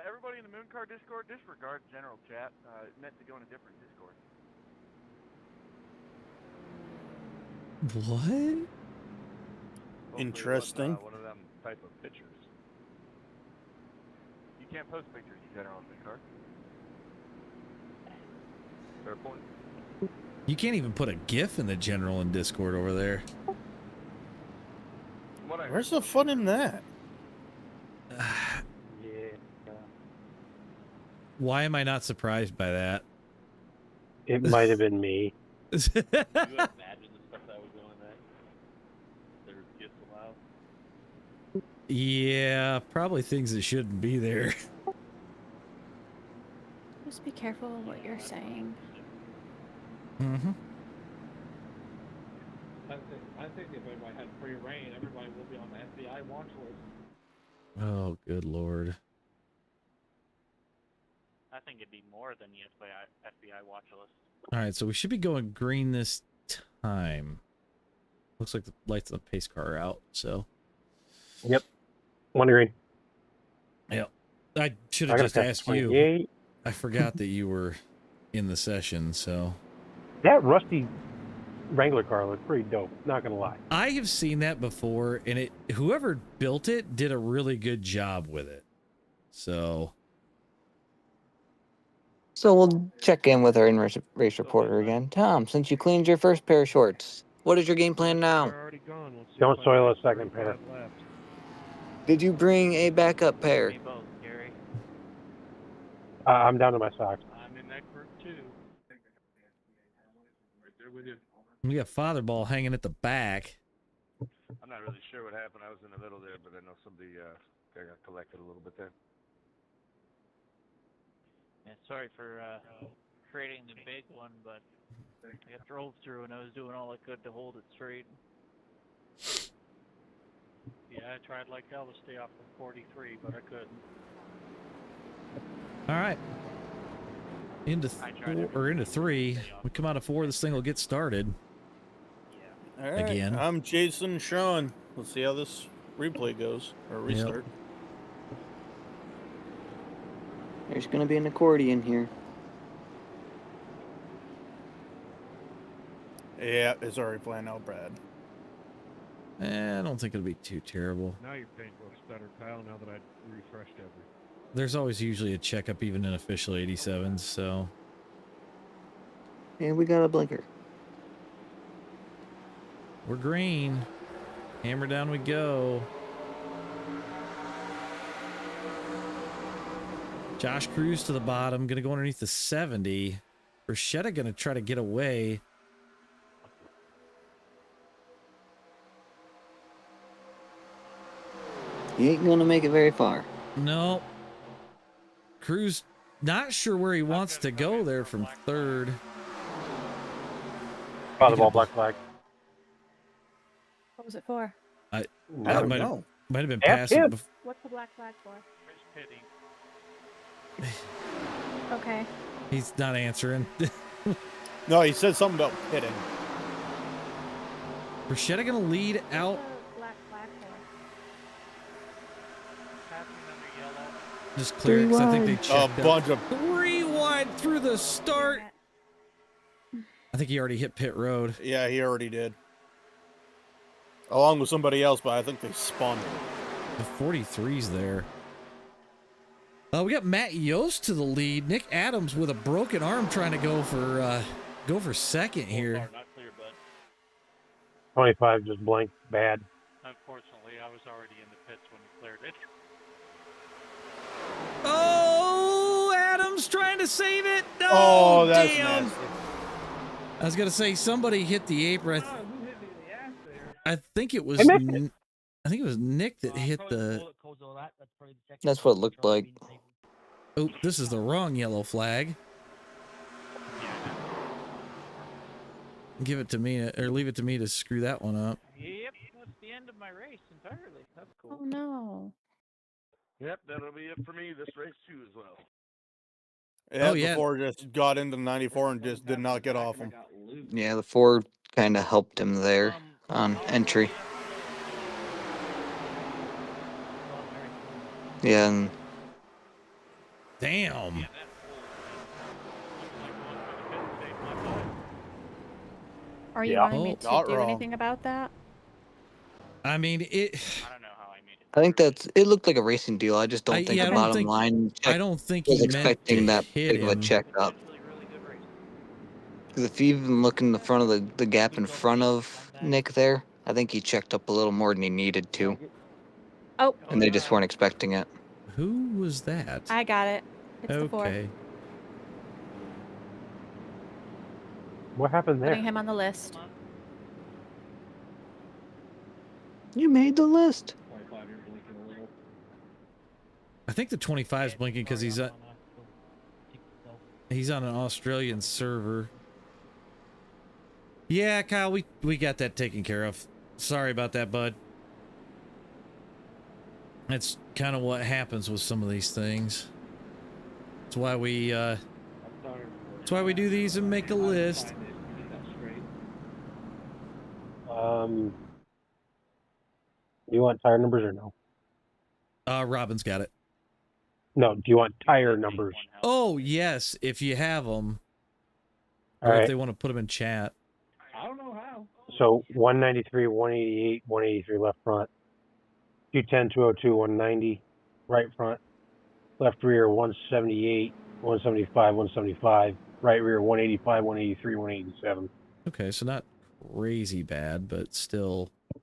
Everybody in the Moon Car Discord, disregard general chat. It meant to go in a different Discord. What? Hopefully Interesting. It wasn't, one of them type of pictures. You can't post pictures in general in the car. Fair point. You can't even put a GIF in the general and Discord over there. Where's the fun in that? Why am I not surprised by that? It might have been me. You imagine the stuff that would go in that? There gets allowed. Yeah, probably things that shouldn't be there. Just be careful of what you're saying. Mm-hmm. I think if everybody had free reign, everybody will be on the FBI watch list. Oh, good Lord. I think it'd be more than the FBI watch list. All right, so we should be going green this time. Looks like the lights on the pace car are out, so. Yep. One green. Yep. I should have just asked you. I forgot that you were in the session, so. That rusty Wrangler car looked pretty dope, not gonna lie. I have seen that before, and whoever built it did a really good job with it. So. So we'll check in with our in-race reporter again. Tom, since you cleaned your first pair of shorts, what is your game plan now? Don't soil a second pair. Did you bring a backup pair? I'm down to my socks. I'm in that group too. Right there with you. We got Father Ball hanging at the back. I'm not really sure what happened. I was in the middle there, but I know somebody got collected a little bit there. Yeah, sorry for creating the big one, but I got drove through and I was doing all I could to hold it straight. Yeah, I tried like hell to stay off of 43, but I couldn't. All right. Into 3. We come out of 4. This thing will get started. All right. Again. I'm Jason Sean. Let's see how this replay goes or restart. There's going to be an accordion here. Yeah, it's already playing out, Brad. I don't think it'll be too terrible. Now your paint looks better, Kyle, now that I refreshed everything. There's always usually a checkup even in official 87s, so. And we got a blinker. We're green. Hammer down we go. Josh Cruz to the bottom, gonna go underneath the 70. Rashetta gonna try to get away. He ain't gonna make it very far. No. Cruz not sure where he wants to go there from third. Father ball, black flag. What was it for? I don't might know. Might have been Ask passing. him. What's the black flag for? Okay. He's not answering. No, he said something about pitting. Rashetta gonna lead out. Black flag for? Just clear it, 'cause I think they checked A bunch of 3 wide through the start. I think he already hit pit road. Yeah, he already did. Along with somebody else, but I think they spun. The 43's there. We got Matt Yost to the lead. Nick Adams with a broken arm trying to go for second here. 25 just blanked bad. Unfortunately, I was already in the pits when he cleared it. Oh, Adams trying to save it. No, Oh, that's damn. nasty. I was gonna say somebody hit the apron. I think it was. I missed it. I think it was Nick that hit the. That's what it looked like. Oh, this is the wrong yellow flag. Give it to me, or leave it to me to screw that one up. Yep, that's the end of my race entirely. That's cool. Oh no. Yep, that'll be it for me this race too as well. Yeah, Oh, yeah. the Ford just got into 94 and just did not get off him. Yeah, the Ford kind of helped him there on entry. Yeah, and Damn. Are you Yeah. wanting me Oh, to not do wrong. anything about that? I mean, it. I don't know how I made it. I think it looked like a racing deal. I just don't think yeah, the I don't bottom think- line I don't think was he meant to expecting that hit big of a him. checkup. Because if you even look in the front of the gap in front of Nick there, I think he checked up a little more than he needed to, Oh, and they just weren't expecting it. Who was that? I got it. It's the fourth. Okay. What happened there? Putting him on the list. You made the list. I think the 25's blinking because he's on an Australian server. Yeah, Kyle, we got that taken care of. Sorry about that, bud. That's kind of what happens with some of these things. That's why we do these and make a list. You want tire numbers or no? Robin's got it. No, do you want tire numbers? Oh, yes, if you have them. All Or if right. they want to put them in chat. I don't know how. So 193, 188, 183 left front. 210, 202, 190 right front. Left rear 178, 175, 175. Right rear 185, 183, 187. Okay, so not crazy bad, but still About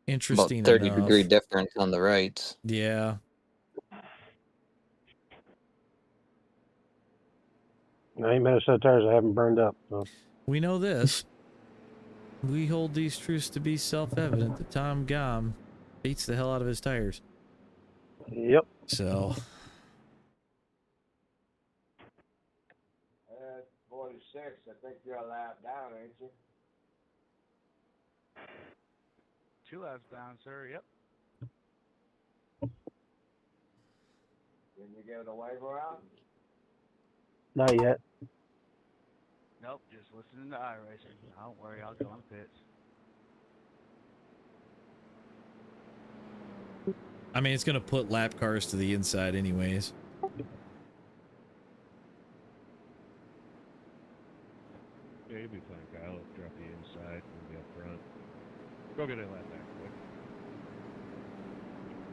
interesting 30-degree enough. difference on the rights. Yeah. I ain't met a set of tires I haven't burned up. So. We know this. We hold these truths to be self-evident that Tom Gom beats the hell out of his tires. Yep. So, 46. I think you're a lap down, ain't you? 2 laps down, sir. Yep. Didn't you give the waiver out? Not yet. Nope, just listening to iRacing. Don't worry, I'll go on pits. I mean, it's going to put lap cars to the inside anyways. Yeah, you'll be fine, Kyle. Drop you inside, we'll be up front. Go get in that thing. Quick.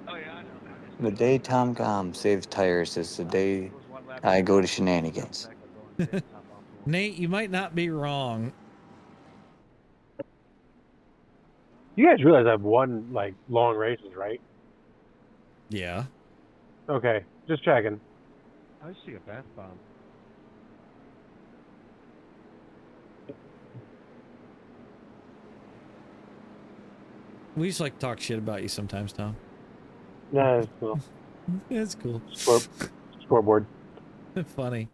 Oh yeah, I know. The day Tom Gom saves tires is the day I go to shenanigans. Nate, you might not be wrong. You guys realize I've won like long races, right? Yeah. Okay, just checking. I see a bath bomb. We just like to talk shit about you sometimes, Tom. Nah, it's cool. It's cool. Scoreboard. Funny.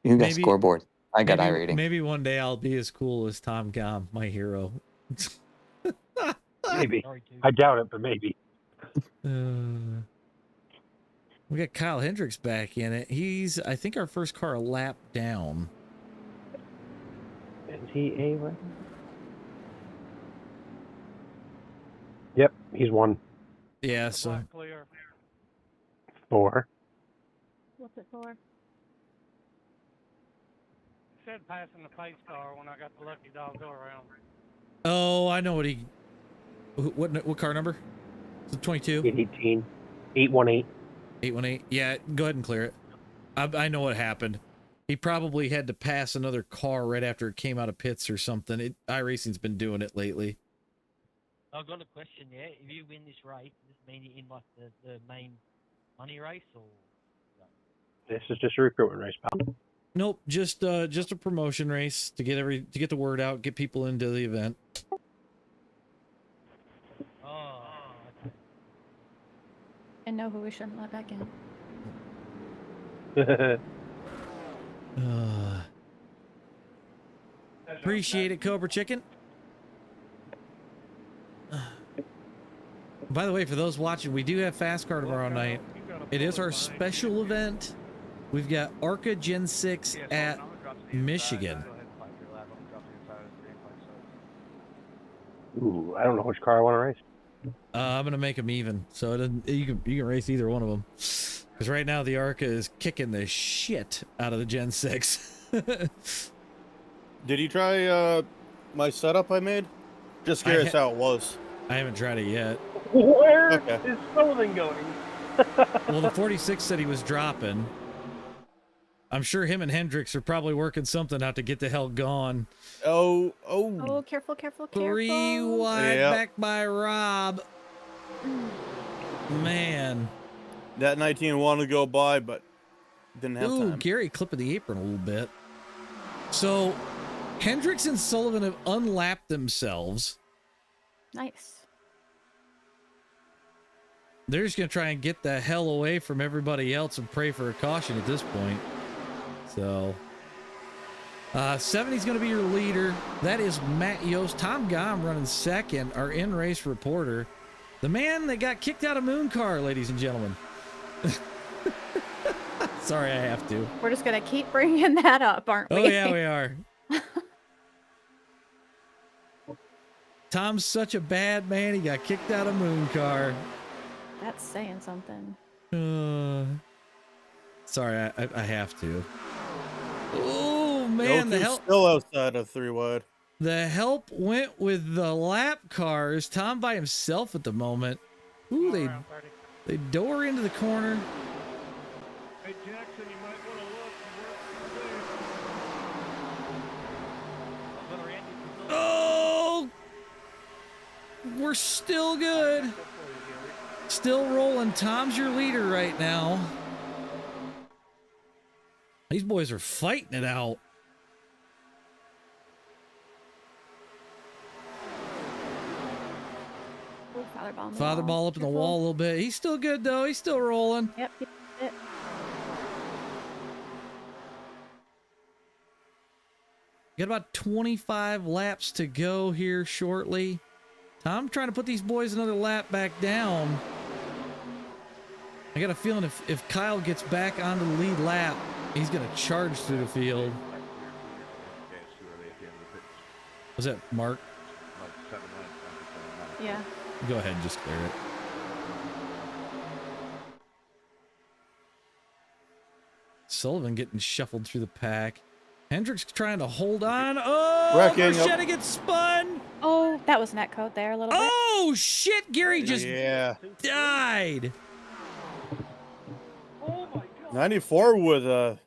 You got scoreboard. I got iRating. Maybe one day I'll be as cool as Tom Gom, my hero. Maybe. I doubt it, but maybe. We got Kyle Hendricks back in it. He's, I think, our first car a lap down. Is he a what? Yep, he's one. Yeah, so. Clear. 4. What's it for? It said passing the pace car when I got the lucky dog go around. Oh, I know what he. What car number? Is it 22? 818. 818. 818. Yeah, go ahead and clear it. I know what happened. He probably had to pass another car right after it came out of pits or something. iRacing's been doing it lately. I've got a question, yeah. If you win this race, does this mean you're in like the main money race, or? This is just a recruitment race, pal. Nope, just a promotion race to get the word out, get people into the event. Oh, okay. And know who we shouldn't let back in. Appreciate it, Cobra Chicken. By the way, for those watching, we do have Fast Car tomorrow night. It is our special event. We've got ARCA Gen 6 at Michigan. Ooh, I don't know which car I want to race. I'm gonna make them even, so it doesn't, you can race either one of them. Because right now the ARCA is kicking the shit out of the Gen 6. Did you try my setup I made? Just curious how it was. I haven't tried it yet. Where is Sullivan going? Well, the 46 said he was dropping. I'm sure him and Hendricks are probably working something out to get the hell gone. Oh, careful, careful, careful. 3 wide back by Rob. Man. That 19 wanted to go by, but didn't have time. Gary clipping the apron a little bit. So, Hendricks and Sullivan have unlapped themselves. Nice. They're just going to try and get the hell away from everybody else and pray for a caution at this point. So, 70's going to be your leader. That is Matt Yost. Tom Gom running second, our in-race reporter. The man that got kicked out of Moon Car, ladies and gentlemen. Sorry, I have to. We're just going to keep bringing that up, aren't we? Oh, yeah, we are. Tom's such a bad man, he got kicked out of Moon Car. That's saying something. Sorry, I have to. Oh, man, the help. Still outside of 3 wide. The help went with the lap cars. Tom by himself at the moment. Ooh, they door into the corner. Hey, Jackson, you might want to look. Oh! We're still good. Still rolling. Tom's your leader right now. These boys are fighting it out. Father ball up in the wall a little bit. He's still good though. He's still rolling. Yep. Got about 25 laps to go here shortly. Tom trying to put these boys another lap back down. I got a feeling if Kyle gets back onto the lead lap, he's going to charge through the field. Was that Mark? Yeah. Go ahead and just clear it. Sullivan getting shuffled through the pack. Hendrick's trying to hold on. Oh, Wrecking, yep. Marchetta gets spun. Oh, that was netcode there a little bit. Oh, shit. Gary just died. Oh my god. 94 with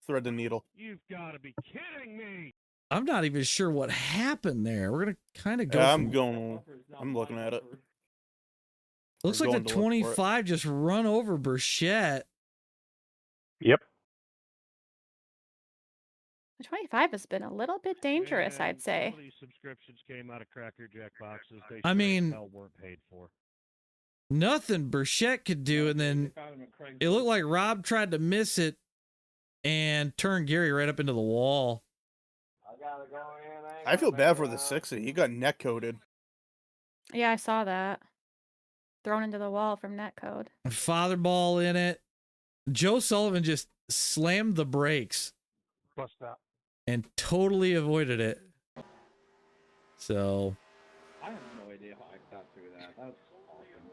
thread the needle. You've got to be kidding me. I'm not even sure what happened there. We're going to kind of go. Yeah, I'm looking at it. Looks like the 25 just run over Burchette. Yep. The 25 has been a little bit dangerous, I'd say. All these subscriptions came out of Cracker Jack boxes. They I mean, hell weren't paid for. Nothing Burchette could do, and then it looked like Rob tried to miss it and turn Gary right up into the wall. I feel bad for the 60. He got neck coated. Yeah, I saw that. Thrown into the wall from netcode. Father ball in it. Joe Sullivan just slammed the brakes. Bust that. And totally avoided it. So. I have no idea how I got through that. That's awesome.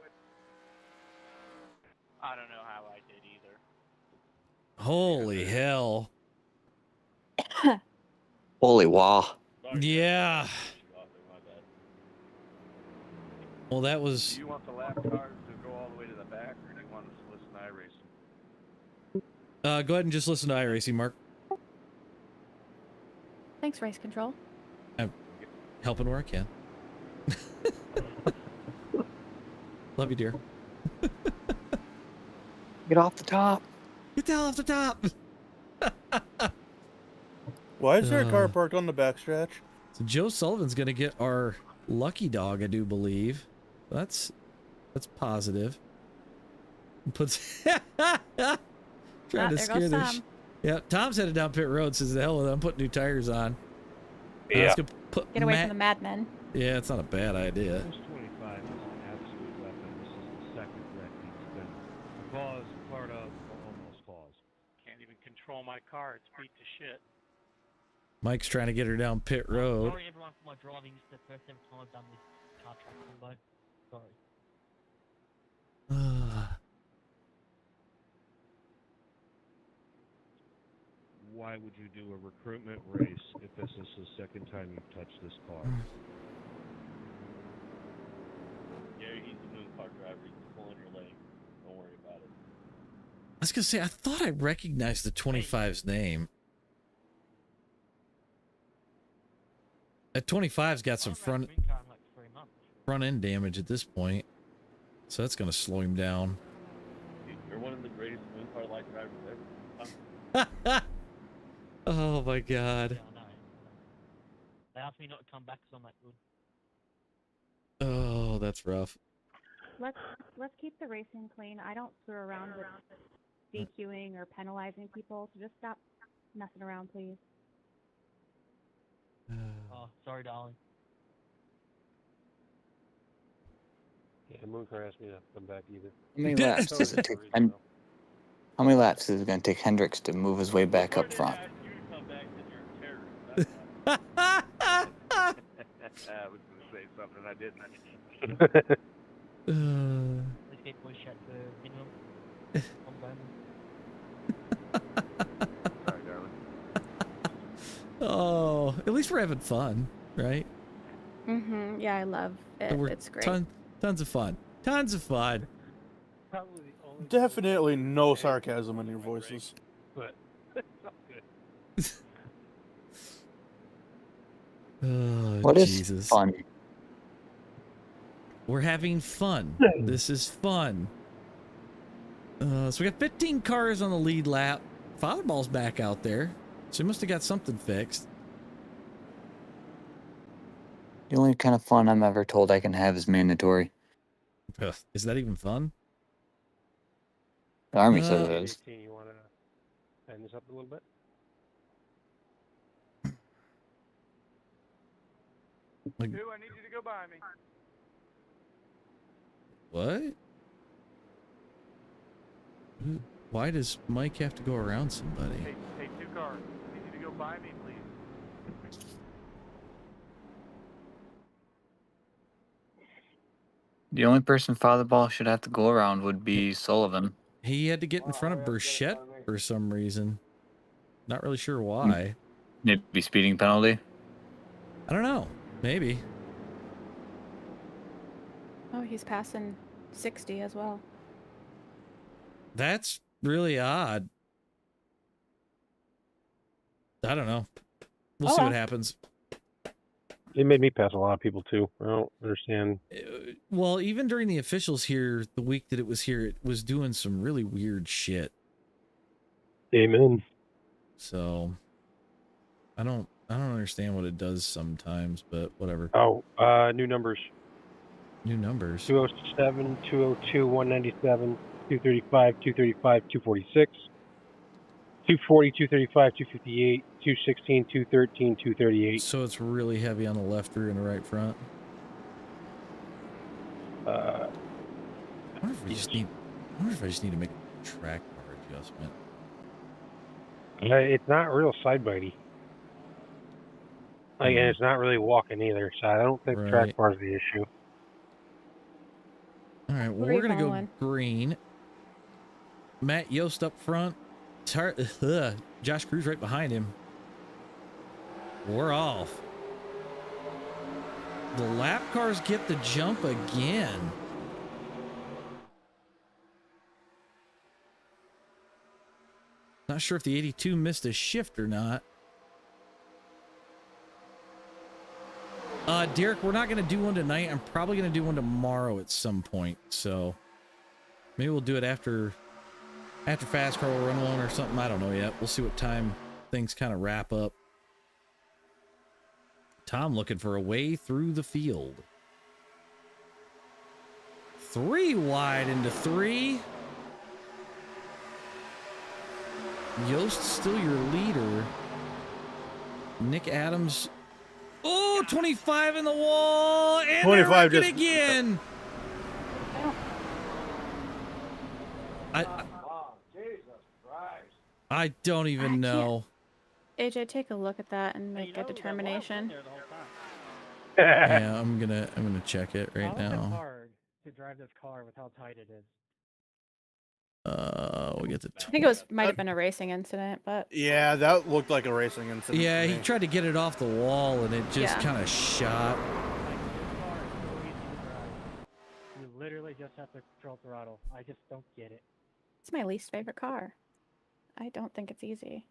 I don't know how I did either. Holy hell. Holy wow. Yeah. Well, that was. Do you want the lap cars to go all the way to the back, or do you want us to listen to iRacing? Go ahead and just listen to iRacing, Mark. Thanks, Race Control. I'm helping where I can. Love you, dear. Get off the top. Get down off the top. Why is there a car parked on the backstretch? So Joe Sullivan's gonna get our lucky dog, I do believe. That's positive. Puts trying to scare the. Yeah, Tom's headed down pit road. Says the hell with it. I'm putting new tires on. Yeah. Get away from the madmen. Yeah, it's not a bad idea. This 25 is an absolute weapon. This is the second wreck he's been the cause, part of, or almost cause. Can't even control my car. It's beat to shit. Mike's trying to get her down pit road. Sorry everyone for my driving. It's the first ever time I've done this car track combo. Sorry. Why would you do a recruitment race if this is the second time you've touched this car? Gary, he's the moon car driver. He's pulling your leg. Don't worry about it. I was gonna say I thought I recognized the 25's name. That 25's got some front end damage at this point, so that's gonna slow him down. You're one of the greatest moon car light drivers ever. Oh my god. Yeah, I know. They asked me not to come back because I'm that good. Oh, that's rough. Let's keep the racing clean. I don't screw around with DQing or penalizing people, so just stop messing around, please. Oh, sorry, darling. Yeah, Mooncar asked me not to come back either. How many laps does it take? How many laps is it going to take Hendricks to move his way back up front? I was going to say something I didn't. Let's get boy shot for minimum. Sorry, darling. Oh, at least we're having fun, right? Mm-hmm. Yeah, I love it. It's great. Tons of fun. Tons of fun. Probably the only Definitely no sarcasm in your voices. But it's all good. Oh, What is Jesus. fun? We're having fun. This is fun. So we got 15 cars on the lead lap. Fatherball's back out there. So he must have got something fixed. The only kind of fun I'm ever told I can have is mandatory. Ugh, is that even fun? The Army says it is. 18, you want to end this up a little bit? Like, Who, I need you to go by me. what? Why does Mike have to go around somebody? Hey, two cars. I need you to go by me, please. The only person Fatherball should have to go around would be Sullivan. He had to get in front of Burchette for some reason. Not really sure why. Maybe speeding penalty. I don't know. Maybe. Oh, he's passing 60 as well. That's really odd. I don't know. We'll see what happens. It made me pass a lot of people too. I don't understand. Well, even during the officials here, the week that it was here, it was doing some really weird shit. Amen. So, I don't understand what it does sometimes, but whatever. Oh, new numbers. New numbers. 207, 202, 197, 235, 235, 246, 240, 235, 258, 216, 213, 238. So it's really heavy on the left rear and the right front. I wonder if I just need to make a track bar adjustment. It's not real side bitey. Like, and it's not really walking either, so I don't think the track bar's the issue. All right, well, we're gonna go green. Matt Yost up front. Josh Cruz right behind him. We're off. The lap cars get the jump again. Not sure if the 82 missed a shift or not. Derek, we're not going to do one tonight. I'm probably going to do one tomorrow at some point. So maybe we'll do it after fast car. We'll run one or something. I don't know yet. We'll see what time things kind of wrap up. Tom looking for a way through the field. 3 wide into 3. Yost still your leader. Nick Adams. Oh, 25 in the wall. And 25 just again. I don't even know. AJ, take a look at that and make a determination. Yeah, I'm gonna check it right now. It's hard to drive this car with how tight it is. We get the. I think it might have been a racing incident, but Yeah, that looked like a racing incident. Yeah, to he me. tried to get it off the wall and it just Yeah. kind of shot. You literally just have to control throttle. I just don't get it. it's my least favorite car. I don't think it's easy.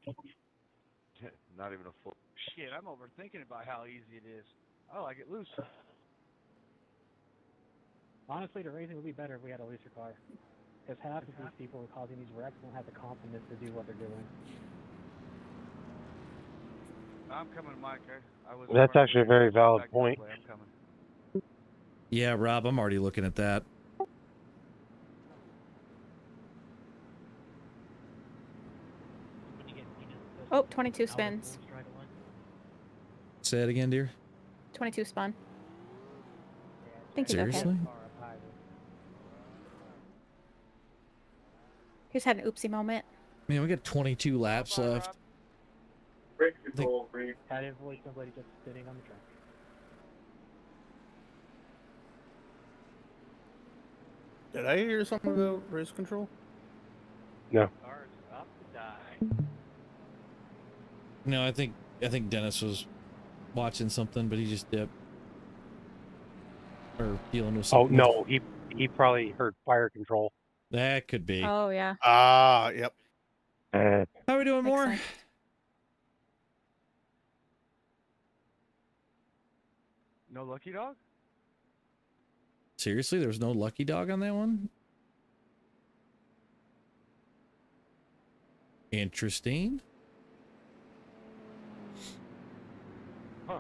Not even a full. Shit, I'm overthinking about how easy it is. I like it loose. Honestly, the racing would be better if we had a looser car. Because half of these people who are causing these wrecks don't have the confidence to do what they're doing. I'm coming, Mike. I was. That's actually a very valid point. I'm coming. Yeah, Rob, I'm already looking at that. Oh, 22 spins. Say it again, dear. 22 spun. I think he's Seriously? okay. He's had an oopsie moment. Man, we got 22 laps left. I'd avoid somebody just sitting on the track. Did I hear something about race control? No. Cars up to die. No, I think Dennis was watching something, but he just dipped. Or dealing with Oh something. no, he probably heard fire control. That could be. Oh, yeah. Yep. How are we doing more? sense. No lucky dog? Seriously, there was no lucky dog on that one? Interesting. Huh.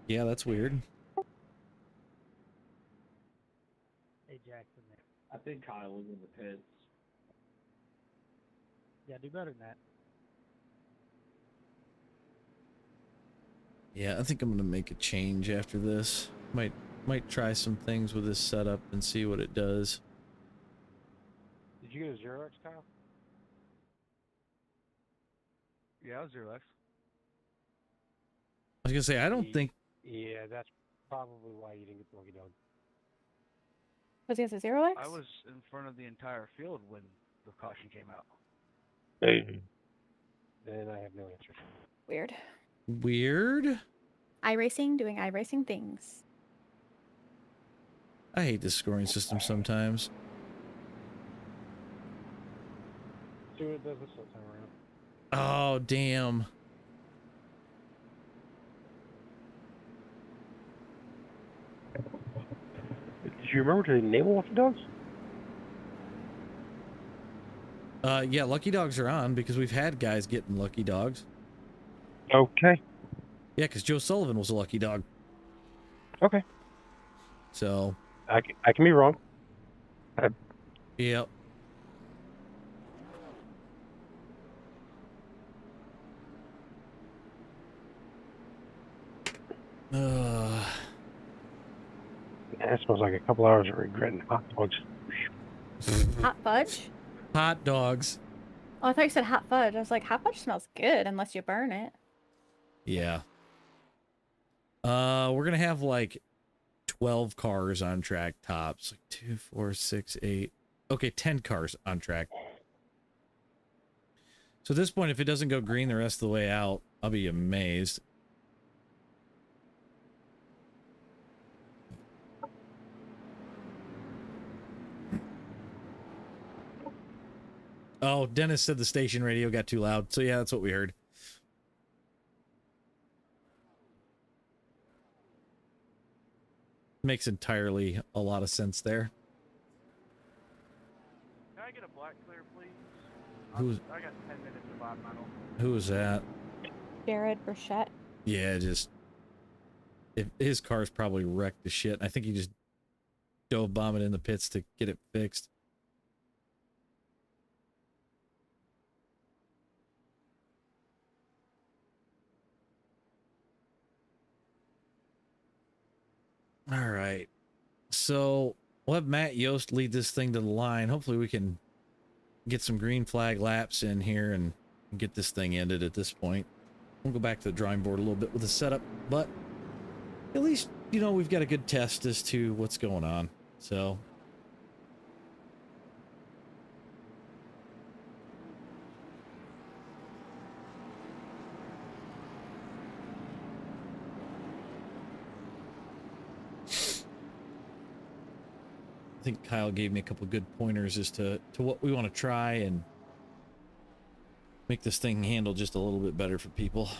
Yeah, that's weird. Hey, Jackson there. I think Kyle was in the pits. Yeah, do better than that. Yeah, I think I'm gonna make a change after this. Might try some things with this setup and see what it does. Did you get a 0x, Kyle? Yeah, I was 0x. I was gonna say I don't think. Yeah, that's probably why you didn't get the lucky dog. Was he has a 0x? I was in front of the entire field when the caution came out. Hey. then I have no answer. Weird. Weird. iRacing doing iRacing things. I hate this scoring system sometimes. See what it does this time around. Oh, damn. Did you remember to enable Lucky Dogs? Yeah, Lucky Dogs are on because we've had guys getting Lucky Dogs. Okay. Yeah, because Joe Sullivan was a Lucky Dog. Okay. So. I can be wrong. Yep. That smells like a couple hours of regretting hot dogs. Hot fudge? Hot dogs. Oh, I thought you said hot fudge. I was like, hot fudge smells good unless you burn it. Yeah. We're gonna have like 12 cars on track tops. Like 2, 4, 6, 8. Okay, 10 cars on track. So at this point, if it doesn't go green the rest of the way out, I'll be amazed. Oh, Dennis said the station radio got too loud. So yeah, that's what we heard. Makes entirely a lot of sense there. Can I get a black clear, please? Who's I got 10 minutes of odd metal. who is that? Jared Burchett. Yeah, just if his car's probably wrecked to shit. I think he just dove bomb it in the pits to get it fixed. All right. So we'll have Matt Yost lead this thing to the line. Hopefully we can get some green flag laps in here and get this thing ended at this point. We'll go back to the drawing board a little bit with the setup, but at least, you know, we've got a good test as to what's going on. So I think Kyle gave me a couple good pointers as to what we want to try and make this thing handle just a little bit better for people.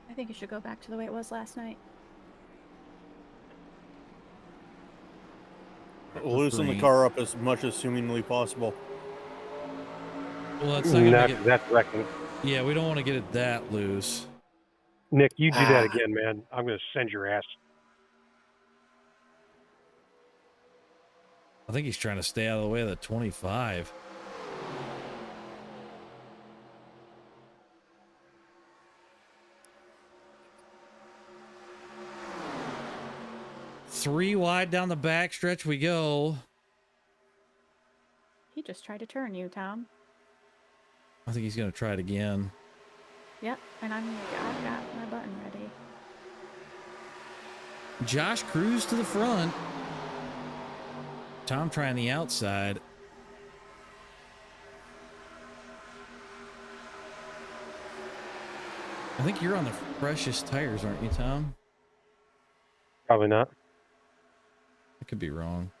I think it should go back to the way it was last night. Loosen the car up as much as humanly possible. Well, that's not gonna get, that's wrecking. yeah, we don't want to get it that loose. Nick, you do that again, man. I'm going to send your ass. I think he's trying to stay out of the way of the 25. Three wide down the back stretch we go. He just tried to turn you, Tom. I think he's going to try it again. Yep, and I've got my button ready. Josh Cruz to the front. Tom trying the outside. I think you're on the freshest tires, aren't you, Tom? Probably not. I could be wrong.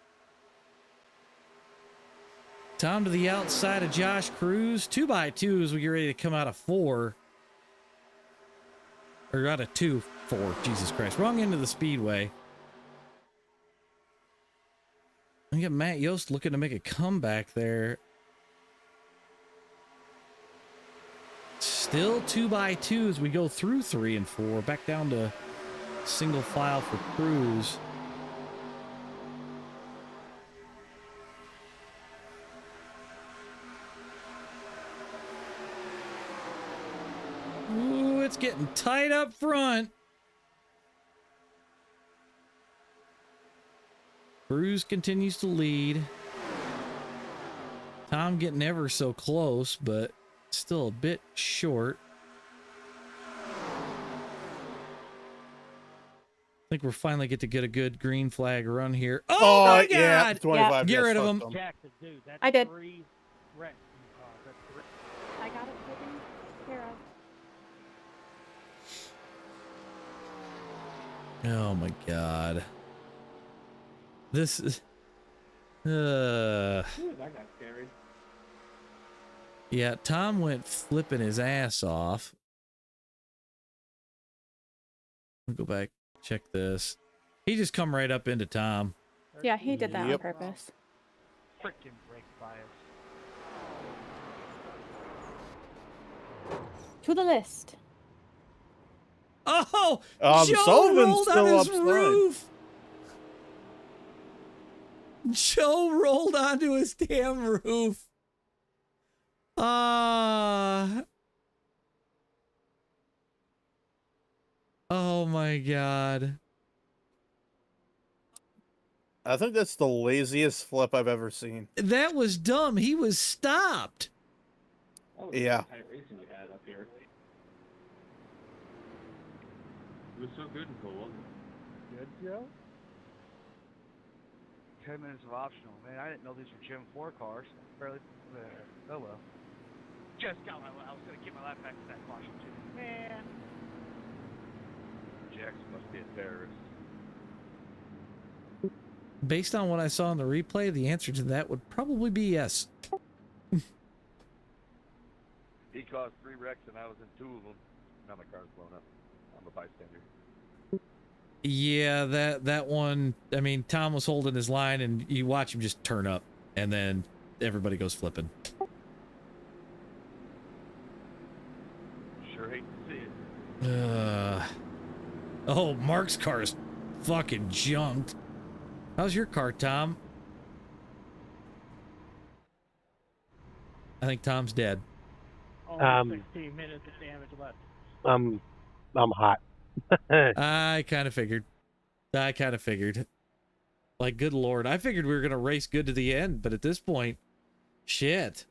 Tom to the outside of Josh Cruz. 2x2 as we get ready to come out of 4. Or out of 2, 4. Jesus Christ. Wrong end of the speedway. I got Matt Yost looking to make a comeback there. Still 2x2 as we go through 3 and 4. Back down to single file for Cruz. Ooh, it's getting tight up front. Cruz continues to lead. Tom getting ever so close, but still a bit short. I think we're finally get to get a good green flag run here. Oh my God! Yeah, 25. Get rid of him. Jackson, dude, that's I did. 3 wrecks Oh my god. This is Ooh, that got scary. yeah, Tom went flipping his ass off. Let me go back, check this. He just come right up into Tom. Yeah, he did that on Yep. purpose. Frickin' brake bias. To the list. Oh, Joe Sullivan's rolled on still his upside. roof. Joe rolled onto his damn roof. Oh my god. I think that's the laziest flip I've ever seen. That was dumb. He was stopped. That was Yeah. tight racing you had up here. It was so good until it wasn't. Good, Joe? 10 minutes of optional. Man, I didn't know these were Gen 4 cars. Barely. Oh well. Just got my. I was gonna get my lap back to that caution too. Man. Jackson must be a terrorist. Based on what I saw in the replay, the answer to that would probably be yes. He caused 3 wrecks and I was in 2 of them. Now my car's blown up. I'm a bystander. Yeah, that one, I mean, Tom was holding his line and you watch him just turn up and then everybody goes flipping. Sure hate to see it. Oh, Mark's car is fucking junked. How's your car, Tom? I think Tom's dead. Only 16 minutes of damage left. I'm hot. I kind of figured. Like, good lord. I figured we were going to race good to the end, but at this point, shit.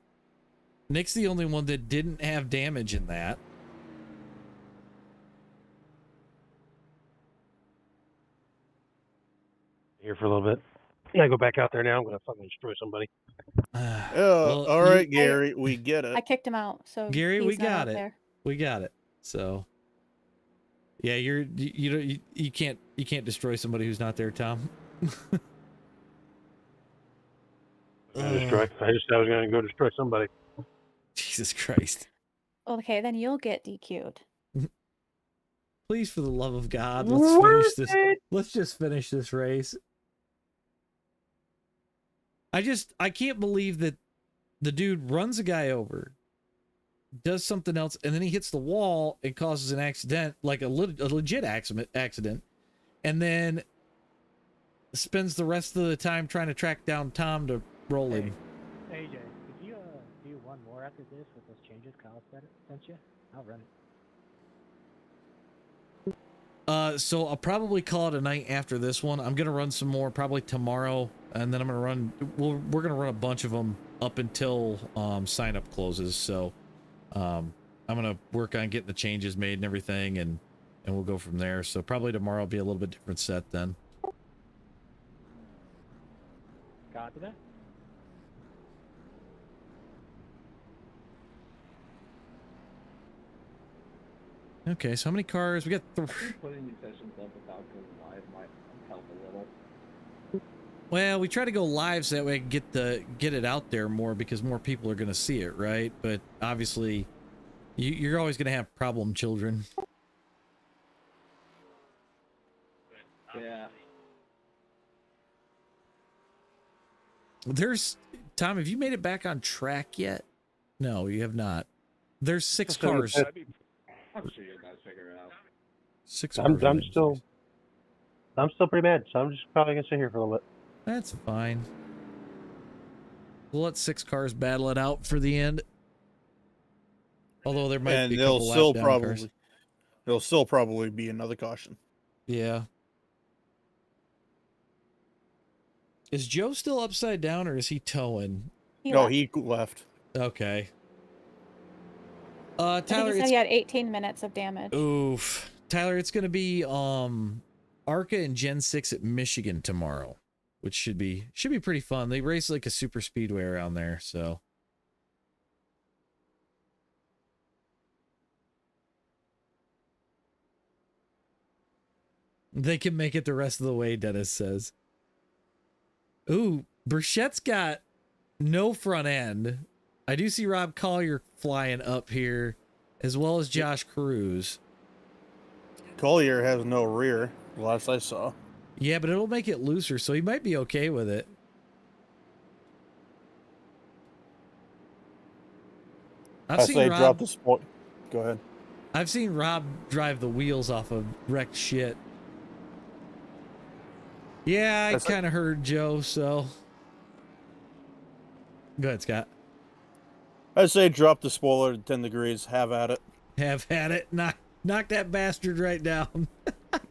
Nick's the only one that didn't have damage in that. Here for a little bit. I gotta go back out there now. I'm gonna fucking destroy somebody. Well, all right, Gary, we get it. I kicked him out, so Gary, he's we not got out it. there. We got it. So, yeah, you can't destroy somebody who's not there, Tom. I was gonna go destroy somebody. Jesus Christ! Okay, then you'll get DQ'd. Please, for the love of God, let's finish this. Let's just finish this race. I can't believe that the dude runs a guy over, does something else, and then he hits the wall and causes an accident, like a legit accident, and then spends the rest of the time trying to track down Tom to roll him. AJ, could you do one more after this with those changes Kyle sent you? I'll run it. So I'll probably call it a night after this one. I'm gonna run some more probably tomorrow, and then I'm gonna run. We're gonna run a bunch of them up until sign up closes. So I'm gonna work on getting the changes made and everything, and we'll go from there. So probably tomorrow will be a little bit different set then. Copy that. Okay, so how many cars? We got Putting these sessions up without going live might help a little. Well, we try to go live so that way I can get it out there more because more people are going to see it, right? But obviously, you're always going to have problem children. Yeah. There's Tom. Have you made it back on track yet? No, you have not. There's 6 cars. I'm sure you guys figure it out. 6 I'm cars. still pretty mad, so I'm just probably gonna sit here for a little bit. That's fine. We'll let 6 cars battle it out for the end. Although there might be a couple lap down cars. There'll still probably be another caution. Yeah. Is Joe still upside down or is he towing? He left. Okay. I Tyler, think he said he had 18 minutes of damage. oof. Tyler, it's gonna be ARCA and Gen 6 at Michigan tomorrow, which should be pretty fun. They race like a super speedway around there, so. They can make it the rest of the way, Dennis says. Ooh, Burchett's got no front end. I do see Rob Collier flying up here, as well as Josh Cruz. Collier has no rear, last I saw. Yeah, but it'll make it looser, so he might be okay with it. I say drop the sport. Go ahead. I've seen Rob drive the wheels off of wrecked shit. Yeah, I kind of heard Joe, so. Go ahead, Scott. I say drop the spoiler to 10 degrees. Have at it. Have at it. Knock that bastard right down.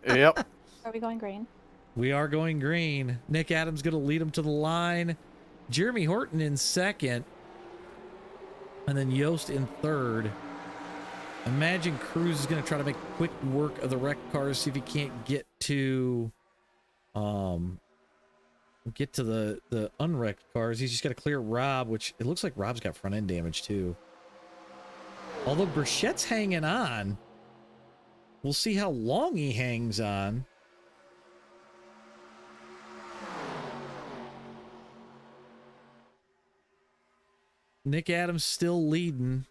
Yep. Are we going green? We are going green. Nick Adams going to lead him to the line. Jeremy Horton in second. And then Yost in third. Imagine Cruz is going to try to make quick work of the wrecked cars, see if he can't get to the unwrecked cars. He's just got to clear Rob, which it looks like Rob's got front end damage too. Although Burchett's hanging on. We'll see how long he hangs on. Nick Adams still leading.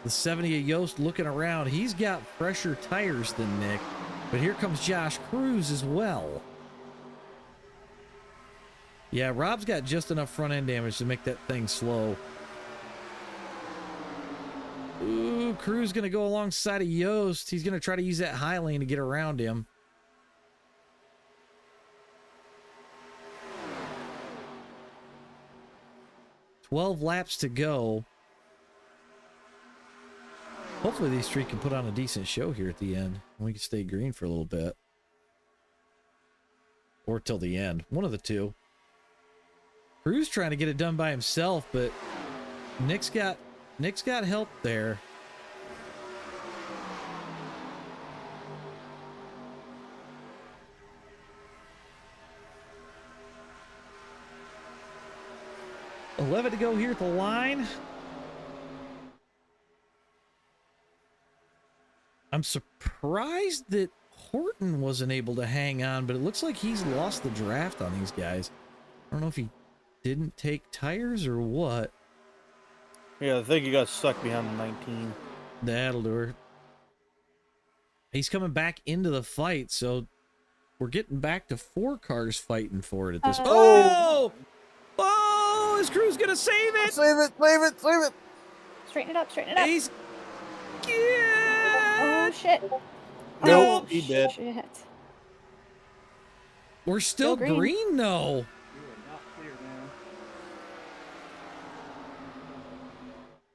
The 70 of Yost looking around. He's got fresher tires than Nick, but here comes Josh Cruz as well. Yeah, Rob's got just enough front end damage to make that thing slow. Ooh, Cruz gonna go alongside of Yost. He's gonna try to use that high lane to get around him. $12 laps to go. Hopefully these three can put on a decent show here at the end. And we can stay green for a little bit. Or till the end. One of the two. Cruz trying to get it done by himself, but Nick's got help there. $11 to go here at the line. I'm surprised that Horton wasn't able to hang on, but it looks like he's lost the draft on these guys. I don't know if he didn't take tires or what. Yeah, I think he got stuck behind the 19. That'll do her. He's coming back into the fight, so we're getting back to 4 cars fighting for it at this point. Oh! Oh! Is Cruz gonna save it? Save it! Save it! Save it! Straighten it up! Straighten it up! He's... Oh shit! Nope, he did. Shit. We're still green though.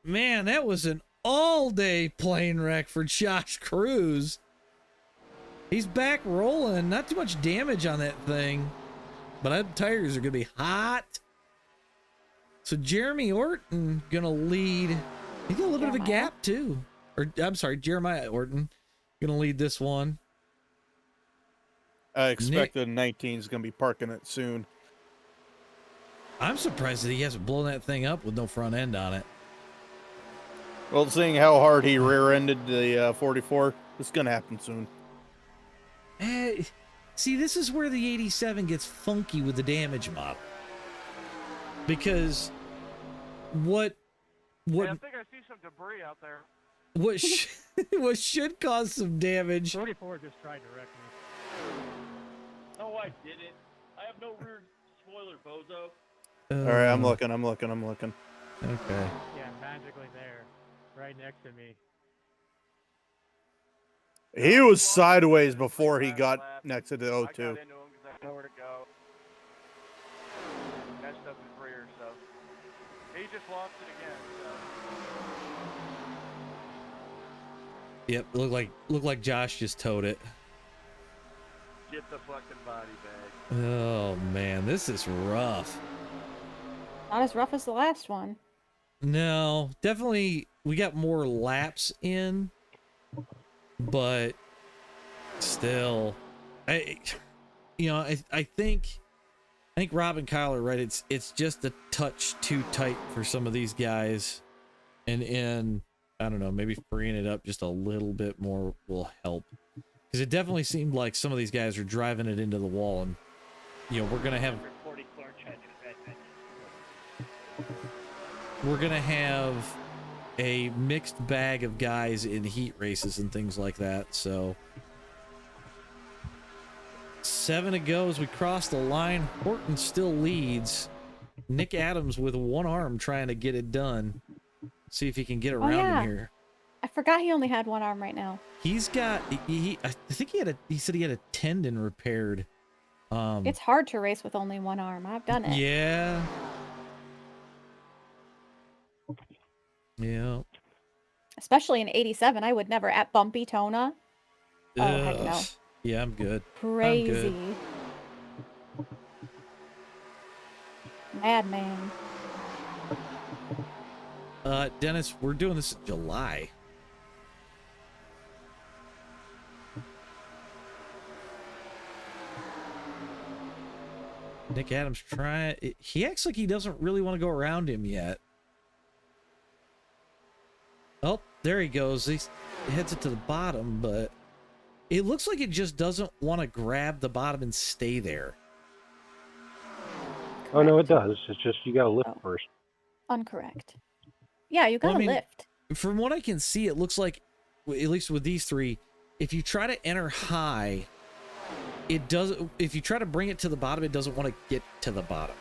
Man, that was an all-day plane wreck for Josh Cruz. He's back rolling. Not too much damage on that thing. But the tires are going to be hot. So Jeremy Orton going to lead. He's got a little bit of a gap, too. Or, I'm sorry, Jeremiah Orton going to lead this one. I expect the 19 is going to be parking it soon. I'm surprised that he hasn't blown that thing up with no front end on it. Well, seeing how hard he rear-ended the 44, it's going to happen soon. See, this is where the 87 gets funky with the damage model. Because what Yeah, I think I see some debris out there. what should cause some damage. 44 just tried to wreck me. No, I didn't. I have no rear spoiler, bozo. All right, I'm looking. Okay. Yeah, magically there. Right next to me. He was sideways before he got next to the O2. I got into him because I know where to go. Messed up his rear, so he just lost it again. So. Yep, looked like Josh just towed it. Get the fucking body bag. Oh man, this is rough. Not as rough as the last one. No, definitely we got more laps in, but still, I think Rob and Kyle are right. It's just a touch too tight for some of these guys, and I don't know, maybe freeing it up just a little bit more will help. Because it definitely seemed like some of these guys are driving it into the wall, and, you know, we're going to have a mixed bag of guys in heat races and things like that, so 7 to go as we cross the line. Horton still leads. Nick Adams with one arm trying to get it done. See if he can get around him here. I forgot he only had one arm right now. He's got I think he said he had a tendon repaired. It's hard to race with only one arm. I've done it. Yeah. Yeah. Especially in 87. I would never at Bumpy Tona. Oh, heck no. Yeah, I'm good. Crazy. I'm good. Madman. Dennis, we're doing this in July. Nick Adams he acts like he doesn't really want to go around him yet. Oh, there he goes. He heads it to the bottom, but it looks like it just doesn't want to grab the bottom and stay there. Oh, no, it does. It's just you got to lift first. Uncorrect. Yeah, you gotta lift. From what I can see, it looks like, at least with these three, if you try to enter high, it doesn't. If you try to bring it to the bottom, it doesn't want to get to the bottom.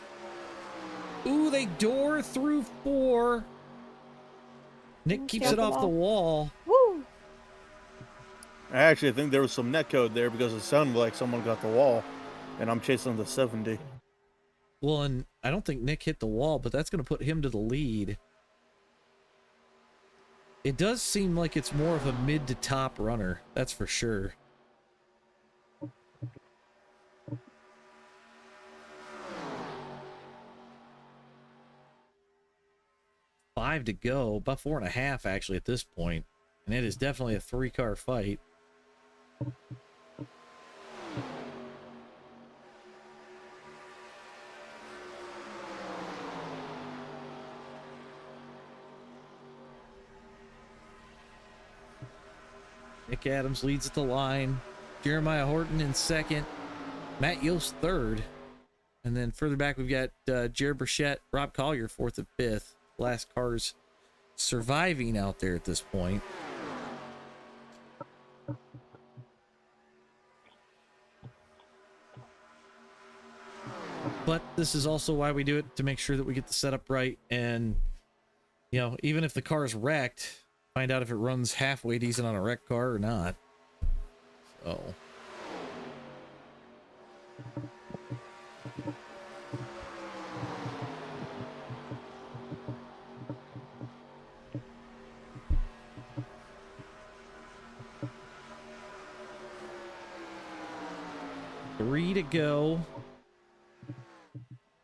Ooh, they door through 4. Nick keeps it off the wall. Woo! I actually think there was some netcode there because it sounded like someone got the wall, and I'm chasing the 70. Well, and I don't think Nick hit the wall, but that's going to put him to the lead. It does seem like it's more of a mid to top runner. That's for sure. Five to go, about 4.5 actually at this point, and it is definitely a 3-car fight. Nick Adams leads at the line. Jeremiah Horton in second. Matt Yost third. And then further back, we've got Jared Burchett, Rob Collier fourth and fifth. Last cars surviving out there at this point. But this is also why we do it, to make sure that we get the setup right. And, you know, even if the car is wrecked, find out if it runs halfway decent on a wrecked car or not. So. Three to go.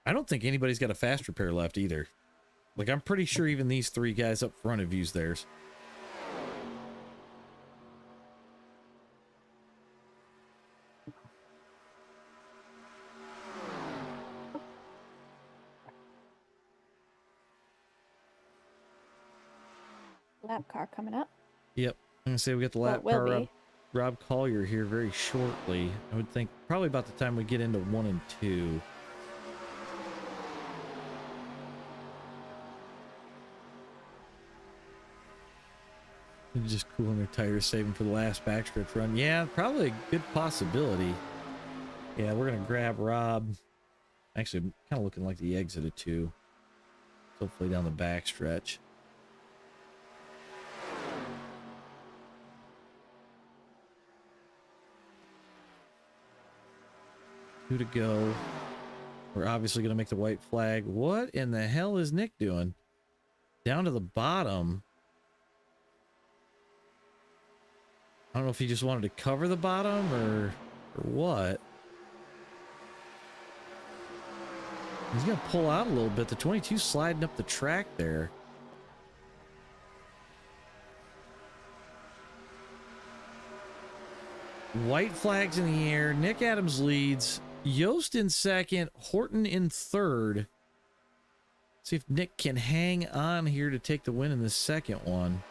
I don't think anybody's got a fast repair left either. Like, I'm pretty sure even these 3 guys up front have used theirs. Lap car coming up. Yep. I'm going to say we got the lap car up. Rob Collier here very shortly. I would think probably about the time we get into 1 and 2. They're just cooling their tires, saving for the last backstretch run. Yeah, probably a good possibility. Yeah, we're going to grab Rob. Actually, kind of looking like the exit of 2. Hopefully down the backstretch. Two to go. We're obviously going to make the white flag. What in the hell is Nick doing? Down to the bottom. I don't know if he just wanted to cover the bottom or what. He's going to pull out a little bit. The 22's sliding up the track there. White flags in the air. Nick Adams leads. Yost in second. Horton in third. See if Nick can hang on here to take the win in the second one.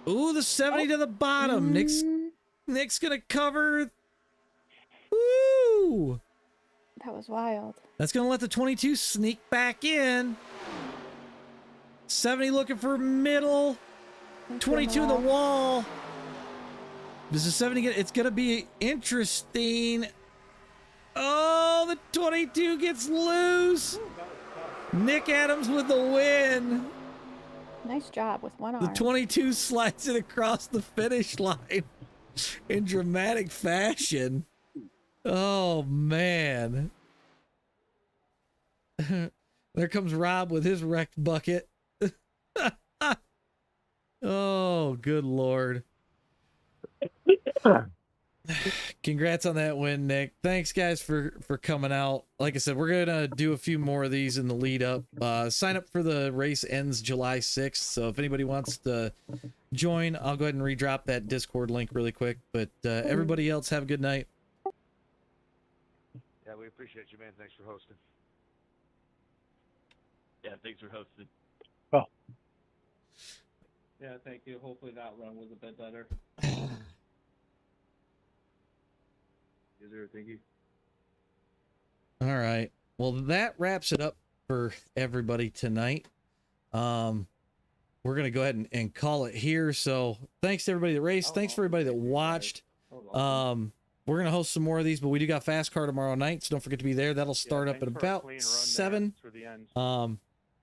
Ooh, the 70 to the bottom. Nick's gonna cover. Woo! That was wild. That's gonna let the 22 sneak back in. 70 looking for middle. 22 in the wall. Does the 70 get? It's gonna be interesting. Oh, the 22 gets loose. Nick Adams with the win. Nice job with one arm. The 22 slides it across the finish line in dramatic fashion. Oh, man. There comes Rob with his wrecked bucket. Oh, good Lord. Congrats on that win, Nick. Thanks, guys, for coming out. Like I said, we're gonna do a few more of these in the lead up. Sign up for the race ends July 6th, so if anybody wants to join, I'll go ahead and redrop that Discord link really quick. But everybody else, have a good night. Yeah, we appreciate you, man. Thanks for hosting. Yeah, thanks for hosting. Oh. Yeah, thank you. Hopefully that run was a bit better. Yes, sir. Thank you. All right. Well, that wraps it up for everybody tonight. We're gonna go ahead and call it here. So thanks to everybody that raced. Thanks for everybody that watched. We're gonna host some more of these, but we do got Fast Car tomorrow night, so don't forget to be there. That'll start up at about 7.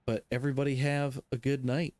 But everybody have a good night.